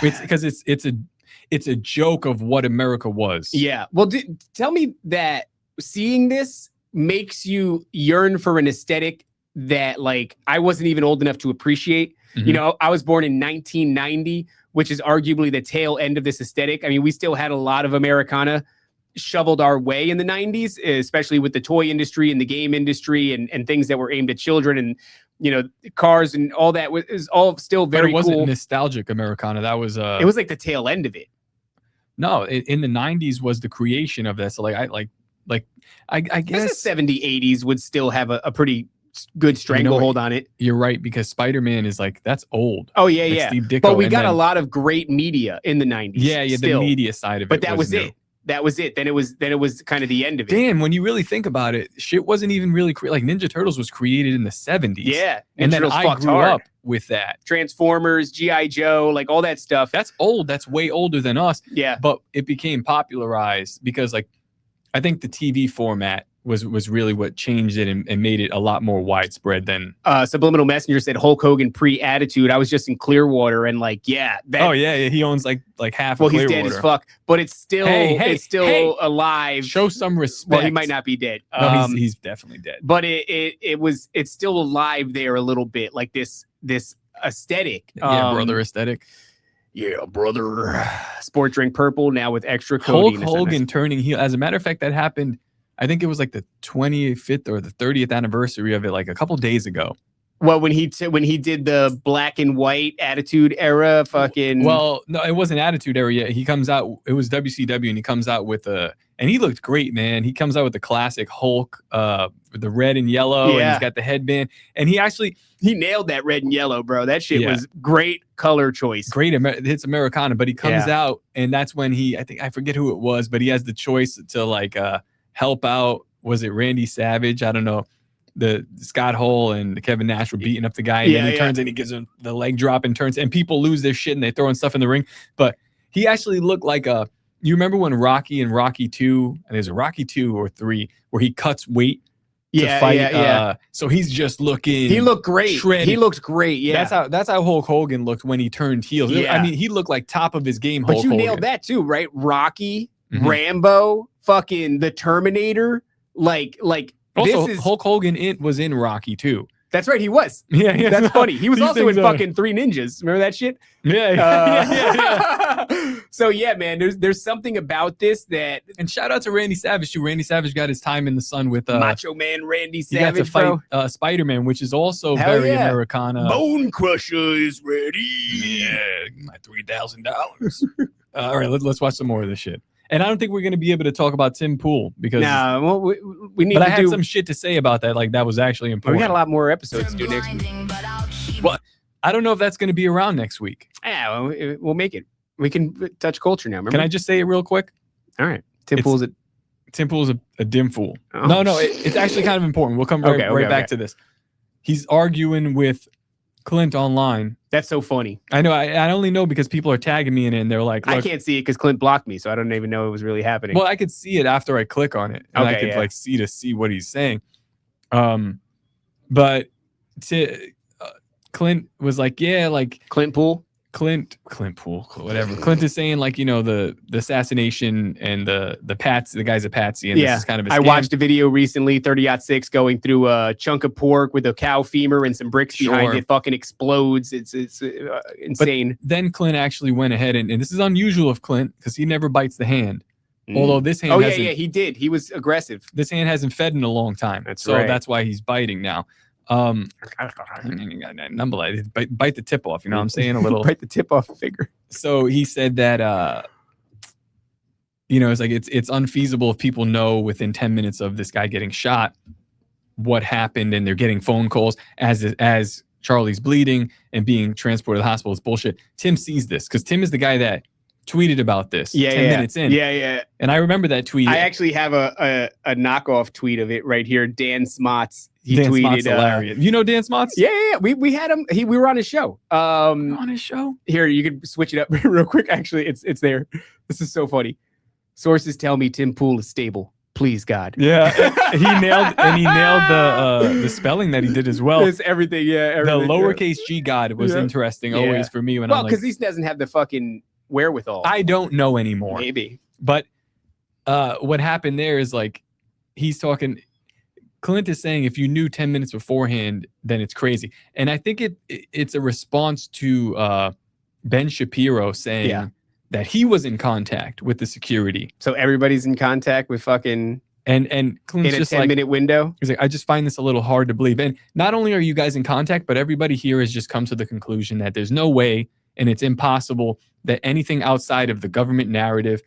It's because it's a joke of what America was. Yeah. Well, tell me that seeing this makes you yearn for an aesthetic that, like, I wasn't even old enough to appreciate. I was born in 1990, which is arguably the tail end of this aesthetic. I mean, we still had a lot of Americana shoveled our way in the 90s, especially with the toy industry and the game industry and things that were aimed at children, and cars and all that was all still very but it wasn't cool. nostalgic Americana. That was It was like the tail end of it. No, in the 90s was the creation of that. So like I guess the 70s, 80s would still have a pretty good stranglehold on it. You're right, because Spider-Man is like, that's old. Oh yeah, like yeah. Steve Ditko, but we and got a then- lot of great media in the 90s. Yeah, still. the media side of it. But that was new. it. That was it. Then it was kind of the end of it. Damn, when you really think about it, shit wasn't even really like Ninja Turtles was created in the 70s. Yeah, and then Turtles I fucked grew hard. up with that. Transformers, G.I. Joe, like all that stuff. That's old. That's way older than us. Yeah. But it became popularized because, like, I think the TV format was really what changed it and made it a lot more widespread than. Subliminal Messenger said Hulk Hogan pre-Attitude. I was just in Clearwater and like, yeah. He owns like half. Well, of he's Clearwater. dead as fuck, but it's still alive. Show some respect. Well, he might not be dead. No, he's definitely dead. But it's still alive there a little bit, like this aesthetic. Yeah, brother aesthetic. Yeah, brother. Sport drink purple now with extra Hulk codeine. Hogan turning heel. As a matter of fact, that happened. I think it was like the 25th or the 30th anniversary of it, like a couple days ago. Well, when he did the black and white Attitude Era, fucking. Well, no, it wasn't Attitude Era yet. He comes out. It was WCW, and he comes out with and he looked great, man. He comes out with the classic Hulk, with the red and yellow, and he's got the headband, and he nailed that red and yellow, bro. That shit was great color choice. Great, it's Americana, but he comes out, and that's when I forget who it was, but he has the choice to like help out. Was it Randy Savage? I don't know. The Scott Hall and Kevin Nash were beating up the guy, and then he turns and he gives him the leg drop and turns, and people lose their shit and they throwing stuff in the ring. But he actually looked like you remember when Rocky and Rocky 2, and there's a Rocky 2 or 3 where he cuts weight to fight. So he's just looking. He looked great. Shredded. He looked great. Yeah. That's how Hulk Hogan looked when he turned heel. Yeah. I mean, he looked like top of his game. But Hulk you Hogan. nailed that too, right? Rocky, Rambo, fucking the Terminator, like. Also, this is Hulk Hogan was in Rocky too. That's right, he was. Yeah. That's funny. He was These also in things are- fucking Three Ninjas. Remember that shit? Yeah. So yeah, man, there's something about this that. And shout out to Randy Savage too. Randy Savage got his time in the sun with Macho Man Randy he got to Savage, fight Spider-Man, which is also Hell very yeah. Americana. Bone Crusher is ready. Yeah, my $3,000. All right, let's watch some more of this shit. And I don't think we're going to be able to talk about Tim Pool because. Nah, well, we need But to I had some shit to say about that. Like that was actually We important. got a lot more episodes to do next week. Well, I don't know if that's going to be around next week. Yeah, we'll make it. We can touch culture now. Remember? Can I just say it real quick? All right. Tim It's- Pool's a dim fool. Oh, No, it's actually kind of important. We'll come right back to this. He's arguing with Clint online. That's so funny. I know. I only know because people are tagging me in it, and they're like, I look, can't see it because Clint blocked me, so I don't even know it was really happening. well, I could see it after I click on it, and I Okay, could yeah. like see what he's saying. But Clint was like, yeah, like Clint Pool. Clint Pool, whatever. Clint is saying like, the assassination and the guy's a patsy, and this is kind of a I scam. watched a video recently, 30-06, going through a chunk of pork with a cow femur and some bricks behind Sure. it. Fucking explodes. It's insane. Then Clint actually went ahead and this is unusual of Clint because he never bites the hand. Although this hand, Oh yeah, hasn't, he did. He was aggressive. this hand hasn't fed in a long time, That's so right. that's why he's biting now. Bite the tip off. You know what I'm saying? A little. Bite the tip off the finger. So he said that it's like it's unfeasible if people know within 10 minutes of this guy getting shot what happened, and they're getting phone calls as Charlie's bleeding and being transported to the hospital. It's bullshit. Tim sees this because Tim is the guy that tweeted about this 10 minutes in. Yeah. And I remember that tweet. I actually have a knockoff tweet of it right here. Dan Smots. He Dan tweeted. Smots hilarious. You know Dan Smots? Yeah. We had him. We were on his show. On his show. Here, you can switch it up real quick. Actually, it's there. This is so funny. Sources tell me Tim Pool is stable. Please, God. Yeah, he nailed the spelling that he did as well. It's everything. Yeah, The everything. lowercase G God was Yeah. interesting Yeah. always for me when Well, I'm like, because he doesn't have the fucking wherewithal. I don't know anymore. Maybe. But what happened there is like he's talking. Clint is saying if you knew 10 minutes beforehand, then it's crazy. And I think it's a response to Ben Shapiro saying that he was in contact with the security. So everybody's in contact with fucking And Clint's in a just 10-minute window. he's like, I just find this a little hard to believe. And not only are you guys in contact, but everybody here has just come to the conclusion that there's no way and it's impossible that anything outside of the government narrative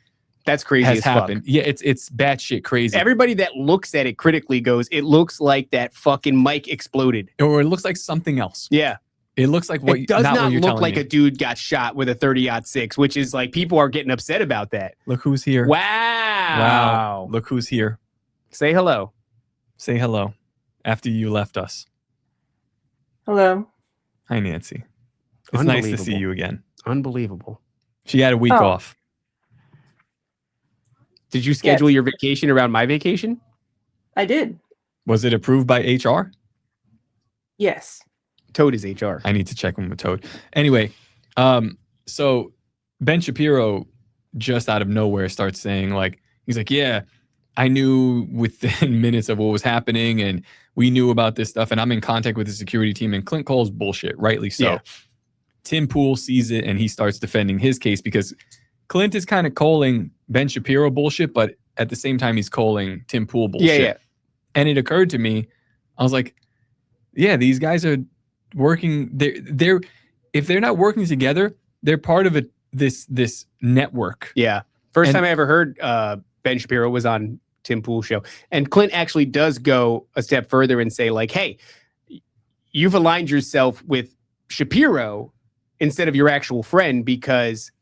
That's crazy has as happened. fuck. Yeah, it's batshit crazy. Everybody that looks at it critically goes, it looks like that fucking mic exploded. Or it looks like something else. Yeah. It looks like what It does not not what you're look telling like me. a dude got shot with a 30-06, which is like people are getting upset about that. Look who's here. Wow. Look who's here. Say hello. Say hello after you left us. Hello. Hi, Nancy. It's nice to see Unbelievable. you again. Unbelievable. She had a week Oh. off. Did you schedule your vacation around my vacation? I did. Was it approved by HR? Yes. Toad is HR. I need to check in with Toad. Anyway, so Ben Shapiro just out of nowhere starts saying like, he's like, yeah, I knew within minutes of what was happening and we knew about this stuff and I'm in contact with the security team, and Clint calls bullshit, rightly so. Yeah. Tim Pool sees it and he starts defending his case because Clint is kind of calling Ben Shapiro bullshit, but at the same time he's calling Tim Pool bullshit. Yeah. And it occurred to me, I was like, yeah, these guys are working. They're if they're not working together, they're part of this network. Yeah. First And- time I ever heard Ben Shapiro was on Tim Pool's show. And Clint actually does go a step further and say like, hey, you've aligned yourself with Shapiro instead of your actual friend because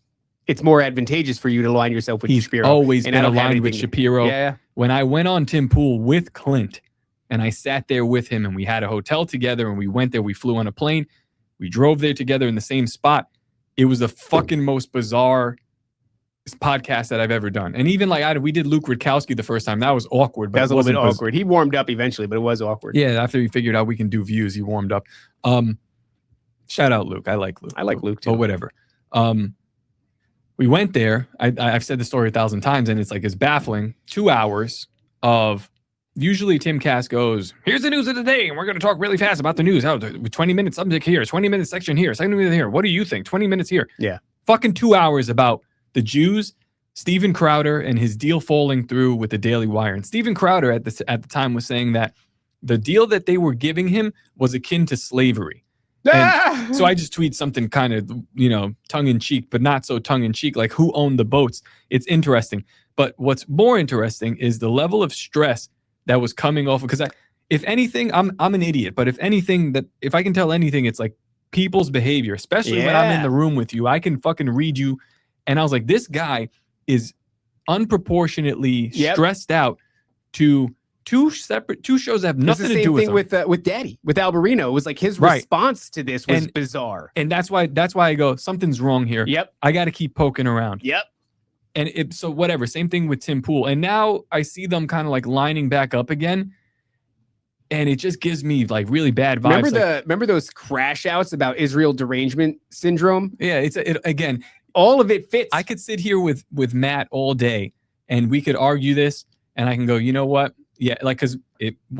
it's more advantageous for you to align yourself with He's Shapiro. always And I been don't have aligned with anything- Shapiro. Yeah. When I went on Tim Pool with Clint and I sat there with him and we had a hotel together and we went there, we flew on a plane, we drove there together in the same spot. It was the fucking most bizarre podcast that I've ever done. And even like we did Luke Rutkowski the first time. That was awkward. But That was a it little bit wasn't awkward. He warmed up eventually, but it was awkward. Yeah, after he figured out we can do views, he warmed up. Shout out Luke. I like Luke. I like Luke too. But whatever. We went there. I've said the story 1,000 times, and it's baffling. 2 hours of usually Tim Cass goes, here's the news of the day, and we're going to talk really fast about the news. 20 minutes subject here, 20 minutes section here, second minute here. What do you think? 20 minutes here. Yeah. Fucking 2 hours about the Jews, Steven Crowder, and his deal falling through with the Daily Wire. And Steven Crowder at the time was saying that the deal that they were giving him was akin to slavery. And so I just tweet something kind of, tongue in cheek, but not so tongue in cheek, like who owned the boats. It's interesting. But what's more interesting is the level of stress that was coming off. Because if anything, I'm an idiot. But if I can tell anything, it's like people's behavior, especially when I'm in the room with you. I can fucking read you. And I was like, this guy is unproportionately stressed out to two shows that have nothing to do with them. It's the same thing with Daddy, with Alberino. It was like his Right. response to this was bizarre. And that's why I go, something's wrong here. Yep. I got to keep poking around. Yep. And so whatever, same thing with Tim Pool. And now I see them kind of like lining back up again. And it just gives me like really bad vibes. Remember those crash outs about Israel derangement syndrome? Yeah, again, all of it fits. I could sit here with Matt all day and we could argue this and I can go, you know what? Yeah, like, because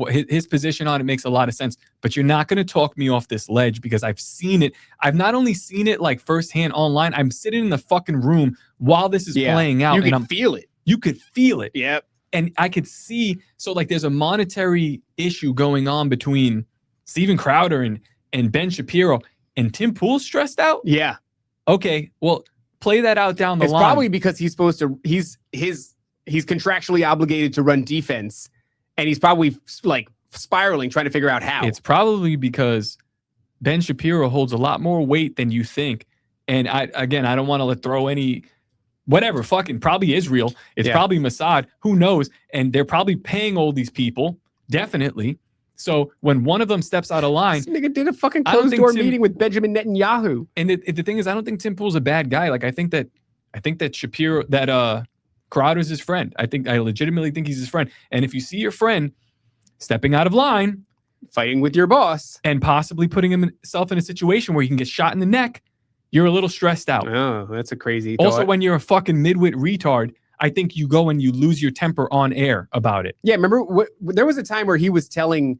his position on it makes a lot of sense, but you're not going to talk me off this ledge because I've seen it. I've not only seen it like firsthand online, I'm sitting in the fucking room while this is playing out. You can feel it. You could feel it. Yep. And I could see, so like there's a monetary issue going on between Steven Crowder and Ben Shapiro, and Tim Pool's stressed out? Yeah. Okay, well, play that out down the line. It's probably because he's contractually obligated to run defense, and he's probably like spiraling, trying to figure out how. It's probably because Ben Shapiro holds a lot more weight than you think. And I don't want to throw any, whatever, fucking probably Israel. It's probably Mossad. Who knows? And they're probably paying all these people, definitely. So when one of them steps out of line, this nigga did a fucking closed door meeting with Benjamin Netanyahu. And the thing is, I don't think Tim Pool's a bad guy. Like I think that Shapiro, that Crowder's his friend. I legitimately think he's his friend. And if you see your friend stepping out of line, fighting with your boss, and possibly putting himself in a situation where he can get shot in the neck, you're a little stressed out. Oh, that's a crazy Also, thought. when you're a fucking midwit retard, I think you go and you lose your temper on air about it. Yeah, remember there was a time where he was telling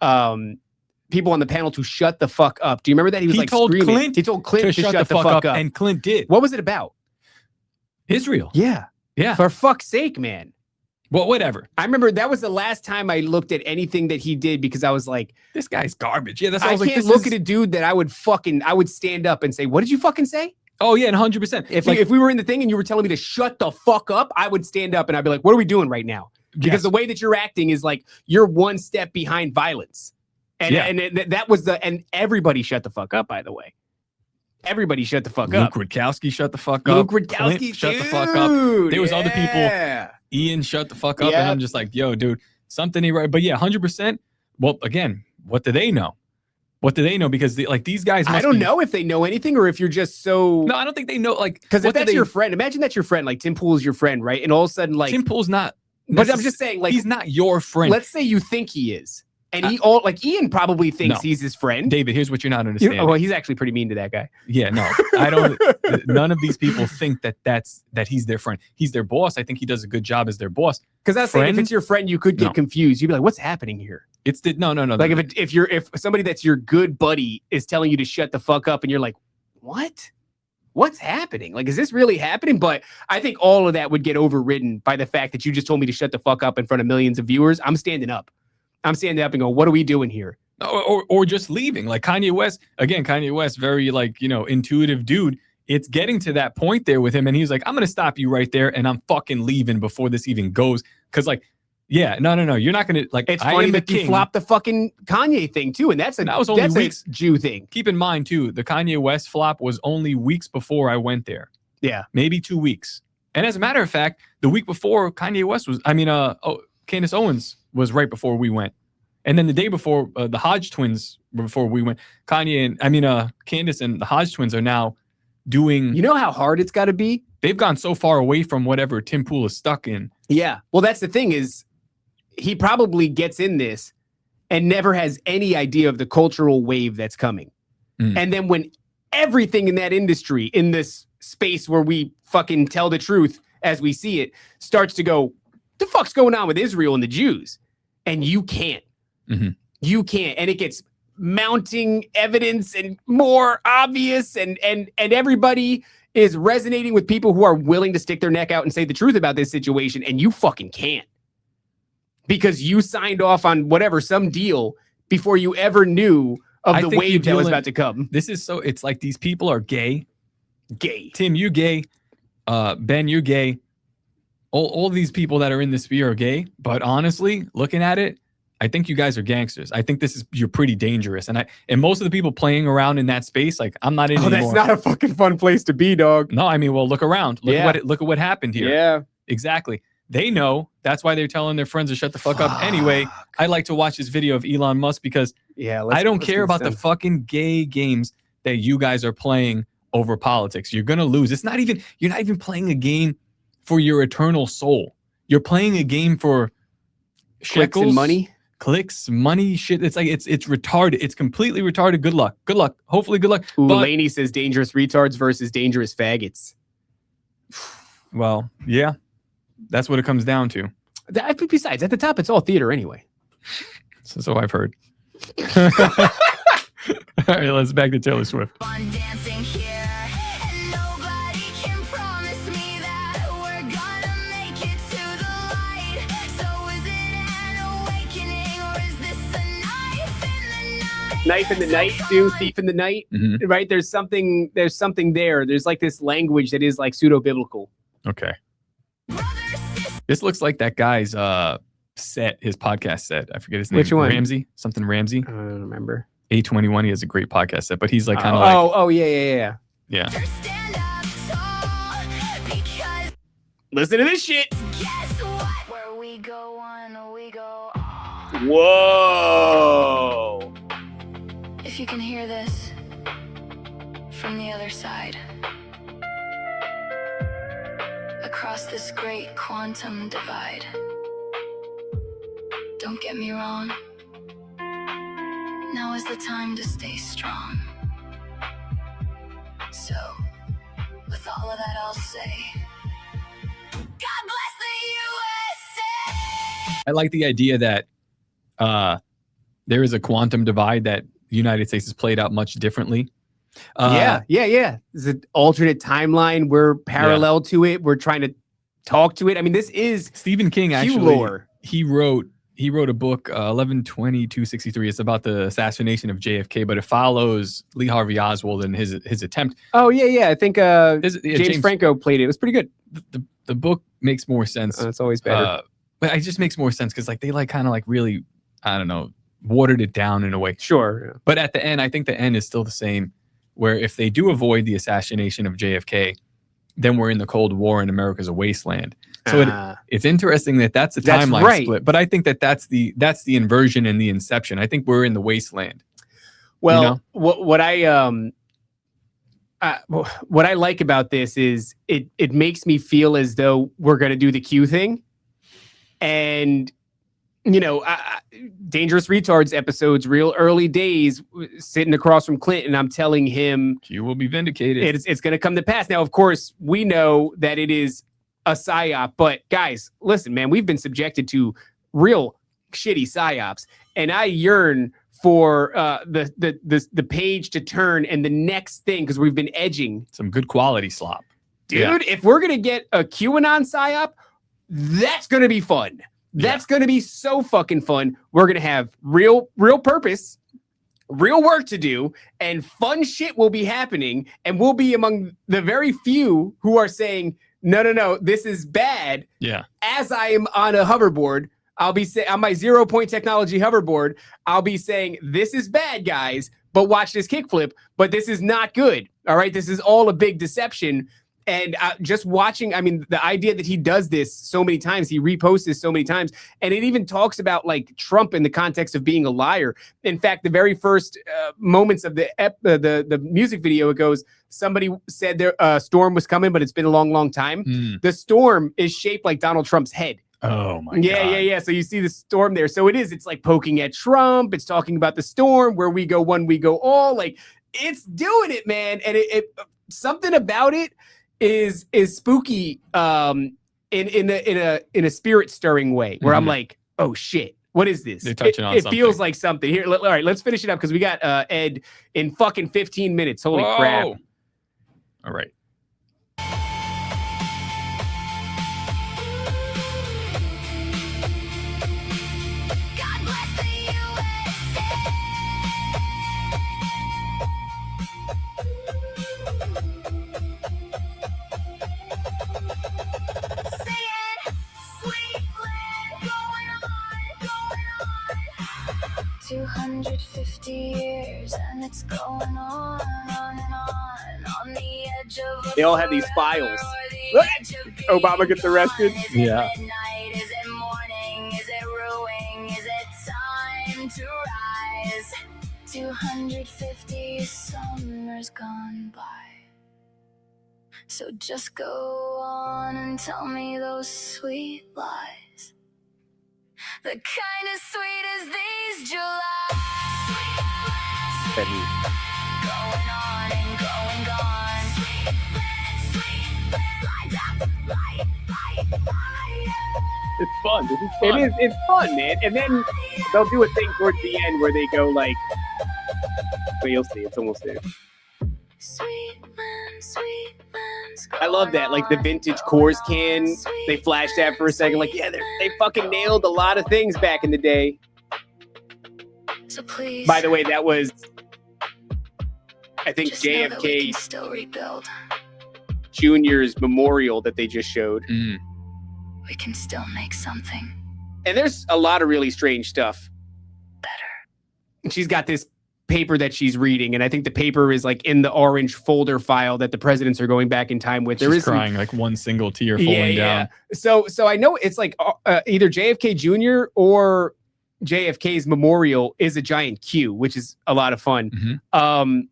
people on the panel to shut the fuck up. Do you remember that? He was told screaming. Clint He told Clint to shut the fuck up. And Clint did. What was it about? Israel. Yeah. Yeah. For fuck's sake, man. Well, whatever. I remember that was the last time I looked at anything that he did because I was like, this guy's garbage. Yeah, that's I I was like, can't look at a dude that I would stand up and say, what did you fucking say? Oh, yeah, and 100%. If we were in the thing and you were telling me to shut the fuck up, I would stand up and I'd be like, what are we doing right now? Because the way that you're acting is like you're one step behind violence. And that was and everybody shut the fuck up, by the way. Everybody shut the fuck up. Luke Rudkowski shut the fuck up. Luke Rudkowski, Clint shut the fuck up. There was other people. Ian shut the fuck up. And I'm just like, yo, dude, something ain't right. But yeah, 100%. Well, again, what do they know? What do they know? Because these guys I don't know if they know anything or if you're just so... No, I don't think they know. Because if that's your friend, imagine that's your friend. Like Tim Pool's your friend, right? And all of a sudden, Tim Pool's not... But I'm just saying, he's not your friend. Let's say you think he is. And Ian probably thinks he's his friend. David, here's what you're not understanding. Well, he's actually pretty mean to that guy. Yeah, no, I don't. None of these people think that he's their friend. He's their boss. I think he does a good job as their boss. Because that's saying if it's your friend, you could get confused. You'd be like, "What's happening here?" No. Like if somebody that's your good buddy is telling you to shut the fuck up, and you're like, "What? What's happening? Like, is this really happening?" But I think all of that would get overridden by the fact that you just told me to shut the fuck up in front of millions of viewers. I'm standing up. I'm standing up and go, what are we doing here? Or just leaving. Like Kanye West, very intuitive dude. It's getting to that point there with him. And he's like, I'm going to stop you right there. And I'm fucking leaving before this even goes. Cause no. You're not going to It's funny that you flopped the fucking Kanye thing too. And that was only weeks. Jew thing. Keep in mind too, the Kanye West flop was only weeks before I went there. Yeah. Maybe 2 weeks. And as a matter of fact, the week before Kanye West Candace Owens was right before we went. And then the day before, the Hodge twins were before we went. Candace and the Hodge twins are now doing... You know how hard it's got to be? They've gone so far away from whatever Tim Pool is stuck in. Yeah. Well, that's the thing is he probably gets in this and never has any idea of the cultural wave that's coming. Mm. And then when everything in that industry, in this space where we fucking tell the truth as we see it, starts to go, the fuck's going on with Israel and the Jews? And you can't. Mm-hmm. You can't. And it gets mounting evidence and more obvious and everybody is resonating with people who are willing to stick their neck out and say the truth about this situation, and you fucking can't. Because you signed off on some deal before you ever knew of the wave that was about to come. It's like these people are gay. Gay. Tim, you're gay. Ben, you're gay. All these people that are in the sphere are gay, but honestly, looking at it, I think you guys are gangsters. I think you're pretty dangerous. And most of the people playing around in that space, like I'm not in anymore. That's not a fucking fun place to be, dog. No, well, look around. Look at what happened here. Yeah. Exactly. They know. That's why they're telling their friends to shut the fuck up. Anyway, I like to watch this video of Elon Musk because I don't care about the fucking gay games that you guys are playing over politics. You're gonna lose. You're not even playing a game for your eternal soul. You're playing a game for clicks and money. Clicks, money, shit. It's like it's retarded. It's completely retarded. Good luck. Good luck. Hopefully, good luck. Ooh, Laney says dangerous retards versus dangerous faggots. Well, yeah, that's what it comes down to. Besides, at the top, it's all theater anyway. So I've heard. All right, let's back to Taylor Swift. Fun dancing here, and nobody can promise me that we're gonna make it to the light. So is it an awakening, or is this a knife in the night? Knife in the night, too. Thief in the night, right? There's something there. There's like this language that is like pseudo-biblical. Okay. This looks like that guy's set, his podcast set. I forget his name. Which one? Ramsey? Something Ramsey? I don't remember. A21, he has a great podcast set, but he's like kind of like... Oh, yeah. Yeah. Stand up tall, because Listen to this shit. guess what? Where we go on, we go on. Whoa. If you can hear this from the other side, across this great quantum divide, don't get me wrong, now is the time to stay strong. So, with all of that, I'll say, God bless the USA! I like the idea that there is a quantum divide that the United States has played out much differently. Yeah. There's an alternate timeline. We're parallel to it. We're trying to talk to it. I mean, this is Stephen King Q actually lore. he wrote a book 11/20/263. It's about the assassination of JFK, but it follows Lee Harvey Oswald and his attempt. Oh yeah. I think James Franco played it. It was pretty good. The book makes more sense. It's always better. But it just makes more sense because like they like kind of like really, I don't know, watered it down in a way. Sure. But at the end, I think the end is still the same, where if they do avoid the assassination of JFK, then we're in the Cold War and America's a wasteland. So it's interesting that's a timeline right. split. But I think that's the inversion and the inception. I think we're in the wasteland. Well, you know? what I like about this is it makes me feel as though we're going to do the Q thing. And, you know, Dangerous Retards episodes, real early days, sitting across from Clinton, I'm telling him Q will be vindicated. It's going to come to pass. Now, of course, we know that it is a psyop, but guys, listen, man, we've been subjected to real shitty psyops, and I yearn for the page to turn and the next thing, because we've been edging some good quality slop. Dude, if we're going to get a QAnon psyop, that's going to be fun. That's going to be so fucking fun. We're going to have real purpose, real work to do, and fun shit will be happening. And we'll be among the very few who are saying, no, this is bad. Yeah. As I am on a hoverboard, I'll be saying on my 0 Point Technology hoverboard, I'll be saying, this is bad, guys, but watch this kickflip. But this is not good. All right. This is all a big deception. And just watching, I mean, the idea that he does this so many times, he reposts this so many times, and it even talks about like Trump in the context of being a liar. In fact, the very first moments of the music video, it goes, somebody said there a storm was coming, but it's been a long time. The storm is shaped like Donald Trump's head. Oh my God. Yeah. So you see the storm there. So it's like poking at Trump. It's talking about the storm, where we go one, we go all. Like, it's doing it, man. And it something about it is spooky in a spirit stirring way, where I'm like, oh shit, what is this? They're touching on it something. feels like something here. All right, let's finish it up because we got Ed in fucking 15 minutes. Holy crap. All right. God bless the USA! Singing, sweet land, going on. 250 years, and it's going on and on. On the edge of They all have these files. the Obama gets arrested. Yeah. Is it midnight? Is it morning? Is it ruining? Is it time to rise? 250 summers gone by. So just go on and tell me those sweet lies. The kind as sweet as these July. Going on and going on. It's fun. It is. It's fun, man. And then they'll do a thing towards the end where they go like, but you'll see. It's almost there. Sweet man's I love that. Like the vintage Coors can. They flashed that for a second. Like, yeah, they fucking nailed a lot of things back in the day. So please, By the way, that was, I think, just know that we JFK can still rebuild. Jr.'s memorial that they just showed. Mm. We can still make something And there's a lot of really strange stuff. better. And she's got this paper that she's reading, and I think the paper is like in the orange folder file that the presidents are going back in time with. There She's is some- crying like one single tear falling down. So I know it's like either JFK Jr. or JFK's memorial is a giant Q, which is a lot of fun. Mhm.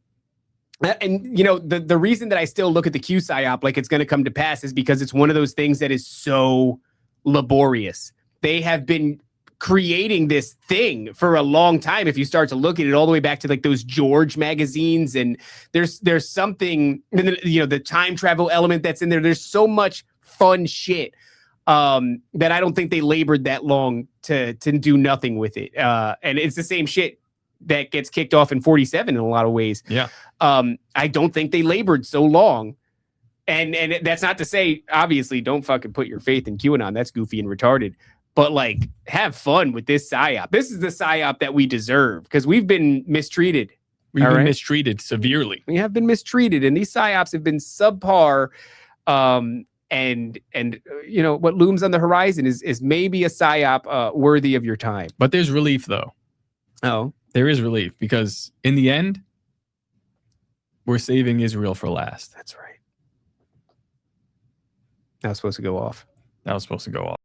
And you know, the reason that I still look at the Q psyop like it's going to come to pass is because it's one of those things that is so laborious. They have been creating this thing for a long time. If you start to look at it all the way back to like those George magazines, and there's something, you know, the time travel element that's in there. There's so much fun shit that I don't think they labored that long to do nothing with it. And it's the same shit that gets kicked off in 47 in a lot of ways. Yeah. I don't think they labored so long. And that's not to say, obviously, don't fucking put your faith in QAnon. That's goofy and retarded. But like, have fun with this psyop. This is the psyop that we deserve because we've been mistreated. We've All been right. mistreated severely. We have been mistreated, and these psyops have been subpar. And you know what looms on the horizon is maybe a psyop worthy of your time. But there's relief, though. Oh, There is relief because in the end, we're saving Israel for last. that's right. That was supposed to go off. That was supposed to go off.